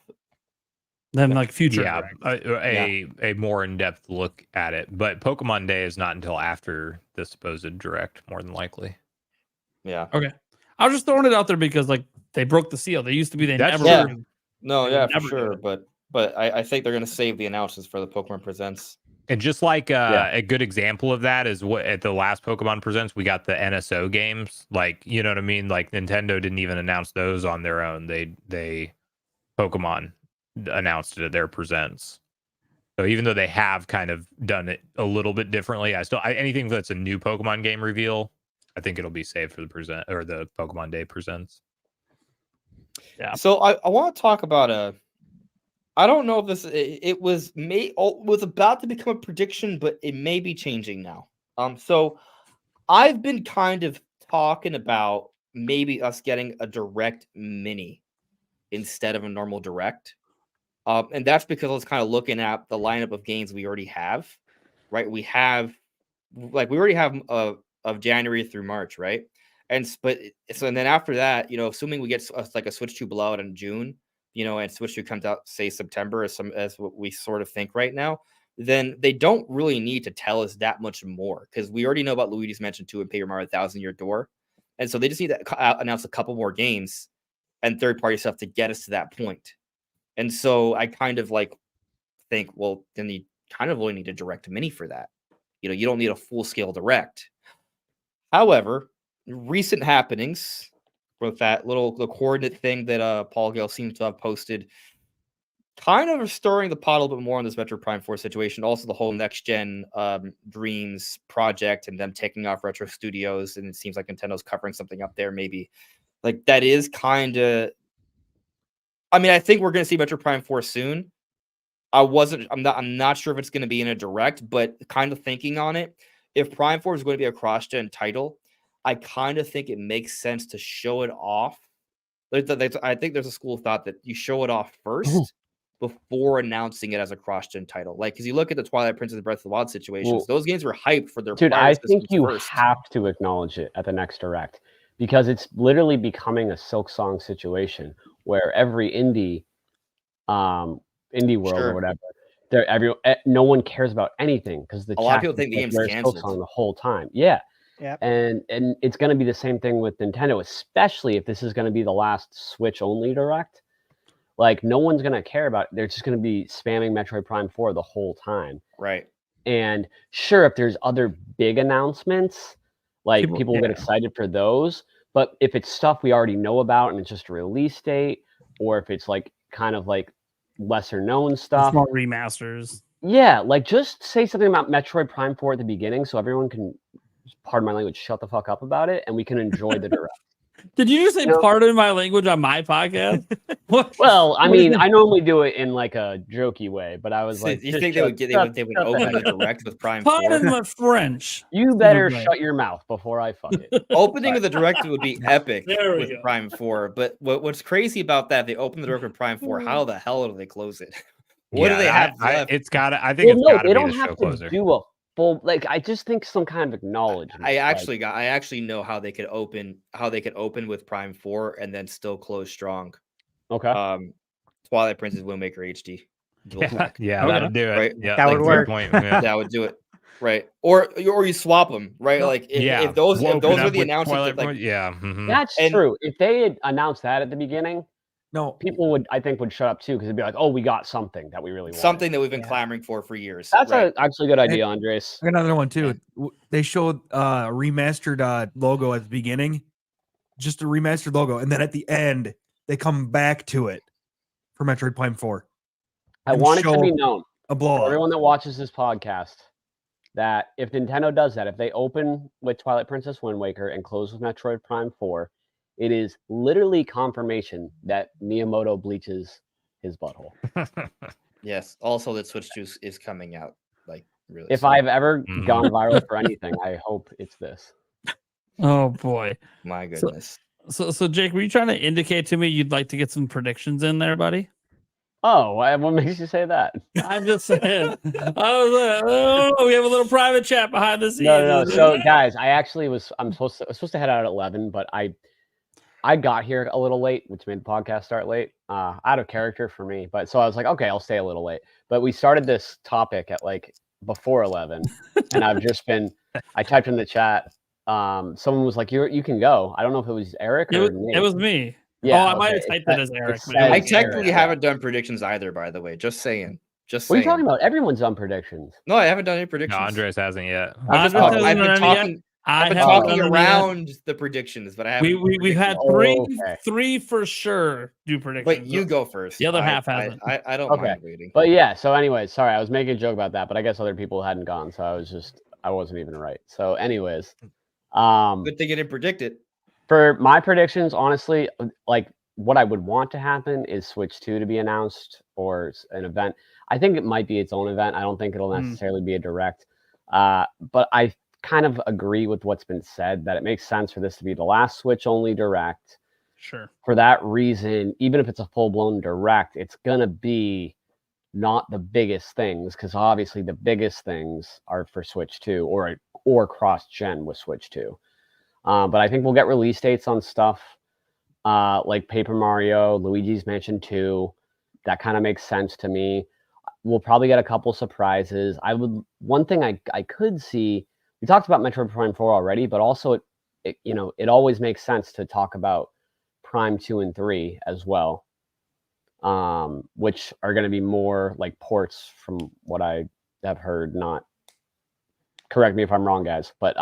Then like future. Yeah, Direct. a more in-depth look at it. But Pokemon Day is not until after the supposed Direct, more than likely. yeah. Okay. I was just throwing it out there because like they broke the seal. They used to be they That's never. true. No, They yeah, would for never do sure. it. But I think they're gonna save the announcements for the Pokemon Presents. And just like a good example of that is what at the last Pokemon Presents, we got the NSO games. Like, you know what I mean? Like Nintendo didn't even announce those on their own. They Pokemon announced it at their Presents. So even though they have kind of done it a little bit differently, anything that's a new Pokemon game reveal, I think it'll be saved for the present or the Pokemon Day Presents. Yeah. So I want to talk about I don't know if it was about to become a prediction, but it may be changing now. So I've been kind of talking about maybe us getting a Direct Mini instead of a normal Direct. And that's because I was kind of looking at the lineup of games we already have, right? We already have of January through March, right? And then after that, assuming we get like a Switch 2 blowout in June, and Switch 2 comes out, say September, as what we sort of think right now, then they don't really need to tell us that much more because we already know about Luigi's Mansion 2 and Paper Mario 1,000 Year Door. And so they just need to announce a couple more games and third-party stuff to get us to that point. And so I kind of think, well, then you kind of only need a Direct Mini for that. You don't need a full-scale Direct. However, recent happenings with the coordinate thing that Paul Gale seems to have posted kind of stirring the pot a little bit more on this Metro Prime 4 situation. Also, the whole next-gen Dreams project and them taking off Retro Studios, and it seems like Nintendo's covering something up there maybe. Like, that is kind of... I mean, I think we're going to see Metro Prime 4 soon. I'm not sure if it's going to be in a Direct, but kind of thinking on it, if Prime 4 is going to be a cross-gen title, I kind of think it makes sense to show it off. I think there's a school of thought that you show it off first before announcing it as a cross-gen title. Like, because you look at the Twilight Princess and Breath of the Wild situations, those games were hyped for their Dude, I think you first. have to acknowledge it at the next Direct because it's literally becoming a Silk Song situation where every indie world or whatever, no one cares about anything because a lot of people think the game's canceled Silk Song the whole time. Yeah. Yep. And it's going to be the same thing with Nintendo, especially if this is going to be the last Switch only Direct. Like, no one's going to care about it. They're just going to be spamming Metroid Prime 4 the whole time. Right. And sure, if there's other big announcements, like people will get excited for those. But if it's stuff we already know about and it's just a release date, or if it's like kind of like lesser known stuff, Small remasters. Yeah, like just say something about Metroid Prime 4 at the beginning so everyone can, pardon my language, shut the fuck up about it and we can enjoy the Direct. Did you just say pardon my language on my podcast? Well, I mean, I normally do it in like a jokey way, but I was like, you think they would open the Direct with Prime 4? Pardon my French. You better shut your mouth before I fuck it. Opening of the Direct would be epic There we with go. Prime 4. But what's crazy about that, they open the Direct with Prime 4. How the hell do they close it? What do they have left? It's got to. I think it's got to they be don't the have show to closer. do a full. Like, I just think some kind of acknowledgement. I actually know how they could open with Prime 4 and then still close strong. Okay. Twilight Princess Wind Maker HD. Yeah, that would do it. Right? Yeah, That would work. Point, yeah. That would do it. Right. Or you swap them, right? Like if those are the announcements, yeah, That's true. If they had announced that at the beginning, No, people would shut up too because it'd be like, oh, we got something that we really want. Something that we've been Yeah. clamoring for years. That's right. actually a good idea, Andres. I got another one too. Yeah. They showed a remastered logo at the beginning, just a remastered logo, and then at the end they come back to it for Metroid Prime 4. I and want it to show be known a for blow up. everyone that watches this podcast that if Nintendo does that, if they open with Twilight Princess Wind Waker and close with Metroid Prime 4, it is literally confirmation that Miyamoto bleaches his butthole. Yes. Also, that Switch Juice is coming out like really. If soon. I've ever Mhm. gone viral for anything, I hope it's this. Oh boy. My goodness. So Jake, were you trying to indicate to me you'd like to get some predictions in there, buddy? Oh, what makes you say that? I'm just saying. I was like, oh, we have a little private chat behind the scenes. No. So, guys, I was supposed to head out at 11, but I got here a little late, which made the podcast start late. Out of character for me, but so I was like, okay, I'll stay a little late. But we started this topic at like before 11, and I've just been. I typed in the chat. Someone was like, "You can go." I don't know if it was Eric or Nate. It was me. Yeah, I might have okay. typed it as Eric. but it says I was technically Eric, haven't done predictions either, by the way. Just saying. Just What are saying. you talking about? Everyone's done predictions. No, I haven't done any No, predictions. Andres hasn't yet. I've Andres hasn't been done any talking. I've been haven't talking done any yet. around the predictions, but I haven't. We've had predicted. three for sure do predictions. But you go first. The other half I, hasn't. I don't Okay. mind waiting. But yeah. So anyways, sorry, I was making a joke about that, but I guess other people hadn't gone, so I wasn't even right. So anyways, Good thing you didn't predict it. for my predictions, honestly, like what I would want to happen is Switch 2 to be announced or an event. I think it might be its own event. I don't think it'll necessarily be a direct. But I kind of agree with what's been said that it makes sense for this to be the last Switch only direct. Sure. For that reason, even if it's a full-blown direct, it's going to be not the biggest things because obviously the biggest things are for Switch 2 or cross-gen with Switch 2. But I think we'll get release dates on stuff like Paper Mario, Luigi's Mansion 2. That kind of makes sense to me. We'll probably get a couple surprises. One thing I could see, we talked about Metroid Prime 4 already, but also it always makes sense to talk about Prime 2 and 3 as well, which are going to be more like ports from what I have heard. Not, correct me if I'm wrong, guys, but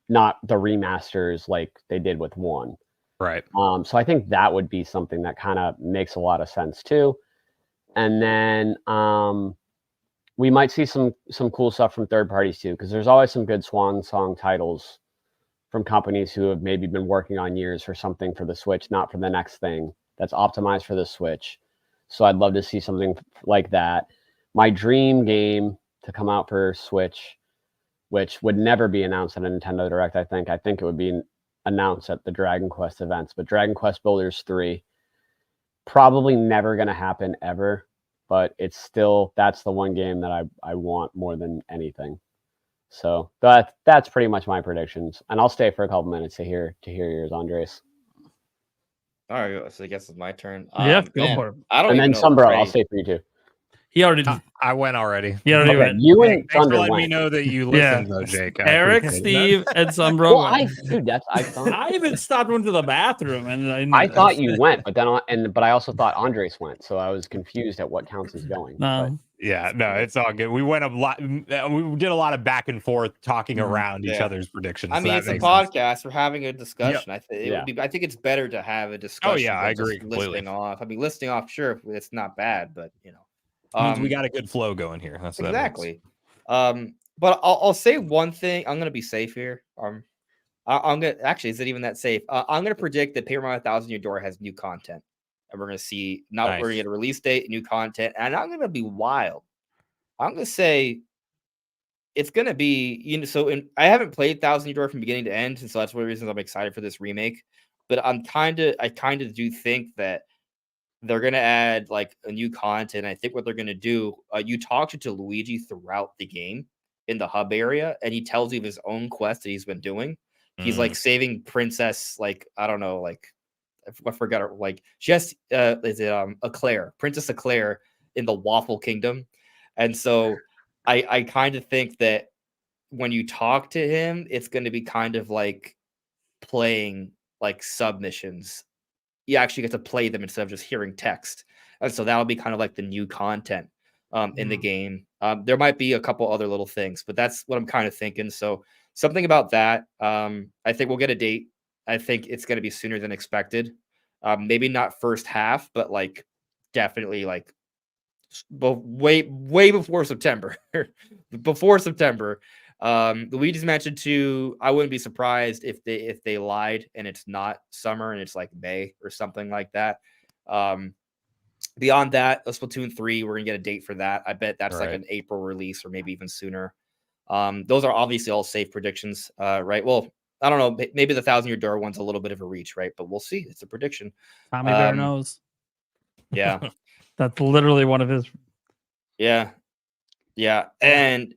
not the remasters like they did with 1. Right. So I think that would be something that kind of makes a lot of sense too. And then we might see some cool stuff from third parties too, because there's always some good swan song titles from companies who have maybe been working on years for something for the Switch, not for the next thing that's optimized for the Switch. So I'd love to see something like that. My dream game to come out for Switch, which would never be announced at a Nintendo Direct, I think it would be announced at the Dragon Quest events, but Dragon Quest Builders 3 probably never going to happen ever, but that's the one game that I want more than anything. So that's pretty much my predictions, and I'll stay for a couple minutes to hear yours, Andres. All right, so I guess it's my turn. Yeah, go for it. I don't And even then know. Sombro, Trey- I'll stay for you too. He already did. I went already. He already Okay, went. you Hey, and thanks for Thunder letting me went. know that you Yeah. listened, though, Jake. I Eric, appreciate Steve, and Sombro. Well, I thought I even stopped went to the bathroom, and I thought you went, but I also thought Andres went, so I was confused at what counts as going. No. Yeah, no, it's all good. We went a lot. We did a lot of back and forth talking around each Yeah. other's predictions. I so mean, that it's a makes sense. podcast. We're having a discussion. I think Yeah. I think it's better to have a discussion. yeah, I than just agree completely. Listing off. I mean, listing off, sure, it's not bad, but Means we got a good flow going here. That's what that means. exactly. But I'll say one thing. I'm gonna be safe here. I'm gonna actually. Is it even that safe? I'm gonna predict that Paper Mario 1,000 Year Door has new content, and we're gonna see. We're gonna get a release date, new content, and I'm gonna be wild. I'm gonna say it's gonna be I haven't played 1,000 Year Door from beginning to end, and so that's one of the reasons I'm excited for this remake. But I kind of do think that they're gonna add like a new content. I think what they're gonna do, you talk to Luigi throughout the game in the hub area, and he tells you of his own quest that he's been doing. He's like saving Princess, like I don't know, like I forgot her, like she has is it Eclair, Princess Eclair in the Waffle Kingdom, and so I kind of think that when you talk to him, it's going to be kind of like playing like submissions you actually get to play them instead of just hearing text. And so that'll be kind of like the new content in the game. There might be a couple other little things, but that's what I'm kind of thinking. So something about that. I think we'll get a date. I think it's going to be sooner than expected. Maybe not first half, but like definitely like way before September. Before September. Luigi's mentioned too. I wouldn't be surprised if they lied and it's not summer and it's like May or something like that. Beyond that, Splatoon 3, we're gonna get a date for that. I bet that's like an April release or maybe even sooner. Those are obviously all safe predictions, right? Well, I don't know. Maybe the 1,000-Year Door one's a little bit of a reach, right? But we'll see. It's a prediction. Tommy Bear knows. Yeah. That's literally one of his. Yeah. And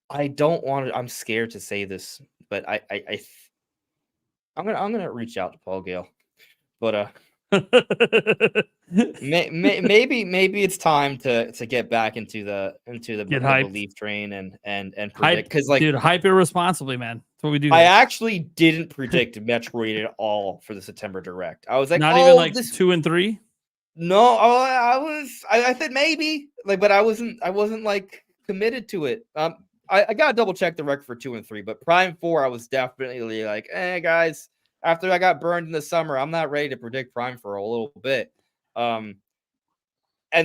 I don't want to. I'm scared to say this, but I'm gonna reach out to Paul Gale, but maybe it's time to get back into the belief train and predict, because like, dude, hype irresponsibly, man. That's what we do. I actually didn't predict Metroid at all for the September Direct. I was like, not even like 2 and 3. No, I said maybe, like, but I wasn't like committed to it. I gotta double check the record for 2 and 3, but Prime 4, I was definitely like, guys, after I got burned in the summer, I'm not ready to predict Prime for a little bit. And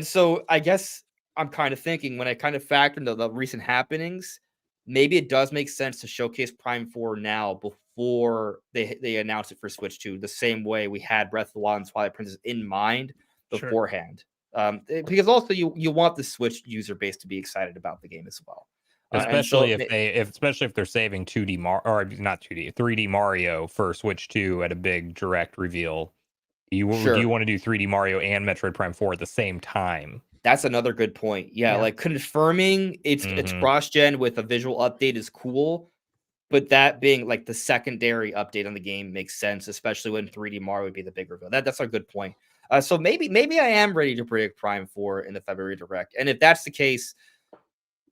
so I guess I'm kind of thinking, when I kind of factor into the recent happenings, maybe it does make sense to showcase Prime 4 now before they announce it for Switch 2, the same way we had Breath of the Wild and Twilight Princess in mind beforehand. Because also you want the Switch user base to be excited about the game as well. Especially if they're saving 3D Mario for Switch 2 at a big direct reveal. Do you want to do 3D Mario and Metroid Prime 4 at the same time? That's another good point. Yeah. Like confirming it's cross-gen with a visual update is cool, but that being like the secondary update on the game makes sense, especially when 3D Mario would be the big reveal. That's a good point. So maybe I am ready to predict Prime 4 in the February Direct. And if that's the case,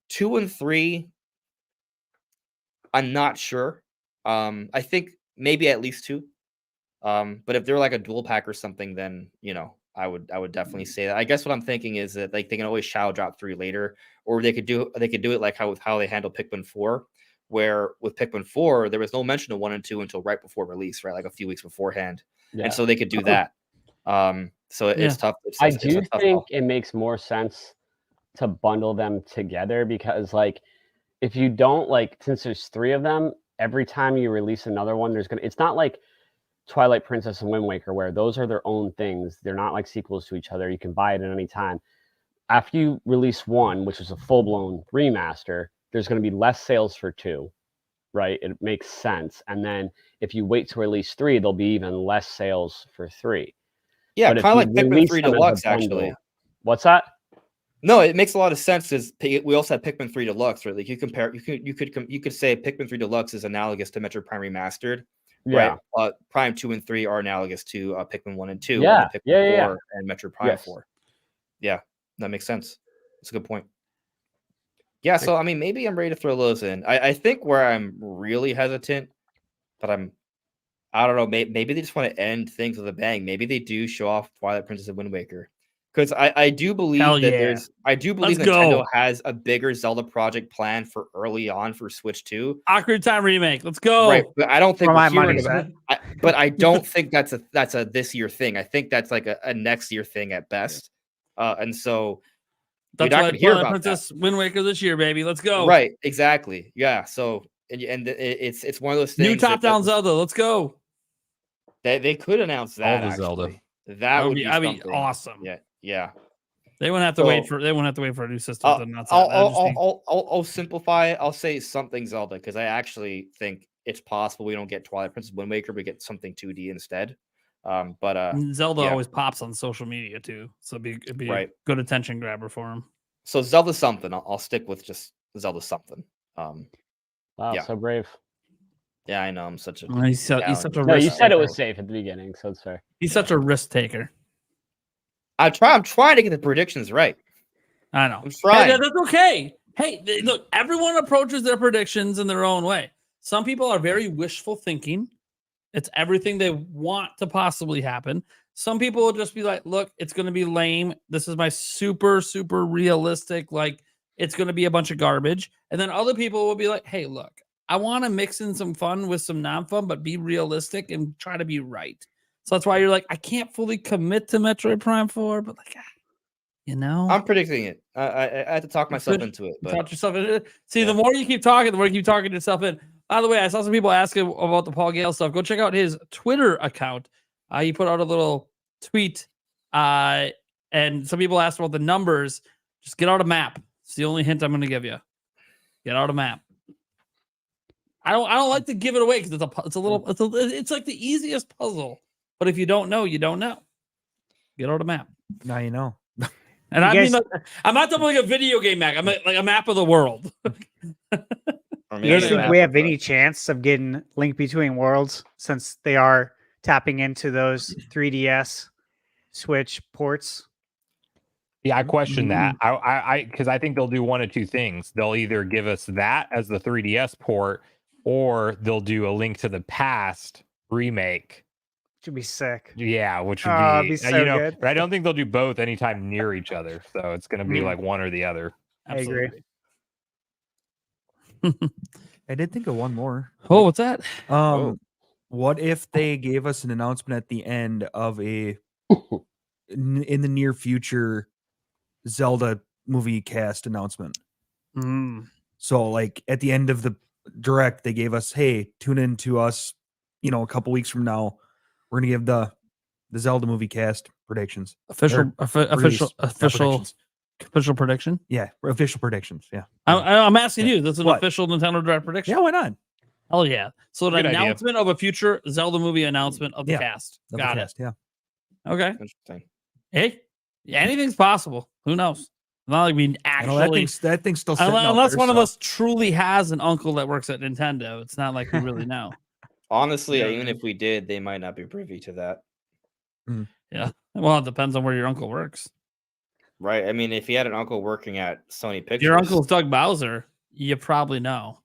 2 and 3, I'm not sure. I think maybe at least 2. But if they're like a dual pack or something, then I would definitely say that. I guess what I'm thinking is that like they can always shadow drop 3 later, or they could do it like how they handle Pikmin 4, where with Pikmin 4 there was no mention of 1 and 2 until right before release, right? Like a few weeks beforehand. Yeah. And so they could do that. So it's tough. I do think it makes more sense to bundle them together, because like if you don't, like, since there's 3 of them, every time you release another one, it's not like Twilight Princess and Wind Waker where those are their own things. They're not like sequels to each other. You can buy it at any time. After you release 1, which is a full-blown remaster, there's going to be less sales for 2, right? It makes sense. And then if you wait to release 3, there'll be even less sales for 3. Yeah, kind of like Pikmin 3 Deluxe, actually. What's that? No, it makes a lot of sense, because we also have Pikmin 3 Deluxe, right? Like you could say Pikmin 3 Deluxe is analogous to Metroid Prime Remastered, right? Prime 2 and 3 are analogous to Pikmin 1 and 2, and Pikmin 4 and Metroid Prime 4. Yeah, that makes sense. That's a good point. Yeah, so I mean, maybe I'm ready to throw those in. I think where I'm really hesitant, but I don't know. Maybe they just want to end things with a bang. Maybe they do show off Twilight Princess and Wind Waker. Because I do believe Nintendo has a bigger Zelda project plan for early on for Switch 2. Ocarina of Time remake. Let's go. Right, but I don't think we're hearing about it. But I don't think that's a this year thing. I think that's like a next year thing at best. And so that's why Twilight Princess Wind Waker this year, baby. Let's go. Right, exactly. Yeah. So and it's one of those things. New top-down Zelda. Let's go. They could announce that. All the Zelda. That would be awesome. Yeah. They won't have to wait for a new system. I'll simplify it. I'll say something Zelda, because I actually think it's possible we don't get Twilight Princess Wind Waker, we get something 2D instead. But Zelda always pops on social media too, so it'd be a good attention grabber for him. So Zelda something. I'll stick with just Zelda something. Wow, so brave. Yeah, I know. I'm such a. He's such a. No, you said it was safe at the beginning, so it's fair. He's such a risk taker. I'm trying to get the predictions right. I know. I'm trying. Hey, that's okay. Hey, look, everyone approaches their predictions in their own way. Some people are very wishful thinking, It's everything they want to possibly happen. Some people will just be like, look, it's going to be lame. This is my super, super realistic. Like, it's going to be a bunch of garbage. And then other people will be like, hey, look, I want to mix in some fun with some non-fun, but be realistic and try to be right. So that's why you're like, I can't fully commit to Metroid Prime 4, but like, you know, I'm predicting it. I had to talk myself into it, but talk yourself into it. See, Yeah. the more you keep talking, the more you keep talking yourself in. By the way, I saw some people asking about the Paul Gale stuff. Go check out his Twitter account. He put out a little tweet, and some people asked about the numbers. Just get out a map. It's the only hint I'm going to give you. Get out a map. I don't like to give it away because it's like the easiest puzzle. But if you don't know, you don't know. Get out a map. Now you know. And You I guys- mean, I'm not talking like a video game map. I'm like a map of the world. or You guys maybe think an we have Africa. any chance of getting Link Between Worlds since they are tapping into those 3DS Switch ports? Yeah, I question that. I because I think they'll do one of two things. They'll either give us that as the 3DS port, or they'll do a Link to the Past remake. Should be sick. Yeah, which would Oh, be, it'd be so good. but I don't think they'll do both anytime near each other. So it's going to be Mhm. like one or the other. I agree. I did think of one more. Oh, what's that? What if they gave us an announcement at the end of a in the near future Zelda movie cast announcement? So like at the end of the direct, they gave us, hey, tune in to us, a couple weeks from now. We're gonna give the Zelda movie cast predictions. Official predictions. prediction. Yeah, official predictions. Yeah. I'm asking Yeah. you. That's an What? official Nintendo Direct prediction. Yeah, why not? Oh yeah. So an Good idea. announcement of a future Zelda movie announcement of the Yeah, cast. Of the Got it. cast, yeah. Okay. Interesting. Hey, anything's possible. Who knows? Not like we actually. That thing's still sitting out Unless there, one of so- us truly has an uncle that works at Nintendo, it's not like we really know. Honestly, Yeah. even if we did, they might not be privy to that. Yeah. Well, it depends on where your uncle works. Right. I mean, if he had an uncle working at Sony Pictures, Your uncle's Doug Bowser. You probably know.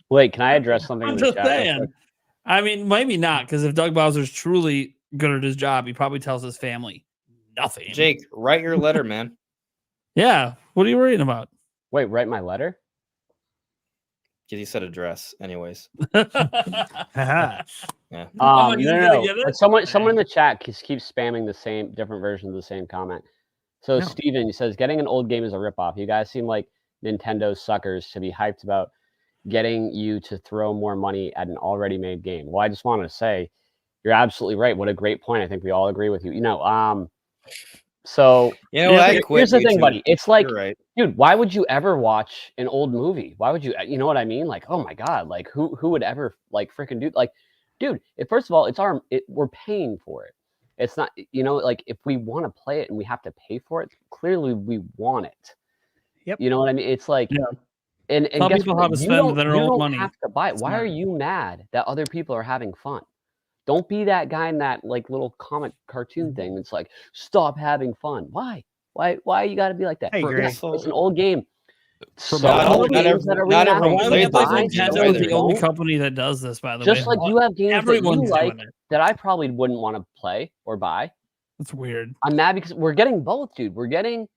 Wait, can I address something I'm in the just chat? real saying. quick? I mean, maybe not, because if Doug Bowser's truly good at his job, he probably tells his family nothing. Jake, write your letter, man. Yeah. What are you worrying about? Wait, write my letter? Because you said address, anyways. Haha. Yeah. Oh, you gonna No. get it? But someone in the chat keeps spamming the same different version of the same comment. So No. Steven says getting an old game is a ripoff. You guys seem like Nintendo suckers to be hyped about getting you to throw more money at an already made game. Well, I just want to say you're absolutely right. What a great point. I think we all agree with you. So You know, I quit here's the thing, YouTube. buddy. It's like, You're right. dude, why would you ever watch an old movie? Why would you know what I mean? Like, oh my God, like who would ever like freaking do like, dude, first of all, we're paying for it. It's not, like if we want to play it and we have to pay for it, clearly we want it. Yep. You know what I mean? It's like, Yeah. and Tell guess people what? how to You spend don't- their you own don't money. have to buy it. It's Why not- are you mad that other people are having fun? Don't be that guy in that like little comic cartoon thing. It's like, stop having fun. Why you got to be like that? I agree. It's an old game. Some Not of all- the not games every- that are not remastered, everyone Why you would plays you like those buy, games Nintendo some is either. the only don't. company that does this, by the Just way. like you have games that Everyone's you like doing it. that I probably wouldn't want to play or buy. It's weird. I'm mad because we're getting both, dude. We're getting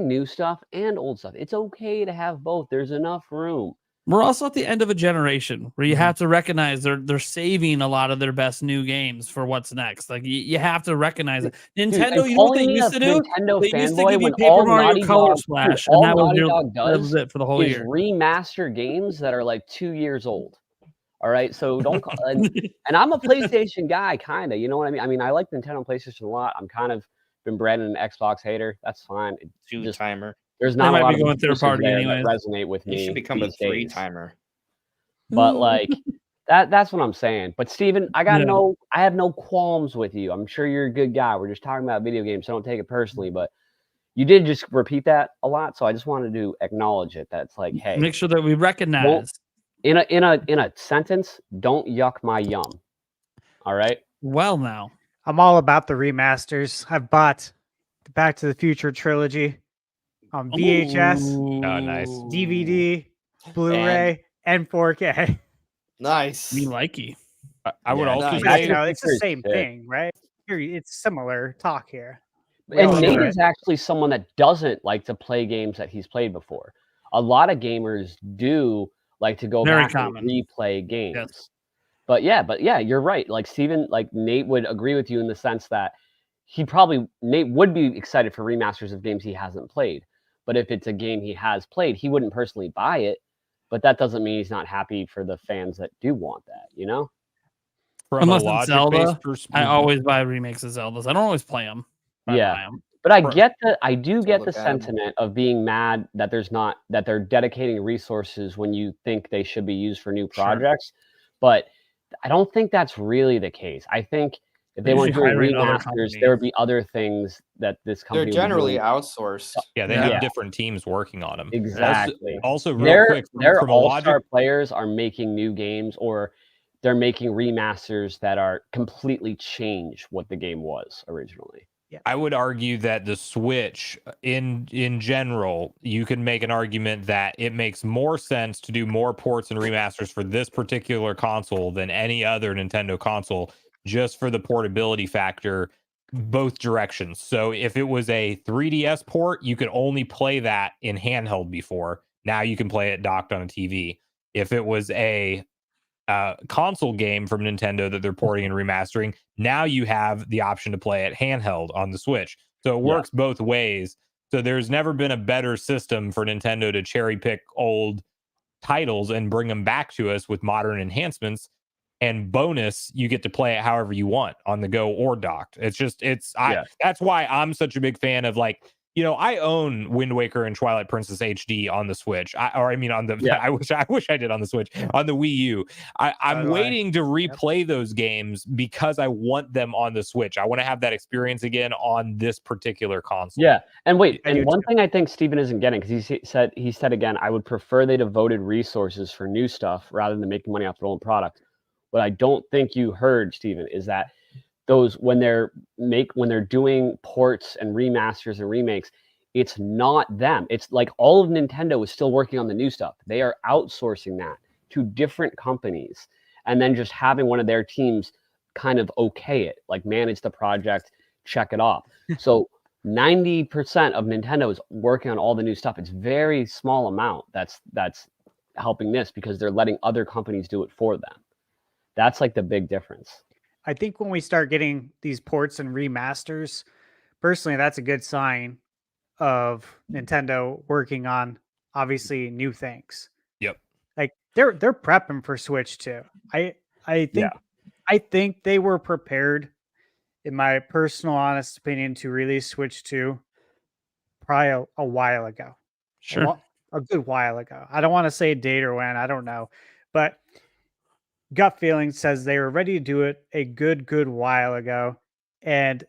new stuff and old stuff. It's okay to have both. There's enough room. We're also at the end of a generation where you have to recognize they're saving a lot of their best new games for what's next. Like you have to recognize it. Nintendo, Dude, you know what they calling me used a to do? Nintendo They used to fanboy give you when Paper all Mario Naughty Color Dog, Splash, dude, and all that was Naughty your Dog that was does it for the whole is year. remaster games that are like 2 years old. All right, so don't call, and I'm a PlayStation guy, kind of. You know what I mean? I mean, I like Nintendo and PlayStation a lot. I'm kind of been bred an Xbox hater. That's fine. Just Two-timer. there's not a might lot be of going third exclusives party there anyways. that resonate with You me. should become a these days. three-timer. But like that's what I'm saying. But Steven, I Yeah. have no qualms with you. I'm sure you're a good guy. We're just talking about video games, so don't take it personally. But you did just repeat that a lot, so I just wanted to acknowledge it. That's like, hey, Make sure that we recognize. in a sentence, don't yuck my yum. All right. Well, now I'm all about the remasters. I've bought the Back to the Future trilogy on VHS, Ooh. Oh, nice. DVD, Blu-ray, and 4K. Nice. Me likey. I would Yeah, also nice. But, say it's the Very same sick. thing, right? Here, it's similar talk here. We all And know Nate it. is actually someone that doesn't like to play games that he's played before. A lot of gamers do like to go Very back common. and replay games. But yeah, you're right. Like Steven, like Nate would agree with you in the sense that Nate would be excited for remasters of games he hasn't played. But if it's a game he has played, he wouldn't personally buy it. But that doesn't mean he's not happy for the fans that do want that, you know? from Unless a it's Zelda, logic-based I perspective. always buy remakes of Zeldas. I don't always play them. Yeah. But I Right. do get Zelda the bad. sentiment of being mad that they're dedicating resources when you think they should be used for new Sure. projects. But I don't think that's really the case. I think if they They're weren't doing usually hiring other remasters, companies. there would be other things that this They're company would be generally doing. outsourced. Yeah, they Yeah. have different teams working on them. Exactly. Also, real quick, Their from a all-star logic, players are making new games, or they're making remasters that are completely change what the game was originally. I would argue that the Switch, in general, you can make an argument that it makes more sense to do more ports and remasters for this particular console than any other Nintendo console, just for the portability factor, both directions. So if it was a 3DS port, you could only play that in handheld before. Now you can play it docked on a TV. If it was a console game from Nintendo that they're porting and remastering, now you have the option to play it handheld on the Switch. So it works both ways. So there's never been a better system for Nintendo to cherry pick old titles and bring them back to us with modern enhancements. And bonus, you get to play it however you want on the go or docked. That's why I'm such a big fan of, like, you know, I own Wind Waker and Twilight Princess HD on the Switch. I wish I did on the Switch, on the Wii U. I'm waiting to replay those games because I want them on the Switch. I want to have that experience again on this particular console. Yeah, and wait, I and do one too. thing I think Steven isn't getting, because he said again, I would prefer they devoted resources for new stuff rather than making money off their own product. What I don't think you heard, Steven, is that those when they're doing ports and remasters and remakes, it's not them. It's like all of Nintendo is still working on the new stuff. They are outsourcing that to different companies and then just having one of their teams kind of okay it, like manage the project, check it off. So 90% of Nintendo is working on all the new stuff. It's very small amount that's helping this because they're letting other companies do it for them. That's like the big difference. I think when we start getting these ports and remasters, personally, that's a good sign of Nintendo working on obviously new things. Yep. Like they're prepping for Switch 2. I think they were prepared, in my personal honest opinion, to release Switch 2 probably a while ago. Sure. A good while ago. I don't want to say a date or when, I don't know. But gut feeling says they were ready to do it a good while ago, and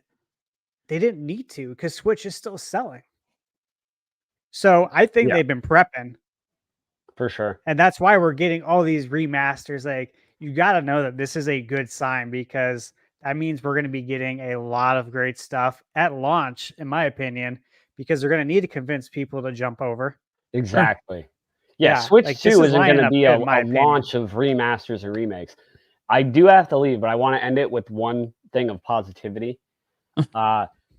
they didn't need to because Switch is still selling. So I think they've been prepping for sure, and that's why we're getting all these remasters. Like, you got to know that this is a good sign, because that means we're going to be getting a lot of great stuff at launch, in my opinion, because they're going to need to convince people to jump over. exactly. Yeah, Switch like, 2 this is isn't going lining to up be good, a in my opinion. launch of remasters and remakes. I do have to leave, but I want to end it with one thing of positivity.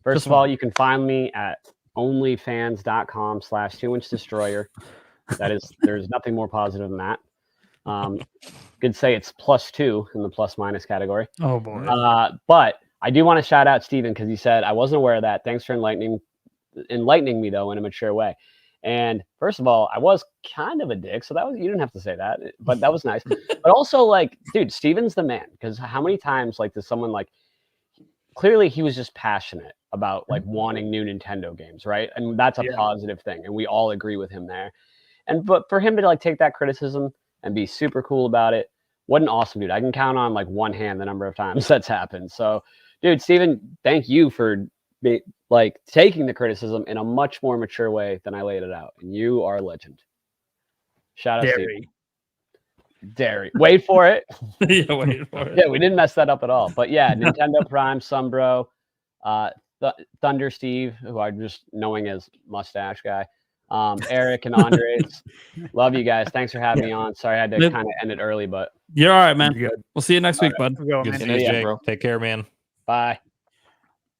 First of all, you can find me at onlyfans.com/2inch destroyer. There's nothing more positive than that. Could say it's +2 in the plus minus category. Oh boy. But I do want to shout out Steven, because he said I wasn't aware of that. Thanks for enlightening me though in a mature way. And first of all, I was kind of a dick, so you didn't have to say that, but that was nice. But also, like, dude, Steven's the man, because how many times, like, does someone, like, clearly he was just passionate about, like, wanting new Nintendo games, right? And that's a positive thing, and we all agree with him there. But for him to, like, take that criticism and be super cool about it, what an awesome dude. I can count on, like, one hand the number of times that's happened. So, dude, Steven, thank you for like taking the criticism in a much more mature way than I laid it out, and you are a legend. Shout out, Steve. Dairy. Wait for it. Yeah, wait for it. Yeah, we didn't mess that up at all. But yeah, Nintendo Prime, Sombro, Thunder Steve, who I'm just knowing as Mustache Guy, Eric and Andres, love you guys. Thanks for having me on. Sorry I had to Yep. kind of end it early, but You're all right, man. You're good. We'll see you next week, bud. Go, Good man. seeing you, Yeah, Jake. bro. Take care, man. bye.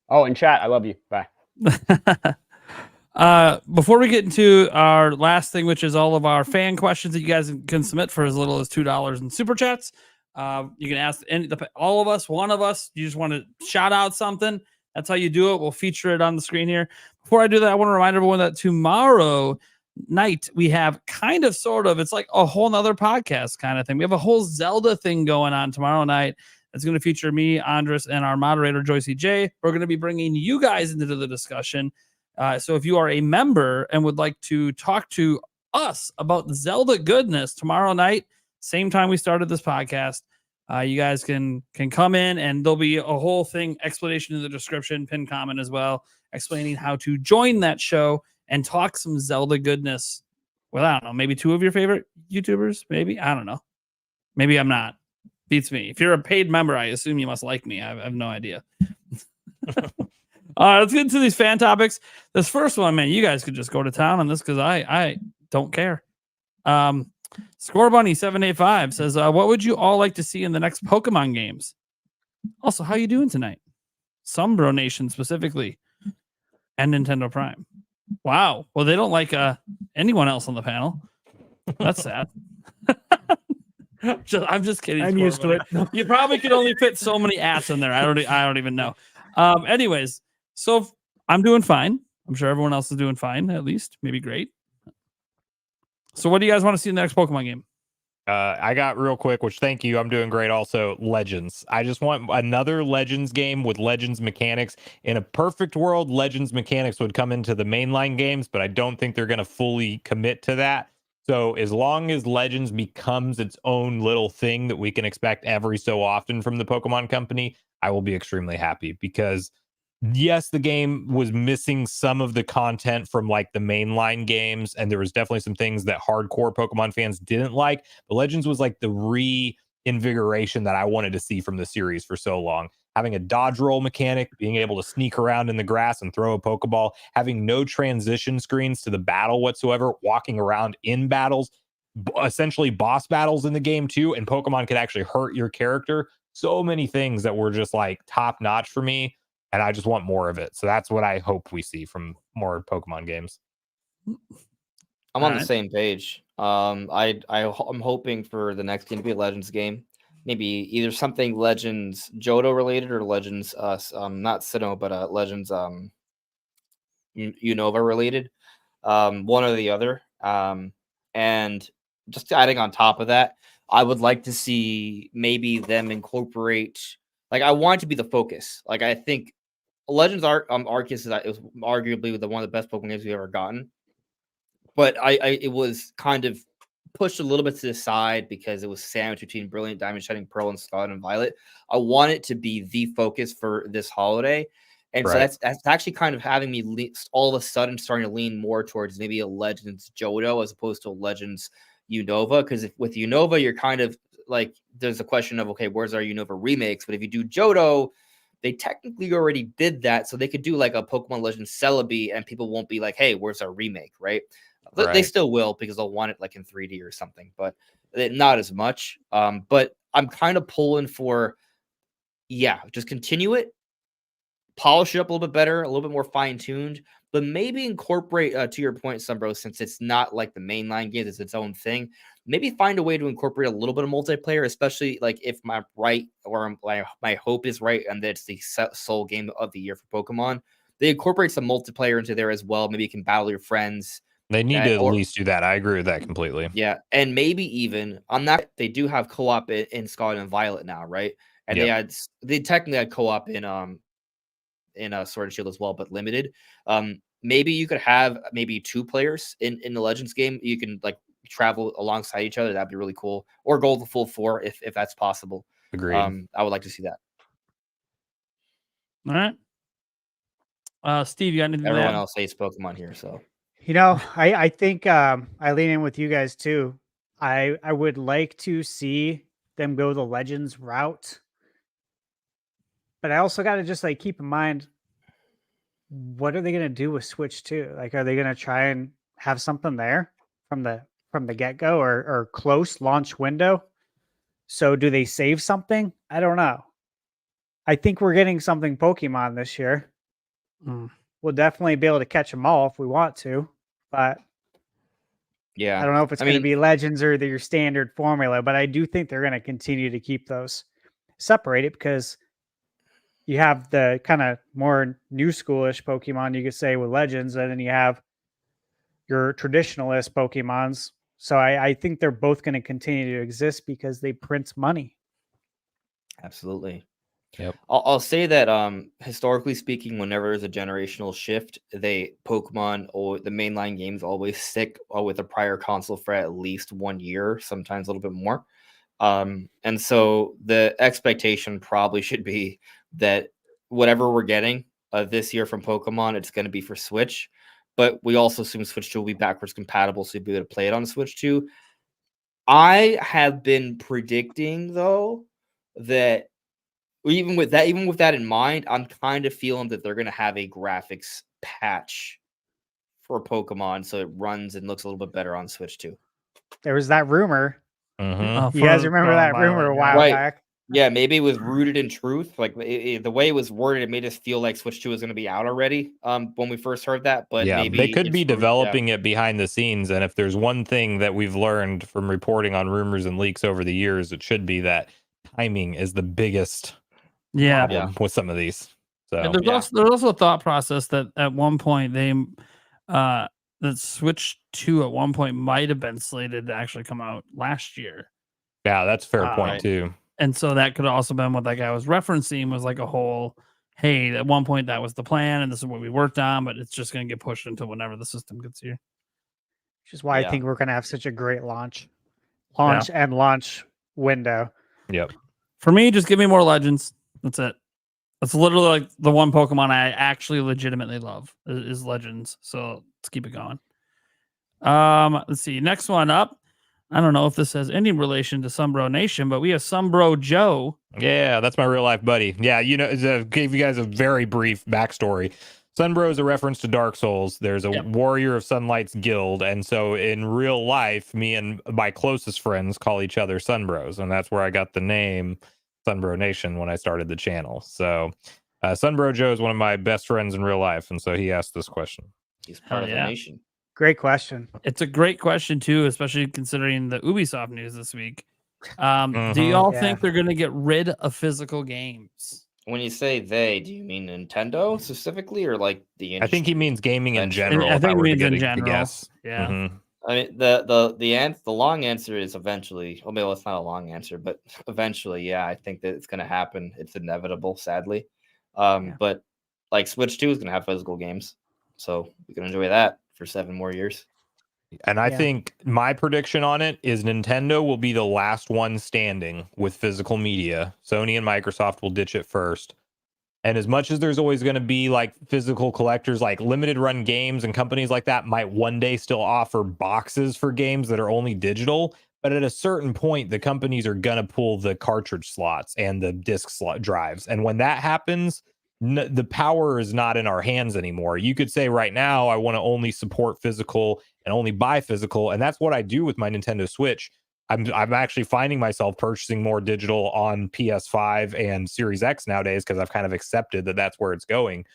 Oh, and chat, I love you. Bye. Before we get into our last thing, which is all of our fan questions that you guys can submit for as little as $2 in super chats. You can ask all of us, one of us. You just want to shout out something. That's how you do it. We'll feature it on the screen here. Before I do that, I want to remind everyone that tomorrow night we have it's like a whole nother podcast kind of thing. We have a whole Zelda thing going on tomorrow night. It's going to feature me, Andres, and our moderator, Joyce J. We're going to be bringing you guys into the discussion. So if you are a member and would like to talk to us about the Zelda goodness tomorrow night, same time we started this podcast, you guys can come in, and there'll be a whole thing, explanation in the description, pinned comment as well, explaining how to join that show and talk some Zelda goodness with, I don't know, maybe two of your favorite YouTubers, maybe, I don't know. Maybe I'm not. Beats me. If you're a paid member, I assume you must like me. I have no idea. All right, let's get into these fan topics. This first one, man, you guys could just go to town on this because I don't care. Score Bunny 785 says, what would you all like to see in the next Pokemon games? Also, how you doing tonight? Sombro Nation specifically, and Nintendo Prime. Wow. Well, they don't like anyone else on the panel. That's sad. I'm just kidding. I'm Score used to Bunny. it. You probably could only fit so many ats in there. I don't even know. Anyways, so I'm doing fine. I'm sure everyone else is doing fine, at least, maybe great. So what do you guys want to see in the next Pokemon game? I got real quick, which thank you. I'm doing great. Also, Legends. I just want another Legends game with Legends mechanics. In a perfect world, Legends mechanics would come into the mainline games, but I don't think they're going to fully commit to that. So as long as Legends becomes its own little thing that we can expect every so often from the Pokemon Company, I will be extremely happy, because yes, the game was missing some of the content from like the mainline games, and there was definitely some things that hardcore Pokemon fans didn't like. But Legends was like the reinvigoration that I wanted to see from the series for so long. Having a dodge roll mechanic, being able to sneak around in the grass and throw a Pokeball, having no transition screens to the battle whatsoever, walking around in battles, essentially boss battles in the game too, and Pokemon could actually hurt your character. So many things that were just like top notch for me, and I just want more of it. So that's what I hope we see from more Pokemon games. I'm on the same page. I'm hoping for the next game to be a Legends game. Maybe either something Legends Johto related or Legends not Sinnoh, but Legends Unova related. One or the other. And just adding on top of that, I would like to see maybe them incorporate, like, I want it to be the focus. Like, I think Legends Arceus is arguably one of the best Pokemon games we've ever gotten. But it was kind of pushed a little bit to the side because it was sandwiched between Brilliant Diamond, Shining Pearl, and Scarlet and Violet. I want it to be the focus for this holiday. And Right. so that's actually kind of having me all of a sudden starting to lean more towards maybe a Legends Johto as opposed to a Legends Unova. Because with Unova, you're kind of like, there's a question of, okay, where's our Unova remakes? But if you do Johto, they technically already did that. So they could do like a Pokemon Legends Celebi and people won't be like, hey, where's our remake? Right. They Right. still will because they'll want it like in 3D or something, but not as much. But I'm kind of pulling for, just continue it, polish it up a little bit better, a little bit more fine-tuned, but maybe incorporate, to your point, Sombro, since it's not like the mainline game, it's its own thing, maybe find a way to incorporate a little bit of multiplayer, especially like if my hope is right and that it's the sole game of the year for Pokemon. They incorporate some multiplayer into there as well. Maybe you can battle your friends. They need to at least do that. I agree with that completely. Yeah, and maybe even on that, they do have co-op in Scarlet and Violet now, right? And they technically had co-op in Sword and Shield as well, but limited. Maybe you could have maybe 2 players in the Legends game. You can like travel alongside each other. That'd be really cool. Or go the full 4 if that's possible. Agreed. I would like to see that. All right. Steve, you got anything? Everyone else hates Pokemon here, so. I think I lean in with you guys too. I would like to see them go the Legends route, but I also got to just like keep in mind, what are they going to do with Switch 2? Like, are they going to try and have something there from the get-go or close launch window. So do they save something? I don't know. I think we're getting something Pokemon this year. We'll definitely be able to catch them all if we want to, but Yeah. I don't know if it's I going to mean, be Legends or your standard formula, but I do think they're going to continue to keep those separated because you have the kind of more new schoolish Pokemon, you could say, with Legends, and then you have your traditionalist Pokemons. So I think they're both going to continue to exist because they print money. absolutely. Yep. I'll say that historically speaking, whenever there's a generational shift, Pokemon or the mainline games always stick with a prior console for at least 1 year, sometimes a little bit more. And so the expectation probably should be that whatever we're getting this year from Pokemon, it's going to be for Switch. But we also assume Switch 2 will be backwards compatible, so you'll be able to play it on Switch 2. I have been predicting, though, that even with that in mind, I'm kind of feeling that they're going to have a graphics patch for Pokemon so it runs and looks a little bit better on Switch 2. There was that rumor. Mhm. You guys remember that rumor a while Right. back? Yeah, maybe it was rooted in truth. Like the way it was worded, it made us feel like Switch 2 was going to be out already when we first heard that. But Yeah, maybe they could it's be yeah. developing it behind the scenes. And if there's one thing that we've learned from reporting on rumors and leaks over the years, it should be that timing is the biggest problem with some of these. So And there's also a thought process that at one point that Switch 2 at one point might have been slated to actually come out last year. yeah, that's a fair point Right. too. And so that could also been what that guy was referencing was like a whole, hey, at one point that was the plan and this is what we worked on, but it's just going to get pushed until whenever the system gets here. Which is why I Yeah. think we're going to have such a great launch and launch window. Yep. For me, just give me more Legends. That's it. That's literally like the one Pokemon I actually legitimately love is Legends. So let's keep it going. Let's see. Next one up. I don't know if this has any relation to Sombro Nation, but we have Sombro Joe. Yeah, that's my real life buddy. Yeah, gave you guys a very brief backstory. Sunbro is a reference to Dark Souls. There's a Warrior of Sunlight's guild, and so in real life, me and my closest friends call each other Sunbros, and that's where I got the name Sunbro Nation when I started the channel. So Sunbro Joe is one of my best friends in real life, and so he asked this question. He's part of the nation. Great question. It's a great question too, especially considering the Ubisoft news this week. Do y'all think they're going to get rid of physical games? When you say they, do you mean Nintendo specifically, or like the industry? I think he means gaming in general. I think if I he were means to in get a general. guess. Yeah. Mhm. I mean, the long answer is eventually. Well, maybe it's not a long answer, but eventually, yeah, I think that it's going to happen. It's inevitable, sadly. But like Switch 2 is going to have physical games, so we can enjoy that for 7 more years. And I think my prediction on it is Nintendo will be the last one standing with physical media. Sony and Microsoft will ditch it first. And as much as there's always going to be like physical collectors, like limited run games and companies like that might one day still offer boxes for games that are only digital. But at a certain point, the companies are going to pull the cartridge slots and the disc slot drives. And when that happens, the power is not in our hands anymore. You could say right now, I want to only support physical and only buy physical. And that's what I do with my Nintendo Switch. I'm actually finding myself purchasing more digital on PS5 and Series X nowadays because I've kind of accepted that that's where it's going.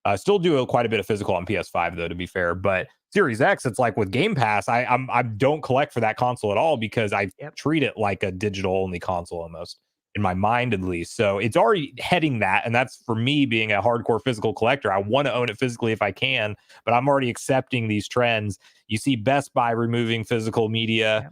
I still do quite a bit of physical on PS5 though, to be fair. But Series X, it's like with Game Pass, I don't collect for that console at all because I treat it like a digital only console almost, in my mind at least. So it's already heading that, and that's for me being a hardcore physical collector. I want to own it physically if I can, but I'm already accepting these trends. You see Best Buy removing physical media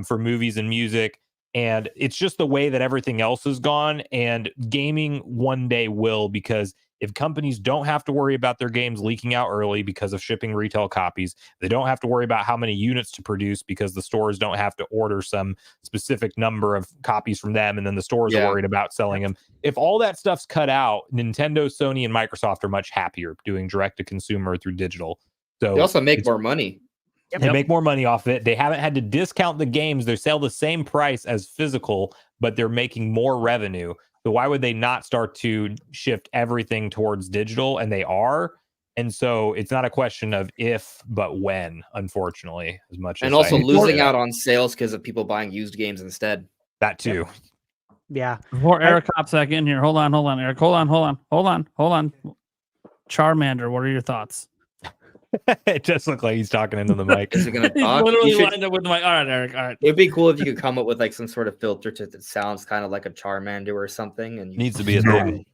for movies and music, and it's just the way that everything else has gone. And gaming one day will, because if companies don't have to worry about their games leaking out early because of shipping retail copies, they don't have to worry about how many units to produce because the stores don't have to order some specific number of copies from them, and then the stores are worried about selling them. If all that stuff's cut out, Nintendo, Sony, and Microsoft are much happier doing direct to consumer through digital. So they also make more money. They make more money off it. They haven't had to discount the games. They sell the same price as physical, but they're making more revenue. So why would they not start to shift everything towards digital? And they are. And so it's not a question of if, but when, unfortunately, as much And as also I hate to say losing that. out on sales because of people buying used games instead. That too. Yeah. Before Eric hops back in here, hold on, Eric. Hold on. Charmander, what are your thoughts? It just looked like he's talking into the mic. Is it gonna He's talk? literally You should, lined up with the mic. All right, Eric. All right. it'd be cool if you could come up with like some sort of filter that sounds kind of like a Charmander or something. And you Needs to be a No. thing.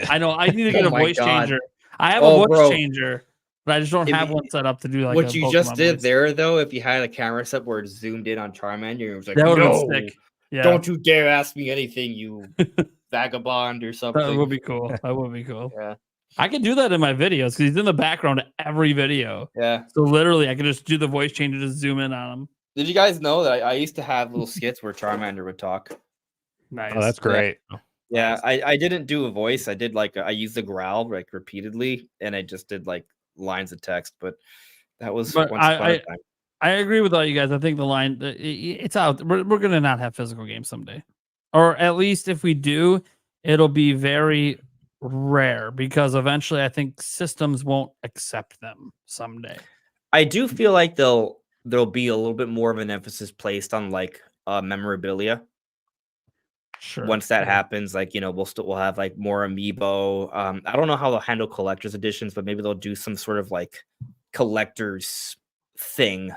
I know. I need to get Oh a my voice God. changer. I have a Oh, voice bro. changer, but I just don't If have you- one set up to do like what a you just Pokemon did voice. there, though, if you had a camera set where it zoomed in on Charmander, it was like, That would have no, been sick. Yeah, don't you dare ask me anything, you vagabond or that something. would be cool. That would be cool. Yeah, I can do that in my videos because he's in the background of every video. yeah. So literally, I can just do the voice changer, just zoom in on him. Did you guys know that I used to have little skits where Charmander would talk? Nice. Oh, that's great. Yeah, I didn't do a voice. I did I used the growl like repeatedly, and I just did like lines of text. But that was But once upon a time. I agree with all you guys. I think the line it's out. We're gonna not have physical games someday, or at least if we do, it'll be very rare because eventually I think systems won't accept them someday. I do feel like there'll be a little bit more of an emphasis placed on like memorabilia. Sure. Once that happens, like we'll have like more amiibo. I don't know how they'll handle collector's editions, but maybe they'll do some sort of like collector's thing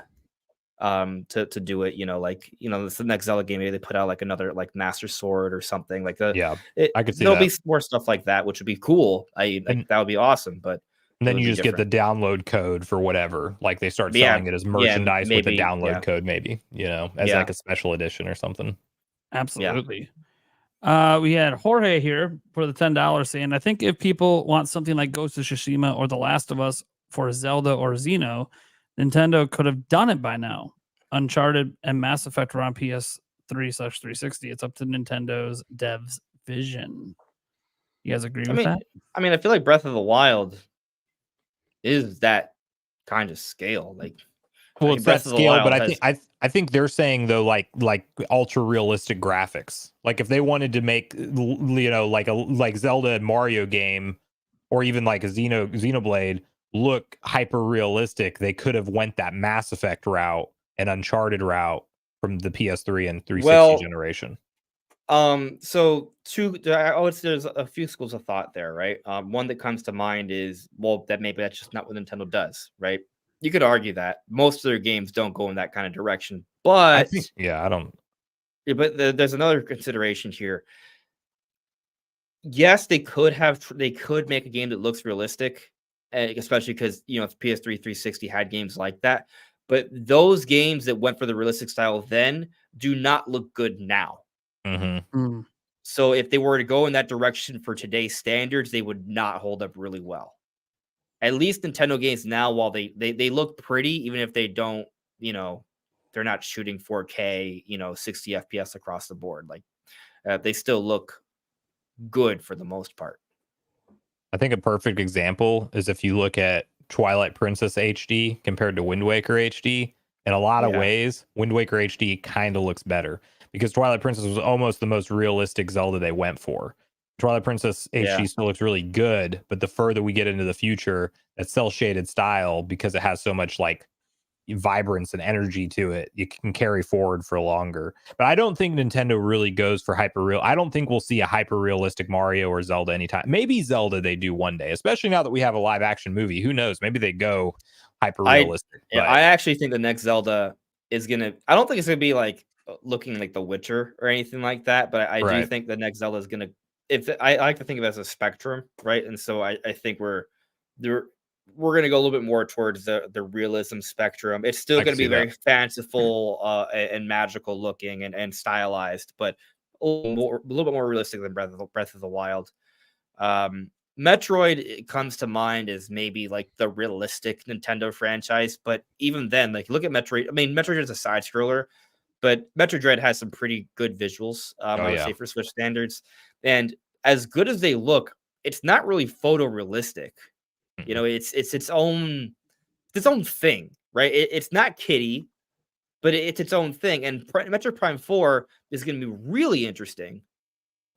to do it. This the next Zelda game, maybe they put out like another like Master Sword or something like that. Yeah, I could see there'll that. be more stuff like that, which would be cool. That would be awesome. But And then would you be just get the download code for whatever. Like they start Yeah, selling it as merchandise with the maybe, download yeah. code, maybe, as Yeah. like a special edition or something. Absolutely. We had Jorge here for the $10 saying, I think if people want something like Ghost of Tsushima or The Last of Us for Zelda or Xeno, Nintendo could have done it by now. Uncharted and Mass Effect are on PS3/360. It's up to Nintendo's devs' vision. You guys agree with that? I feel like Breath of the Wild is that kind of scale. Like, Well, like it's that Breath of the scale, Wild but has- I think they're saying though like ultra realistic graphics. Like if they wanted to make like Zelda and Mario game, or even like a Xenoblade look hyper realistic, they could have went that Mass Effect route and Uncharted route from the PS3 and 360 generation. So I would say there's a few schools of thought there, right? One that comes to mind is, well, that maybe that's just not what Nintendo does, right? You could argue that most of their games don't go in that kind of direction, but I don't. But there's another consideration here. Yes, they could make a game that looks realistic, especially because PS3 360 had games like that. But those games that went for the realistic style then do not look good now. Mm-hmm. So if they were to go in that direction for today's standards, they would not hold up really well. At least Nintendo games now, while they look pretty, even if they don't, they're not shooting 4K, 60 FPS across the board. Like they still look good for the most part. I think a perfect example is if you look at Twilight Princess HD compared to Wind Waker HD. In a lot of ways, Wind Waker HD kind of looks better because Twilight Princess was almost the most realistic Zelda they went for. Twilight Princess HD still looks really good, but the further we get into the future, that cell shaded style, because it has so much like vibrance and energy to it, you can carry forward for longer. But I don't think Nintendo really goes for hyper real. I don't think we'll see a hyper realistic Mario or Zelda anytime. Maybe Zelda they do one day, especially now that we have a live action movie. Who knows? Maybe they go hyper realistic. I actually think the next Zelda is gonna. I don't think it's gonna be like looking like The Witcher or anything like that. But I do think the next Zelda is gonna. I like to think of it as a spectrum, right? And so I think we're going to go a little bit more towards the realism spectrum. It's still going to be very fanciful and magical looking and stylized, but a little bit more realistic than Breath of the Wild. Metroid, it comes to mind as maybe like the realistic Nintendo franchise, but even then, like look at Metroid. I mean, Metroid is a side scroller, but Metroid Dread has some pretty good visuals. I would say for Switch standards, and as good as they look, it's not really photorealistic. It's its own thing, right? It's not kiddie, but it's its own thing. And Metroid Prime 4 is going to be really interesting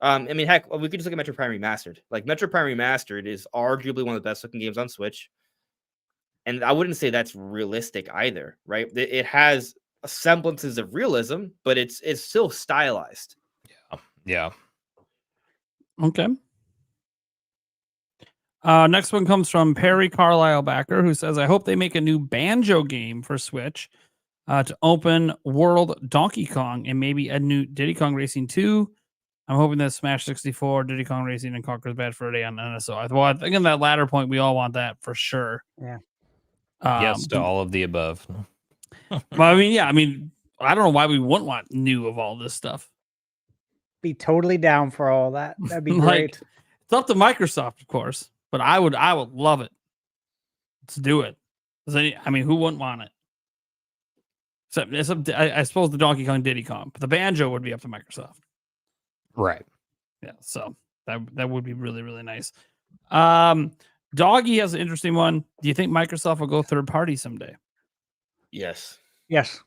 I mean, heck, we could just look at Metro Prime Remastered. Like Metro Prime Remastered is arguably one of the best looking games on Switch, and I wouldn't say that's realistic either, right? It has semblances of realism, but it's still stylized. Yeah. Okay. Next one comes from Perry Carlisle Backer, who says, I hope they make a new Banjo game for Switch to open world Donkey Kong and maybe a new Diddy Kong Racing 2. I'm hoping that Smash 64, Diddy Kong Racing, and Conker's Bad Fur Day on NSO. Well, I think in that latter point, we all want that for sure. Yeah. Yes to all of the above. But I mean, I don't know why we wouldn't want new of all this stuff. Be totally down for all that. That'd be Like, great. It's up to Microsoft, of course, but I would love it. Let's do it. Who wouldn't want it? Except I suppose the Donkey Kong, Diddy Kong, but the Banjo would be up to Microsoft. Right. Yeah, so that would be really, really nice. Doggy has an interesting one. Do you think Microsoft will go third party someday? Yes. Yes.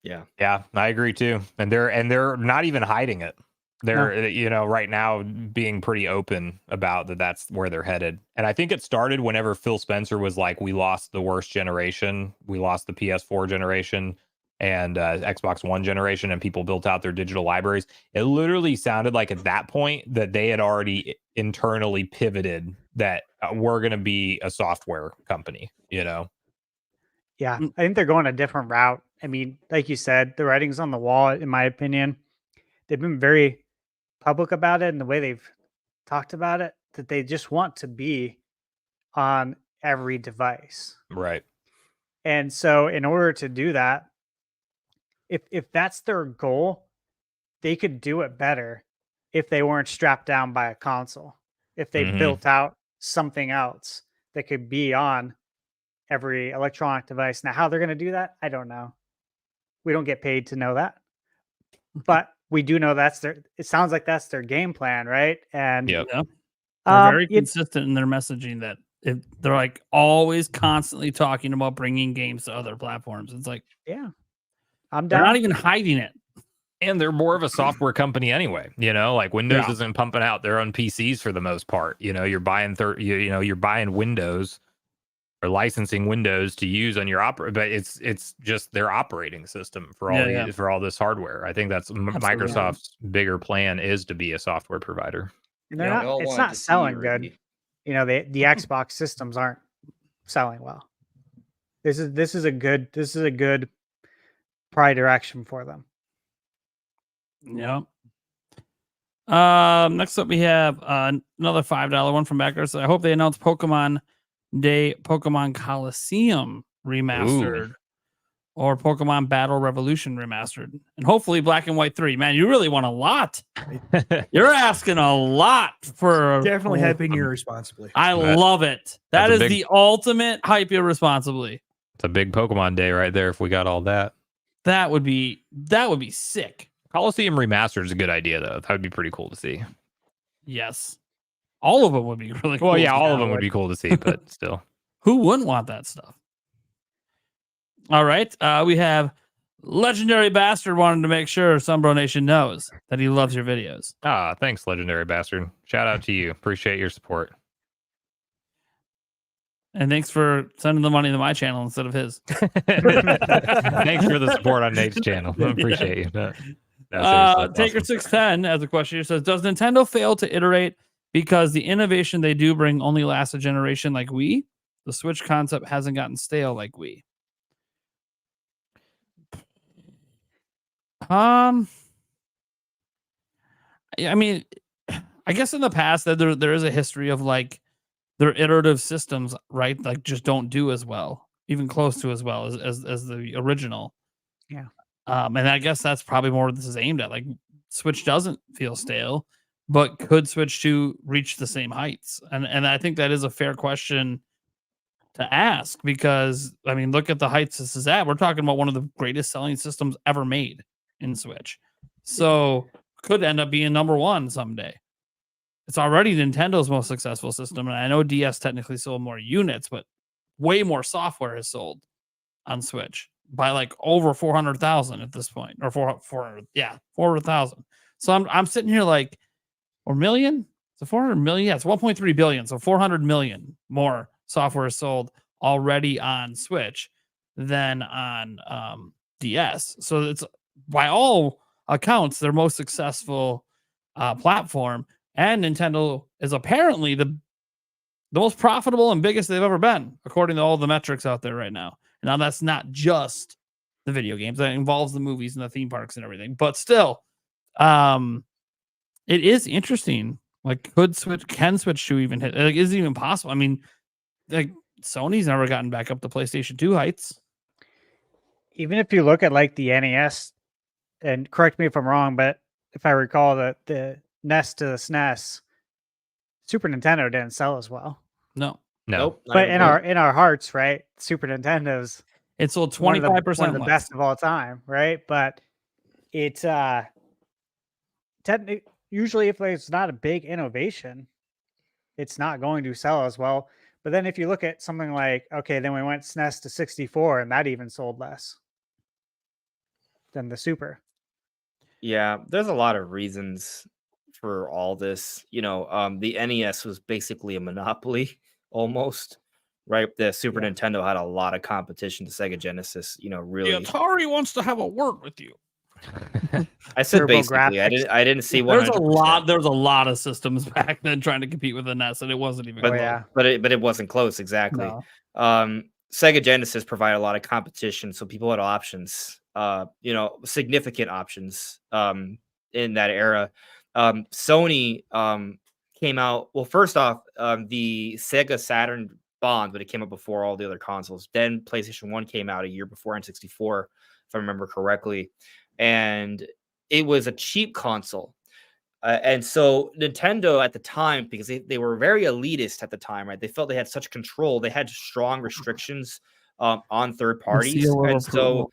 Yeah. Yeah, I agree too. And they're not even hiding it. They're right now being pretty open about that's where they're headed. And I think it started whenever Phil Spencer was like, we lost the worst generation. We lost the PS4 generation and Xbox One generation, and people built out their digital libraries. It literally sounded like at that point that they had already internally pivoted that we're going to be a software company, Yeah, I think they're going a different route. I mean, like you said, the writing's on the wall, in my opinion. They've been very public about it and the way they've talked about it, that they just want to be on every device. Right. And so in order to do that, if that's their goal, they could do it better if they weren't strapped down by a console. If they built out something else that could be on every electronic device. Now, how they're going to do that, I don't know. We don't get paid to know that. But we do know it sounds like that's their game plan, right? And yeah, they're very consistent in their messaging that they're like always constantly talking about bringing games to other platforms. It's like, yeah, I'm they're down. not even hiding it. And they're more of a software company anyway, like Windows isn't pumping out their own PCs for the most part. You're buying you're buying Windows or licensing Windows to use on your but it's just their operating system for all for all this hardware. I think that's Microsoft's bigger plan is to be a software provider. It's not selling good. The Xbox systems aren't selling well. This is a good probably direction for them. Yeah. Next up we have another $5 one from Backer. So I hope they announce Pokemon Day Pokemon Coliseum remastered or Pokemon Battle Revolution remastered, and hopefully Black and White 3. Man, you really want a lot. You're asking a lot for definitely hyping irresponsibly. I love it. That is the ultimate hype irresponsibly. It's a big Pokemon Day right there if we got all that. That would be sick. Coliseum Remastered is a good idea, though. That would be pretty cool to see. Yes. All of them would be really cool. Well, yeah, all of them would be cool to see, but still. Who wouldn't want that stuff? All right. We have Legendary Bastard wanted to make sure Sombro Nation knows that he loves your videos. Thanks, Legendary Bastard. Shout out to you. Appreciate your support. And thanks for sending the money to my channel instead of his. Thanks for the support on Nate's channel. I appreciate you. Taker610 as a question here says, does Nintendo fail to iterate because the innovation they do bring only lasts a generation like Wii? The Switch concept hasn't gotten stale like Wii. I mean, I guess in the past that there is a history of like their iterative systems, right? Like just don't do as well, even close to as well as the original. Yeah. And I guess that's probably more what this is aimed at. Like Switch doesn't feel stale, but could Switch 2 reach the same heights? And I think that is a fair question to ask because, I mean, look at the heights this is at. We're talking about one of the greatest selling systems ever made in Switch. So could end up being number one someday. It's already Nintendo's most successful system. And I know DS technically sold more units, but way more software is sold on Switch by like over 400,000 at this point, or 400,000. So I'm sitting here like, or million. So 400 million. Yeah, it's 1.3 billion. So 400 million more software is sold already on Switch than on DS. So it's by all accounts their most successful platform, and Nintendo is apparently the most profitable and biggest they've ever been, according to all the metrics out there right now. Now that's not just the video games; that involves the movies and the theme parks and everything. But still, it is interesting. Like, can Switch 2 even hit? Like, is it even possible? I mean, like, Sony's never gotten back up to PlayStation 2 heights. Even if you look at like the NES, and correct me if I'm wrong, but if I recall the NES to the SNES, Super Nintendo didn't sell as well. No, Nope. not But even in our hearts, right? Super Nintendo's it sold one of 25% one of the less. best of all time, right? But it's usually if it's not a big innovation, it's not going to sell as well. But then if you look at something like, okay, then we went SNES to 64, and that even sold less than the Super. Yeah, there's a lot of reasons for all this. The NES was basically a monopoly almost, right? The Super Yeah. Nintendo had a lot of competition to Sega Genesis. Really. The Atari wants to have a word with you. I said Turbo basically. graphics. I didn't see There's 100%. a lot of systems back then trying to compete with the NES, and it wasn't even But close. yeah. but it wasn't close exactly. No. Sega Genesis provided a lot of competition, so people had options. Significant options. In that era, Sony came out. Well, first off, the Sega Saturn bombed, but it came out before all the other consoles. Then PlayStation 1 came out a year before N64, if I remember correctly, and it was a cheap console. And so Nintendo at the time, because they were very elitist at the time, right? They felt they had such control. They had strong restrictions on third parties. seal of And so approval.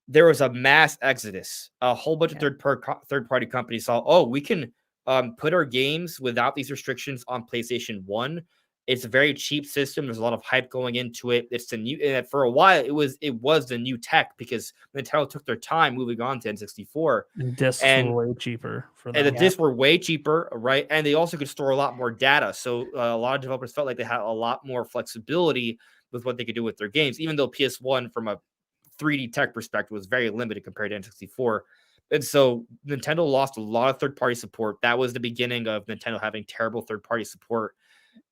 there was a mass exodus. A whole bunch of third-party companies saw, oh, we can put our games without these restrictions on PlayStation 1. It's a very cheap system. There's a lot of hype going into it. It's the new, and for a while it was the new tech because Nintendo took their time moving on to N64. And discs And- were way cheaper for And the them. discs were way cheaper, right? And they also could store a lot more data. So a lot of developers felt like they had a lot more flexibility with what they could do with their games, even though PS1 from a 3D tech perspective was very limited compared to N64. And so Nintendo lost a lot of third-party support. That was the beginning of Nintendo having terrible third-party support.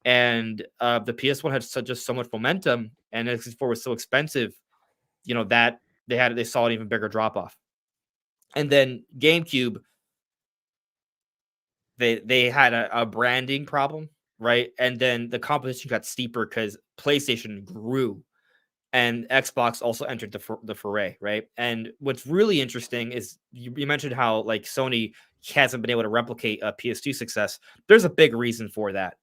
And the PS1 had just so much momentum, and N64 was so expensive, that they saw an even bigger drop-off. And then GameCube, they had a branding problem, right? And then the competition got steeper because PlayStation grew, and Xbox also entered the foray, right? And what's really interesting is you mentioned how like Sony hasn't been able to replicate a PS2 success. There's a big reason for that.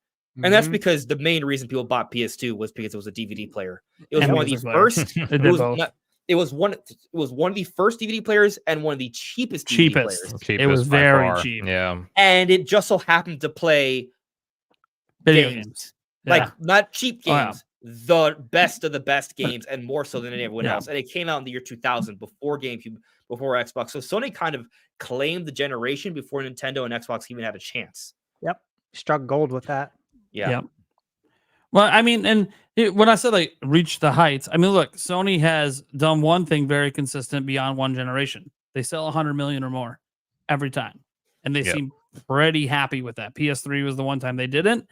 And that's Mhm. because the main reason people bought PS2 was because it was a DVD player. It was And one of the music player. first. It It did was, both. it was one of the first DVD players and one of the cheapest DVD Cheapest. players. Cheapest was by very far. cheap. Yeah. And it just so happened to play Video games. games. Like Yeah. not cheap Oh, yeah. games, the best of the best games, and more so than anyone Yeah. else. And it came out in the year 2000, before GameCube, before Xbox. So Sony kind of claimed the generation before Nintendo and Xbox even had a chance. Struck gold with that. Yeah. Yep. Well, I mean, when I said like reach the heights, I mean, look, Sony has done one thing very consistent beyond one generation. They sell 100 million or more every time, and they Yep. seem pretty happy with that. PS3 was the one time they didn't,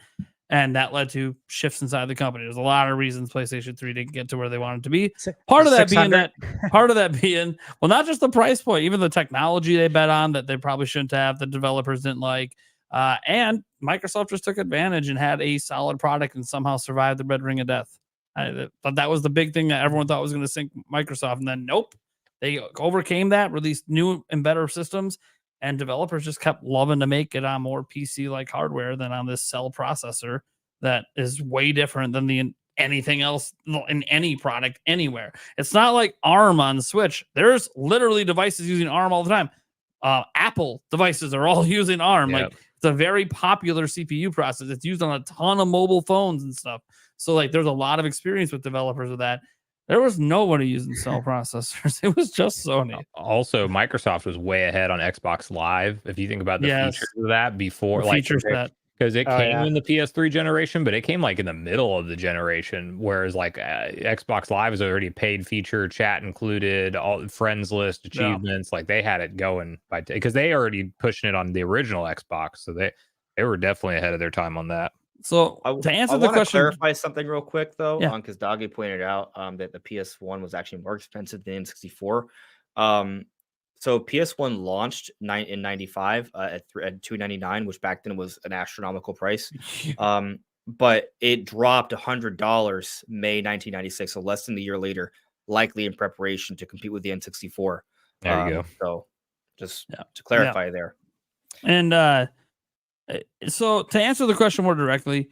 and that led to shifts inside the company. There's a lot of reasons PlayStation 3 didn't get to where they wanted to be. Part of that being well, not just the price point, even the technology they bet on that they probably shouldn't have, the developers didn't like. And Microsoft just took advantage and had a solid product and somehow survived the red ring of death. I thought that was the big thing that everyone thought was going to sink Microsoft. And then, nope, they overcame that, released new and better systems, and developers just kept loving to make it on more PC-like hardware than on this cell processor that is way different than anything else in any product anywhere. It's not like ARM on Switch. There's literally devices using ARM all the time. Apple devices are all using ARM. Yep. Like, it's a very popular CPU process. It's used on a ton of mobile phones and stuff. So like there's a lot of experience with developers with that. There was nobody using cell processors. It was just Sony. Also, Microsoft was way ahead on Xbox Live. If you think about the Yes. features of that before, The like feature set. because it Oh, came yeah. in the PS3 generation, but it came like in the middle of the generation. Whereas like Xbox Live is already a paid feature, chat included, all friends list, achievements. Like they had it going by because they already pushing it on the original Xbox, so they were definitely ahead of their time on that. So I to answer the wanna question, clarify something real quick though, Yeah. because Doggy pointed out that the PS1 was actually more expensive than N64. So PS1 launched in 95 at $299, which back then was an astronomical price. But it dropped $100 May 1996, so less than a year later, likely in preparation to compete with the N64. There you go. So just Yeah. to clarify there. and so to answer the question more directly,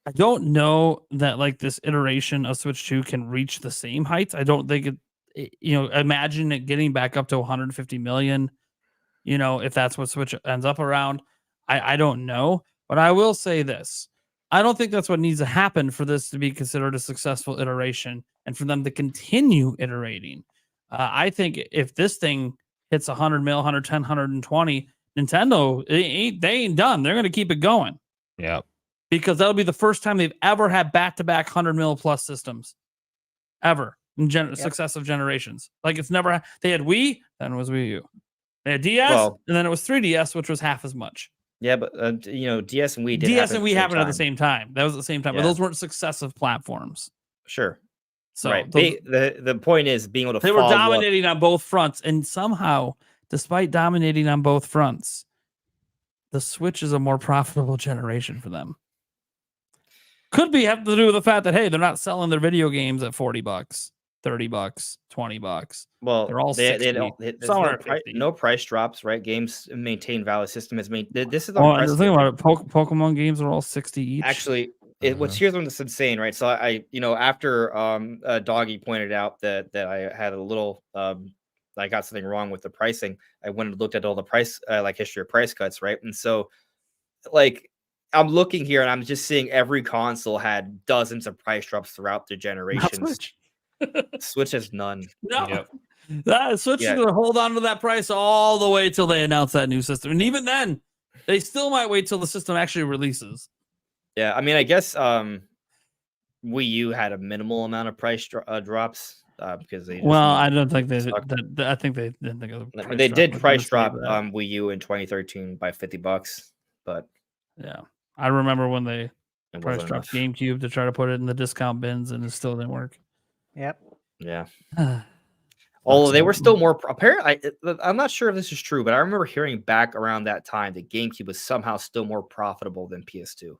I don't know that like this iteration of Switch 2 can reach the same heights. I don't think imagine it getting back up to 150 million, if that's what Switch ends up around. I don't know, but I will say this. I don't think that's what needs to happen for this to be considered a successful iteration and for them to continue iterating. I think if this thing hits 100 mil, 110, 120, Nintendo, they ain't done. They're going to keep it going. Yeah. Because that'll be the first time they've ever had back-to-back 100 mil plus systems. Ever. In successive generations. Like it's never... They had Wii, then it was Wii U. They had DS, and then it was 3DS, which was half as much. Yeah, but DS and Wii did DS happen and Wii happened at the same time. That was at the same time. But Yeah. those weren't successive platforms. Sure. So right. The point is being able to they were follow up. dominating on both fronts. And somehow, despite dominating on both fronts, the Switch is a more profitable generation for them. Could have to do with the fact that, hey, they're not selling their video games at $40, $30, $20. Well, They're all they 60. don't. There's Some no, are 50. no price drops, right? Games maintain valid system has made. This is Oh, and the unprecedented. thing about it, Pokemon games are all 60 each. Actually, here's when it's insane, right? So I after Doggy pointed out that I had a little I got something wrong with the pricing. I went and looked at all the price history of price cuts, right? And so like I'm looking here and I'm just seeing every console had dozens of price drops throughout the generations. Switch. Switch has none. No. Yep. That Switch is going to hold on to that price all the way till they announce that new system. And even then, they still might wait till the system actually releases. Yeah, I mean, I guess Wii U had a minimal amount of price drops because they. I don't think they. I think they didn't think of the price they drop. did price drop Wii U in 2013 by $50, but yeah, I remember when they it price wasn't dropped enough. GameCube to try to put it in the discount bins, and it still didn't work. Yep. Yeah. Although they were still more apparently, I'm not sure if this is true, but I remember hearing back around that time that GameCube was somehow still more profitable than PS2.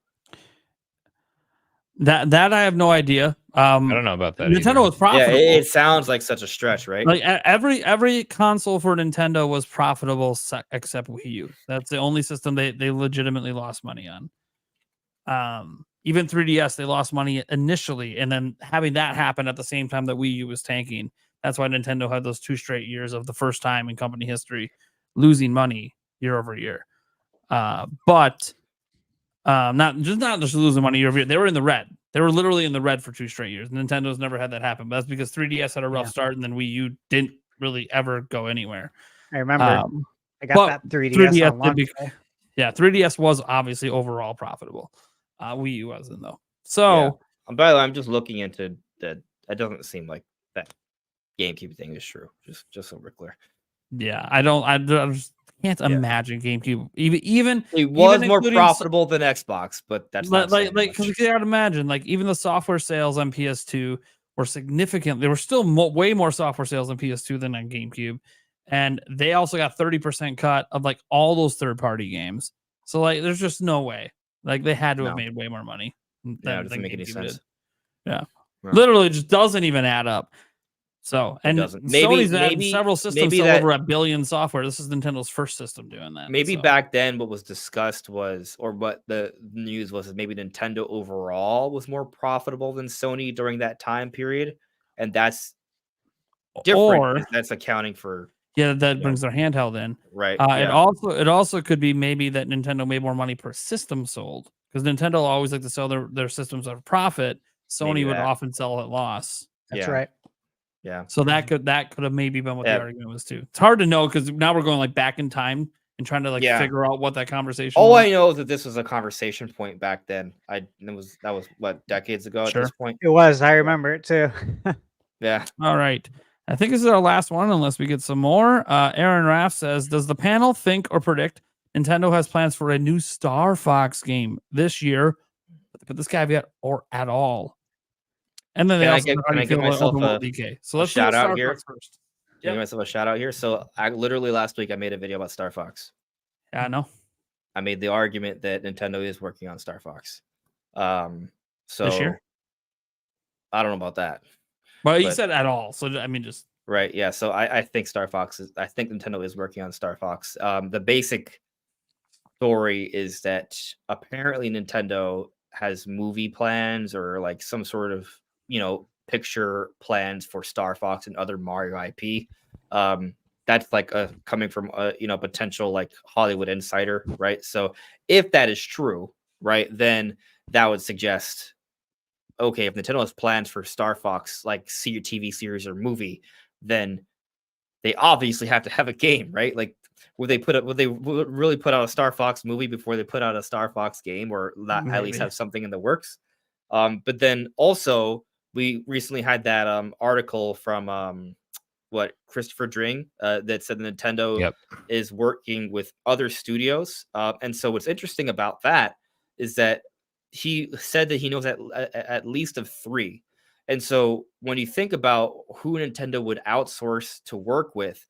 That I have no idea. I don't know about that. Nintendo either. was profitable. Yeah, it sounds like such a stretch, right? Like every console for Nintendo was profitable except Wii U. That's the only system they legitimately lost money on. Even 3DS, they lost money initially, and then having that happen at the same time that Wii U was tanking. That's why Nintendo had those 2 straight years of the first time in company history losing money year over year. But not just losing money year over year. They were in the red. They were literally in the red for 2 straight years. Nintendo's never had that happen. But that's because 3DS had a rough start, and then Wii U didn't really ever go anywhere. I remember I got that 3DS on launch day. Yeah, 3DS was obviously overall profitable. Wii U wasn't though. So, by the way, I'm just looking into that. It doesn't seem like that GameCube thing is true. Just so we're clear. Yeah, I just can't imagine GameCube even it was even more profitable than Xbox, but that's not because you can't imagine even the software sales on PS2 were significant. There were still way more software sales on PS2 than on GameCube, and they also got 30% cut of all those third-party games. So there's just no way. They had to have made way more money. It doesn't make any sense. Yeah, literally just doesn't even add up. So, and maybe Sony's had several systems sell over 1 billion software. This is Nintendo's first system doing that. Maybe back then what was discussed was, or what the news was, is maybe Nintendo overall was more profitable than Sony during that time period. And that's different. That's accounting for... Yeah, that brings their handheld in. Right. It also could be maybe that Nintendo made more money per system sold, because Nintendo always like to sell their systems at a profit. Sony would often sell at loss. That's right. Yeah. So that could have maybe been what Yeah. the argument was too. It's hard to know because now we're going like back in time and trying to like Yeah. figure out what that conversation All was. I know is that this was a conversation point back then. That was what, decades ago at Sure. this point. It was. I remember it too. Yeah. All right. I think this is our last one, unless we get some more. Aaron Raff says, does the panel think or predict Nintendo has plans for a new Star Fox game this year? But this caveat or at all. And then they Can I also give- said, how can do I you give feel about myself open world a- DK? So a let's do shout out Star here? Fox first. Give myself a shout out here. So I literally last week I made a video about Star Fox. Yeah, I know. I made the argument that Nintendo is working on Star Fox. So This year? I don't know about that. Well, you But- said at all. So I mean, just Right. Yeah. So I think I think Nintendo is working on Star Fox. The basic story is that apparently Nintendo has movie plans or like some sort of, picture plans for Star Fox and other Mario IP. That's like coming from a, potential like Hollywood insider. Right. So if that is true, right, then that would suggest, okay, if Nintendo has plans for Star Fox, like TV series or movie, then they obviously have to have a game, right? Like, would they really put out a Star Fox movie before they put out a Star Fox game, or not, at least Maybe. have something in the works? But then also we recently had that article from Christopher Dring that said Nintendo Yep. is working with other studios, and so what's interesting about that is that he said that he knows at least of 3. And so when you think about who Nintendo would outsource to work with,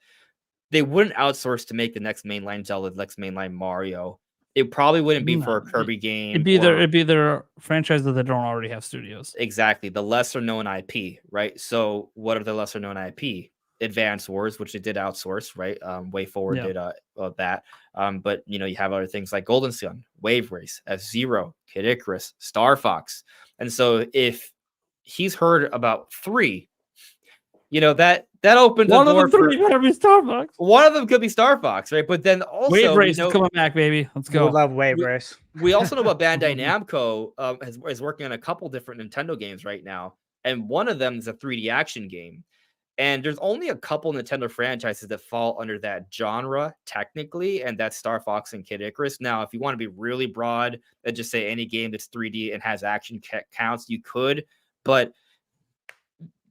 they wouldn't outsource to make the next mainline Zelda, the next mainline Mario. It probably wouldn't be for a No, Kirby game. it'd be their franchise that they don't already have studios. Exactly, the lesser known IP, right? So what are the lesser known IP? Advance Wars, which they did outsource, right? Way Forward Yeah. did that. But you have other things like Golden Sun, Wave Race, F-Zero, Kid Icarus, Star Fox. And so if he's heard about 3, that opens One a of door the 3 better be Star Fox. one of them could be Star Fox, right? But then also Wave we Race know, is coming back, baby. Let's Go. go. Love Wave We- Race. we also know about Bandai Namco is working on a couple different Nintendo games right now, and one of them is a 3D action game. And there's only a couple Nintendo franchises that fall under that genre technically, and that's Star Fox and Kid Icarus. Now, if you want to be really broad and just say any game that's 3D and has action counts, you could. But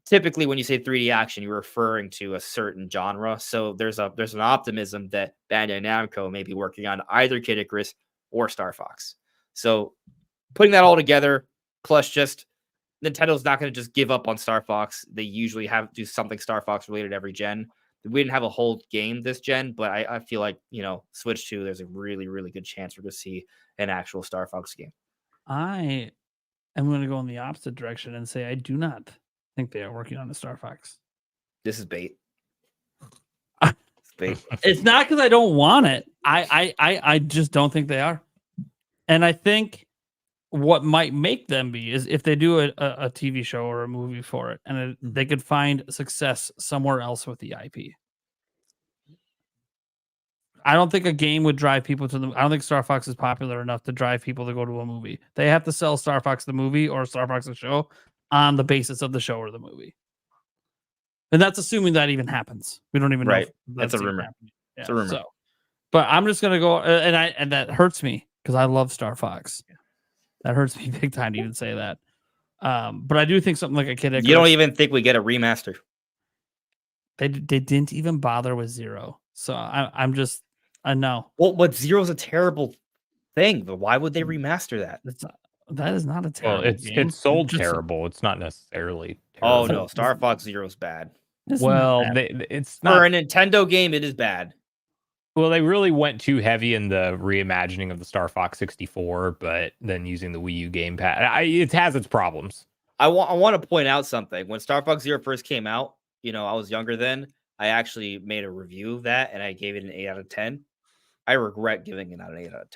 typically, when you say 3D action, you're referring to a certain genre. So there's an optimism that Bandai Namco may be working on either Kid Icarus or Star Fox. So putting that all together, plus just Nintendo's not going to just give up on Star Fox. They usually do something Star Fox related every gen. We didn't have a whole game this gen, but I feel like, Switch 2, there's a really, really good chance we're going to see an actual Star Fox game. I am going to go in the opposite direction and say I do not think they are working on a Star Fox. This is bait. It's bait. It's not because I don't want it. I just don't think they are. And I think what might make them be is if they do a TV show or a movie for it, and they could find success somewhere else with the IP. I don't think a game would drive people to I don't think Star Fox is popular enough to drive people to go to a movie. They have to sell Star Fox the movie or Star Fox the show on the basis of the show or the movie. And that's assuming that even happens. We don't even know. Right. If That's a even rumor. happening. It's a rumor. So, but I'm just gonna go, and that hurts me because I love Star Fox. That hurts me big time to even say that. But I do think something like a Kid Icarus. You don't even think we get a remaster? They didn't even bother with 0. So I'm just I know. Well, but Zero's a terrible thing, but why would they remaster that? That is not a terrible Well, game. it's sold Just- terrible. It's not necessarily Oh terrible. no, Star Fox Zero's bad. it's not Well, bad. it's For not. a Nintendo game, it is bad. Well, they really went too heavy in the reimagining of the Star Fox 64, but then using the Wii U gamepad, it has its problems. I want to point out something. When Star Fox Zero first came out, I was younger then. I actually made a review of that, and I gave it an 8 out of 10. I regret giving it an 8 out of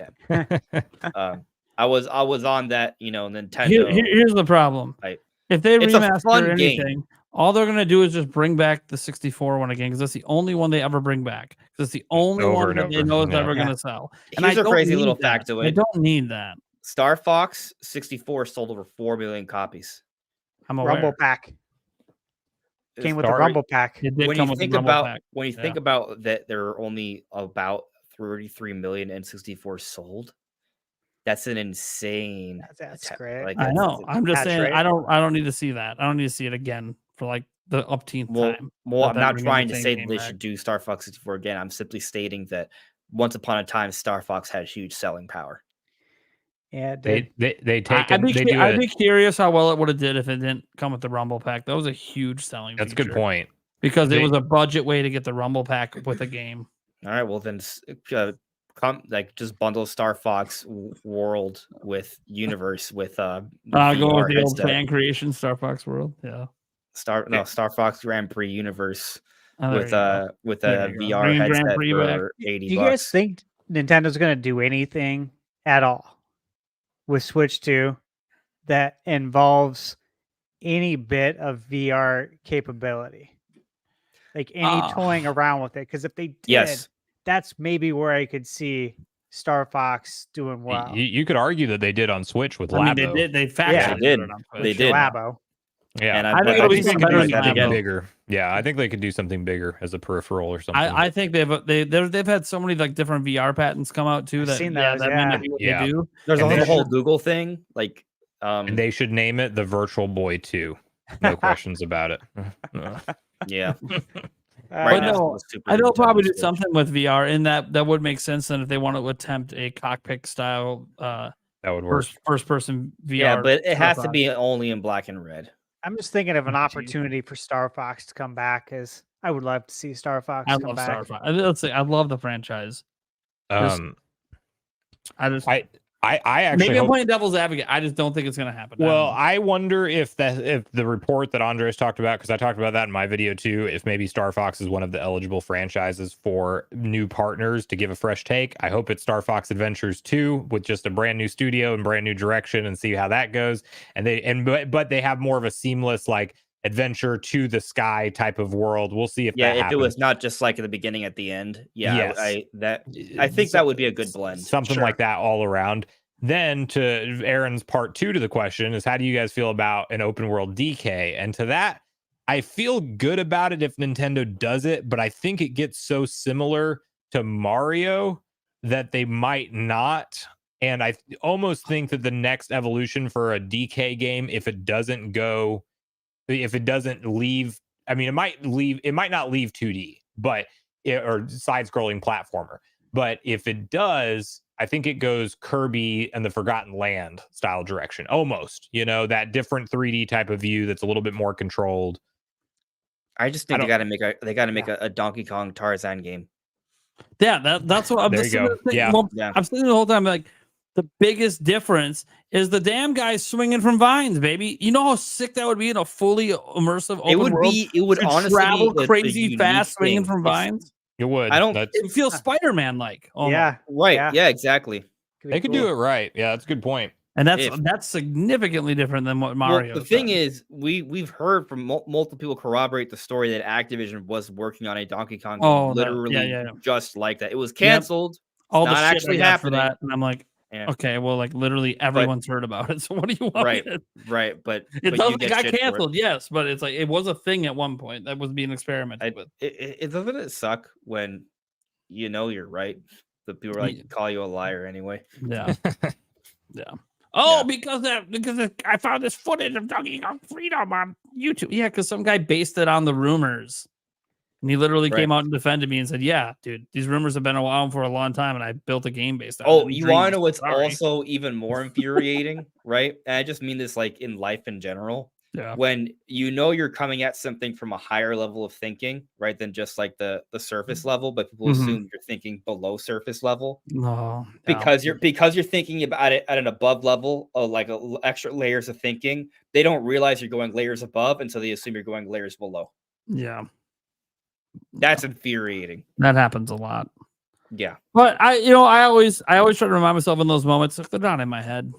10. I was on that, Nintendo. Here's the problem. Right. If they It's a fun remaster game. anything, all they're gonna do is just bring back the 64 one again because that's the only one they ever bring back. Because it's the only Over one and that they over. know is Yeah. ever gonna sell. And Here's I a don't crazy need little that. factoid. I don't need that. Star Fox 64 sold over 4 million copies. I'm aware. Rumble Pack. Came with the Sorry. Rumble Pack. It did when come you with the think Rumble about pack. when you Yeah. think about that, there are only about 33 million N64 sold. That's an insane. That's attack. great. Like I that's, know. I'm just Attach saying. rate. I don't need to see that. I don't need to see it again for like the upteenth time. Well, Let I'm them not bring in the trying to same say game that they back. should do Star Fox 64 again. I'm simply stating that once upon a time, Star Fox had huge selling power. Yeah, it did. They take I'd it. be curious how well it would have did if it didn't come with the Rumble pack. That was a huge selling. That's a good feature. point. Because it They- was a budget way to get the Rumble pack with a game. All right, well then, come just bundle Star Fox World with Universe with Go VR with the old headset. fan creation, Star Fox World. Yeah. Star Fox Grand Prix Universe Oh, there with you go. with There a you go. VR Bringing Grand headset Prix for 80 Do you bucks. guys think Nintendo's going to do anything at all with Switch 2 that involves any bit of VR capability? Like any toying around with it? Because if they did, Yes. that's maybe where I could see Star Fox doing well. You could argue that they did on Switch with I mean, Labo. they did. They Yeah, factually they did. it on Switch. They did. Labo. Yeah, And I think it'll be think something they could better do than something Labo. bigger. Yeah, I think they could do something bigger as a peripheral or something. I think they've had so many like different VR patents come out too. I've that seen yeah, those, that may not be what yeah. they do. There's And also they the whole should- Google thing. Like, and they should name it the Virtual Boy 2. No questions about it. yeah. Uh, Right But now, no, it's the Super I know Nintendo probably do Switch. something with VR in that would make sense. And if they want to attempt a cockpit style That would work. first person VR, Yeah, but it has to Star be only in black and red. I'm just thinking of an Jeez. opportunity for Star Fox to come back, because I would love to see Star Fox I come love back. Star Fox. Let's say I love the franchise. Um, I just I actually maybe I'm hope- playing devil's advocate. I just don't think it's gonna happen. Well, I wonder if the report that Andres talked about, because I talked about that in my video too, if maybe Star Fox is one of the eligible franchises for new partners to give a fresh take. I hope it's Star Fox Adventures 2 with just a brand new studio and brand new direction and see how that goes. But they have more of a seamless like adventure to the sky type of world. We'll see if Yeah, that if happens. it was not just like at the beginning at the end. Yeah, Yes. I think that would be a good blend. Something Sure. like that all around. Then to Aaron's part 2 to the question is, how do you guys feel about an open world DK? And to that, I feel good about it if Nintendo does it, but I think it gets so similar to Mario that they might not. And I almost think that the next evolution for a DK game, if it doesn't leave, I mean, it might not leave 2D, but or side-scrolling platformer. But if it does, I think it goes Kirby and the Forgotten Land style direction, almost. That different 3D type of view that's a little bit more controlled. I just think I they got to make a Donkey Kong Tarzan game. Yeah, that's what I'm There just you go. thinking. Yeah. Well, Yeah. I'm sitting the whole time like the biggest difference is the damn guy swinging from vines, baby. You know how sick that would be in a fully immersive open world? It would to honestly travel be the crazy unique fast swinging thing. from It's- vines. It would. I don't- That's- It feels Spider-Man like. Yeah, Right. Yeah. Yeah, exactly. they could do it right. Yeah, that's a good point. And that's If- that's significantly different than what Mario. Well, the thing is, we've heard from multiple people corroborate the story that Activision was working on a Donkey Kong game, Oh, literally just like that. It was Yep. canceled. all the not shit I actually got for happening. that, and I'm like, Yeah. okay, well, like literally everyone's heard about it. So what do you want? Right, me to- right, but It but doesn't. you It get got shit for it. canceled, yes, but it's like it was a thing at one point that was being experimented with. It doesn't it suck when you know you're right, the people are Yeah. like call you a liar anyway. Yeah, yeah. Oh, Yeah. because I found this footage of Donkey Kong Freedom on YouTube. Yeah, because some guy based it on the rumors, and he literally came Right. out and defended me and said, "Yeah, dude, these rumors have been around for a long time, and I built a game based on." it Oh, in you want to dreams. know what's Sorry." also even more infuriating, right? And I just mean this like in life in general. Yeah. When you know you're coming at something from a higher level of thinking, right, than just like the surface level, but people Mhm. assume you're thinking below surface level No, because you're thinking about it at an above level of like extra layers of thinking. They don't realize you're going layers above, and so they assume you're going layers below. yeah, That's infuriating. that happens a lot. Yeah. But I always try to remind myself in those moments, like, they're not in my head.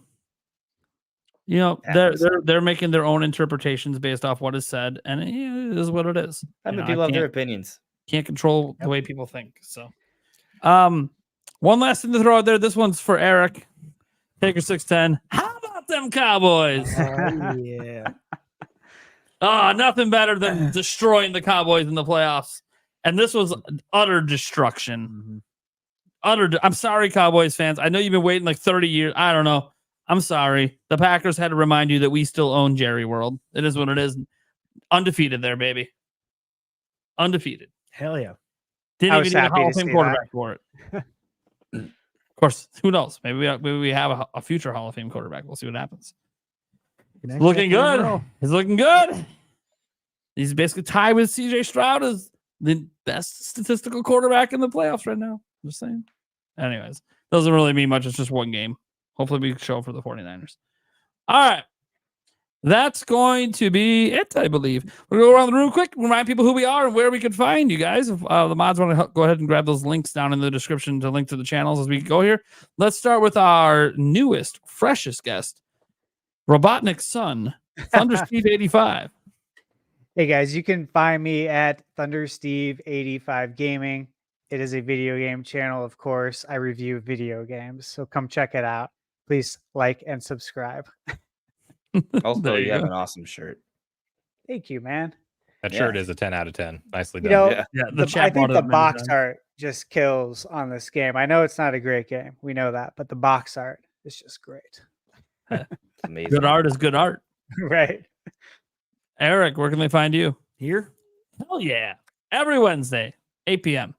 Happens. They're making their own interpretations based off what is said, and it is what it is. I mean, You know, people have their can't- opinions. can't control the way people think. So, one last thing to throw out there. This one's for Eric. Taker 610. How about them Cowboys? Yeah. Oh, nothing better than destroying the Cowboys in the playoffs. And this was utter destruction. I'm sorry, Cowboys fans. I know you've been waiting like 30 years. I don't know. I'm sorry. The Packers had to remind you that we still own Jerry World. It is what it is. Undefeated there, baby. Undefeated. Hell yeah. Didn't I even was need a happy Hall to of Fame see quarterback for it. Of course, who knows? Maybe we have a future Hall of Fame quarterback. We'll see what happens. Can It's actually looking have to good. roll. He's looking good. He's basically tied with CJ Stroud as the best statistical quarterback in the playoffs right now. Just saying. Anyways, doesn't really mean much. It's just one game. Hopefully we can show for the 49ers. All right. That's going to be it, I believe. We'll go around the room quick, remind people who we are and where we can find you guys. If the mods want to go ahead and grab those links down in the description to link to the channels as we go here. Let's start with our newest, freshest guest, Robotnik's son, Thunder Steve 85. Hey guys, you can find me at ThunderSteve85 Gaming. It is a video game channel, of course. I review video games, so come check it out. Please like and subscribe. Also, There you you have go. an awesome shirt. Thank you, man. That Yeah. shirt is a 10 out of 10. Nicely You done. know, Yeah. Yeah, I chat think brought it the up many box times. art just kills on this game. I know it's not a great game. We know that, but the box art is just great. It's amazing. Good art is good art. Right. Eric, where can they find you? Here? Hell yeah. Every Wednesday, 8 p.m.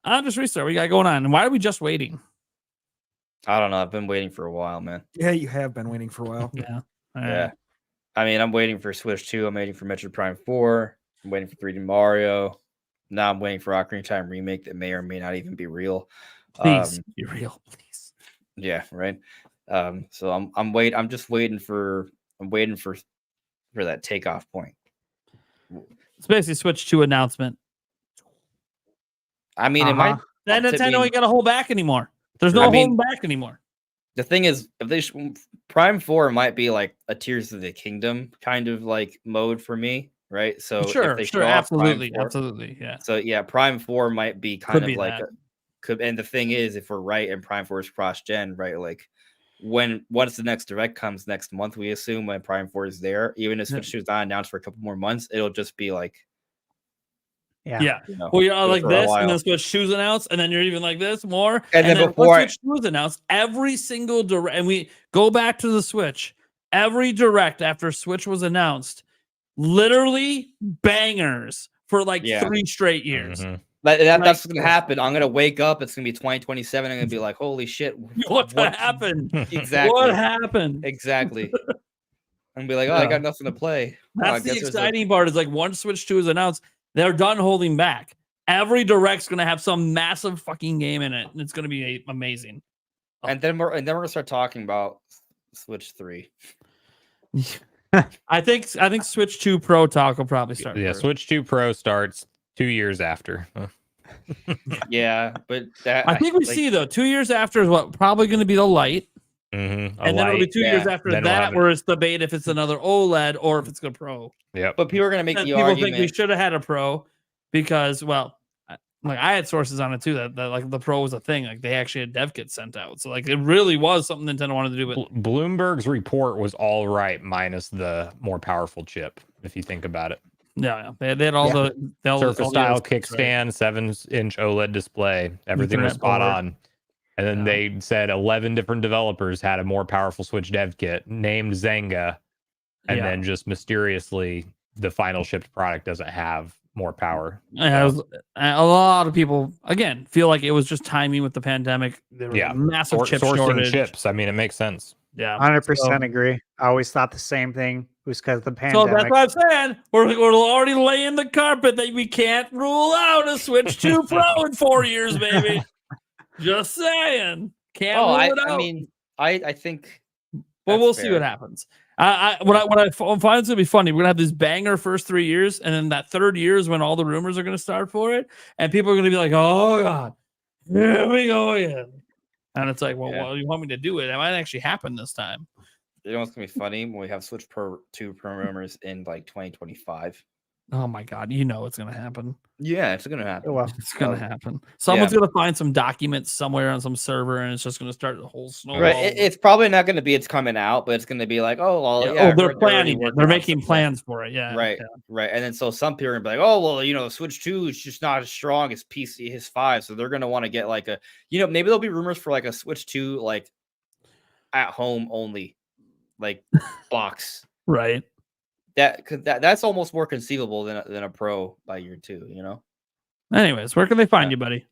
Just restart. What we got going on? And why are we just waiting? I don't know. I've been waiting for a while, man. Yeah, you have been waiting for a while. Yeah. Yeah. I mean, I'm waiting for Switch 2. I'm waiting for Metroid Prime 4. I'm waiting for 3D Mario. Now I'm waiting for Ocarina of Time remake that may or may not even be real. Please be real, please. Yeah, right. So I'm just waiting for that takeoff point. It's basically Switch 2 announcement. I mean, it might. Then I Nintendo mean- ain't got to hold back anymore. There's no I mean- holding back anymore. The thing is, if they Prime 4 might be like a Tears of the Kingdom kind of like mode for me, right? So if Sure, they sure, show off Prime absolutely, 4 absolutely, yeah. So yeah, Prime 4 might be kind Could of be like that. and the thing is, if we're right and Prime 4 is cross gen, right? Like once the next direct comes next month, we assume when Prime 4 is there, even if Yeah. Switch 2 is not announced for a couple more months, it'll just be like, Yeah. you know, Well, you're go like for a this, and while. then Switch 2's announced, and then you're even like this more. And then once before Switch 2 is announced, every single direct, and we go back to the Switch, every direct after Switch was announced, literally bangers for like Yeah. 3 straight years. Mhm. that's Like- what's gonna happen. I'm gonna wake up. It's gonna be 2027. I'm gonna be like, holy shit, What happened? Exactly. What happened? Exactly. I'm gonna be like, oh, I Yeah. got nothing to play. Oh, I That's the guess there's a- exciting part. Is like once Switch 2 is announced, they're done holding back. Every direct's gonna have some massive fucking game in it, and it's gonna be amazing. and then we're gonna start talking about Switch 3. I think Switch 2 Pro talk will probably start. Yeah, first. Switch 2 Pro starts 2 years after. Yeah, but that I think we like, see though 2 years after is what probably going to be the light, Mm-hmm. and then it'll be 2 years yeah. after Then we'll that have where it's debate if it's another OLED or if it's a Pro. Yep. But people are gonna make And the people argument. think we should have had a Pro because, well, like I had sources on it too that like the Pro was a thing. Like they actually had dev kits sent out, so like it really was something Nintendo wanted to do. But Bloomberg's report was all right, minus the more powerful chip. If you think about it, yeah, they had all the Surface all the style other specs, right? kickstand, 7-inch OLED display, everything was Ethernet spot port. on. And then Yeah. they said 11 different developers had a more powerful Switch dev kit named Zynga, and Yeah. then just mysteriously the final shipped product doesn't have more power. Yeah, it was, a lot of people again feel like it was just timing with the pandemic. There was Yeah. a massive chip Sourcing shortage. chips. I mean, it makes sense. Yeah, 100% agree. I always thought the same thing. It was because of the So pandemic. that's what I'm saying. We're already laying the carpet that we can't rule out a Switch 2 Pro in 4 years, baby. Just saying. Can't rule it out. I mean, I think. but that's we'll see fair. what happens. What I find is gonna be funny. We're gonna have this banger first 3 years, and then that third year is when all the rumors are gonna start for it, and people are gonna be like, "Oh God, here we go again." And it's like, well, Yeah. what do you want me to do? It might actually happen this time. You know what's gonna be funny when we have Switch Pro 2 Pro rumors in like 2025. Oh my God, you know it's gonna happen. Yeah, it's gonna happen. Well, It's gonna happen. Someone's yeah. gonna find some documents somewhere on some server, and it's just gonna start the whole snowball. Right. It's probably not going to be it's coming out, but it's going to be like, oh well, Yeah, yeah. oh, I they're heard they're already planning it. working They're on making some- plans for it. Yeah. Right. yeah. Right. And then so some people are gonna be like, oh well, Switch 2 is just not as strong as PC his 5, so they're gonna want to get like a, maybe there'll be rumors for like a Switch 2 like at home only, like box. Right. That's almost more conceivable than a Pro by year 2. Anyways, where can they find Yeah. you, buddy?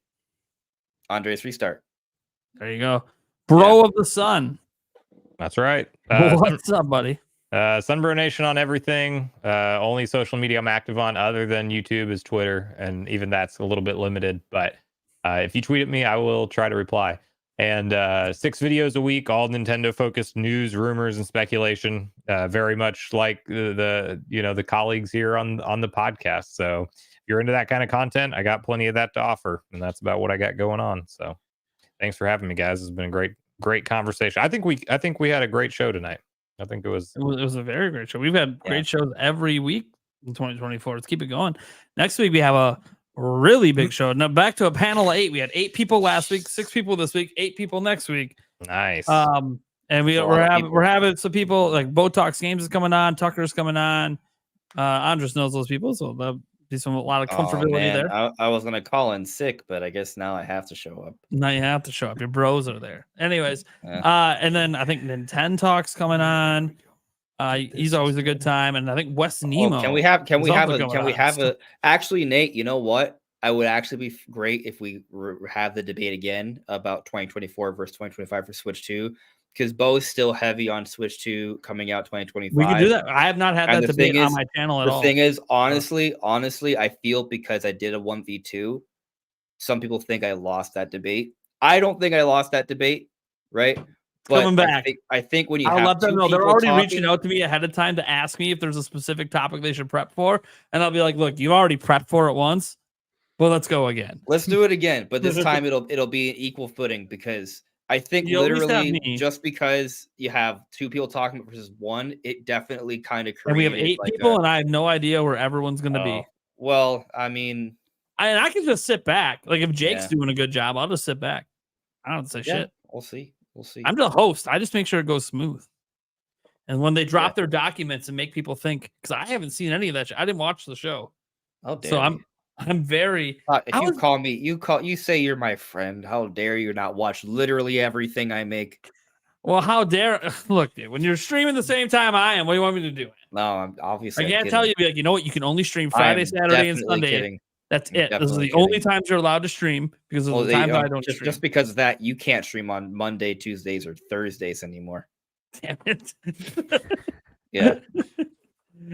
Andre's Restart. There you go. Bro of the Sun. That's right. What's up, buddy? Sombro Nation on everything. Only social media I'm active on other than YouTube is Twitter, and even that's a little bit limited. But if you tweet at me, I will try to reply. And 6 videos a week, all Nintendo focused news, rumors, and speculation. Very much like the colleagues here on the podcast. So if you're into that kind of content, I got plenty of that to offer, and that's about what I got going on. So thanks for having me, guys. It's been a great conversation. I think we had a great show tonight. I think it was a very great show. We've had great shows every week in 2024. Let's keep it going. Next week we have a really big show. Now back to a panel of 8. We had 8 people last week, 6 people this week, 8 people next week. nice. And we're having some people like Botox Games is coming on, Tucker's coming on. Andres knows those people, so there'll be a lot of comfortability there. I was gonna call in sick, but I guess now I have to show up. Now you have to show up. Your bros are there. Anyways, Yeah. and then I think Nintendo Talk's coming on. He's always a good time, and I think West Nemo. Can we have on. a actually, Nate, you know what? I would actually be great if we have the debate again about 2024 versus 2025 for Switch 2, because Bo's still heavy on Switch 2 coming out 2025. We can do that. I have not had And that the debate thing on is- my channel at all. The thing is, honestly, I feel because I did a 1v2, some people think I lost that debate. I don't think I lost that debate, right? But coming back. I think when you I'll have let them two know. They're people already talking- reaching out to me ahead of time to ask me if there's a specific topic they should prep for, and I'll be like, "Look, you already prepped for it once. Well, let's go again. Let's do it again, but this time it'll be an equal footing, because I think You at least have literally me. just because you have 2 people talking versus 1, it definitely kind of created. And we have 8 like people, and I have no idea where everyone's going to be. Well, I mean, And I can just sit back. Like if Jake's Yeah. doing a good job, I'll just sit back. I don't say shit. we'll see. We'll see. I'm the host. I just make sure it goes smooth. And when they drop their documents and make people think, because I haven't seen any of that shit. I didn't watch the show, How dare so you. I'm very. If I you was- call me, you say you're my friend. How dare you not watch literally everything I make? Well, how dare look, dude? When you're streaming the same time I am, what do you want me to do? No, I'm obviously. I can't tell you. Be like, you know what? You can only stream I'm Friday, Saturday, and definitely Sunday. kidding. That's I'm it. This is definitely the only kidding. times you're allowed to stream because of Well, the times I don't just, stream. just because of that, you can't stream on Monday, Tuesdays, or Thursdays anymore. Damn it. Yeah.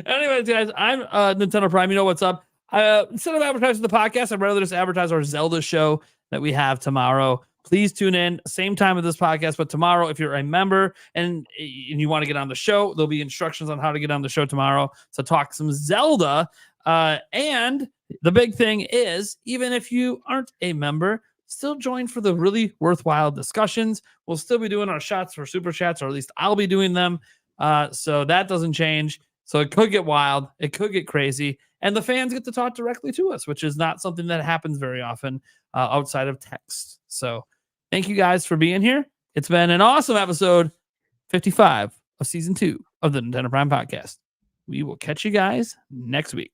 Anyways, guys, I'm Nintendo Prime. You know what's up. Instead of advertising the podcast, I'd rather just advertise our Zelda show that we have tomorrow. Please tune in, same time of this podcast, but tomorrow, if you're a member and you want to get on the show, there'll be instructions on how to get on the show tomorrow. So talk some Zelda. And the big thing is, even if you aren't a member, still join for the really worthwhile discussions. We'll still be doing our shots for super chats, or at least I'll be doing them. So that doesn't change. So it could get wild. It could get crazy. And the fans get to talk directly to us, which is not something that happens very often outside of text. So thank you guys for being here. It's been an awesome episode 55 of season 2 of the Nintendo Prime podcast. We will catch you guys next week.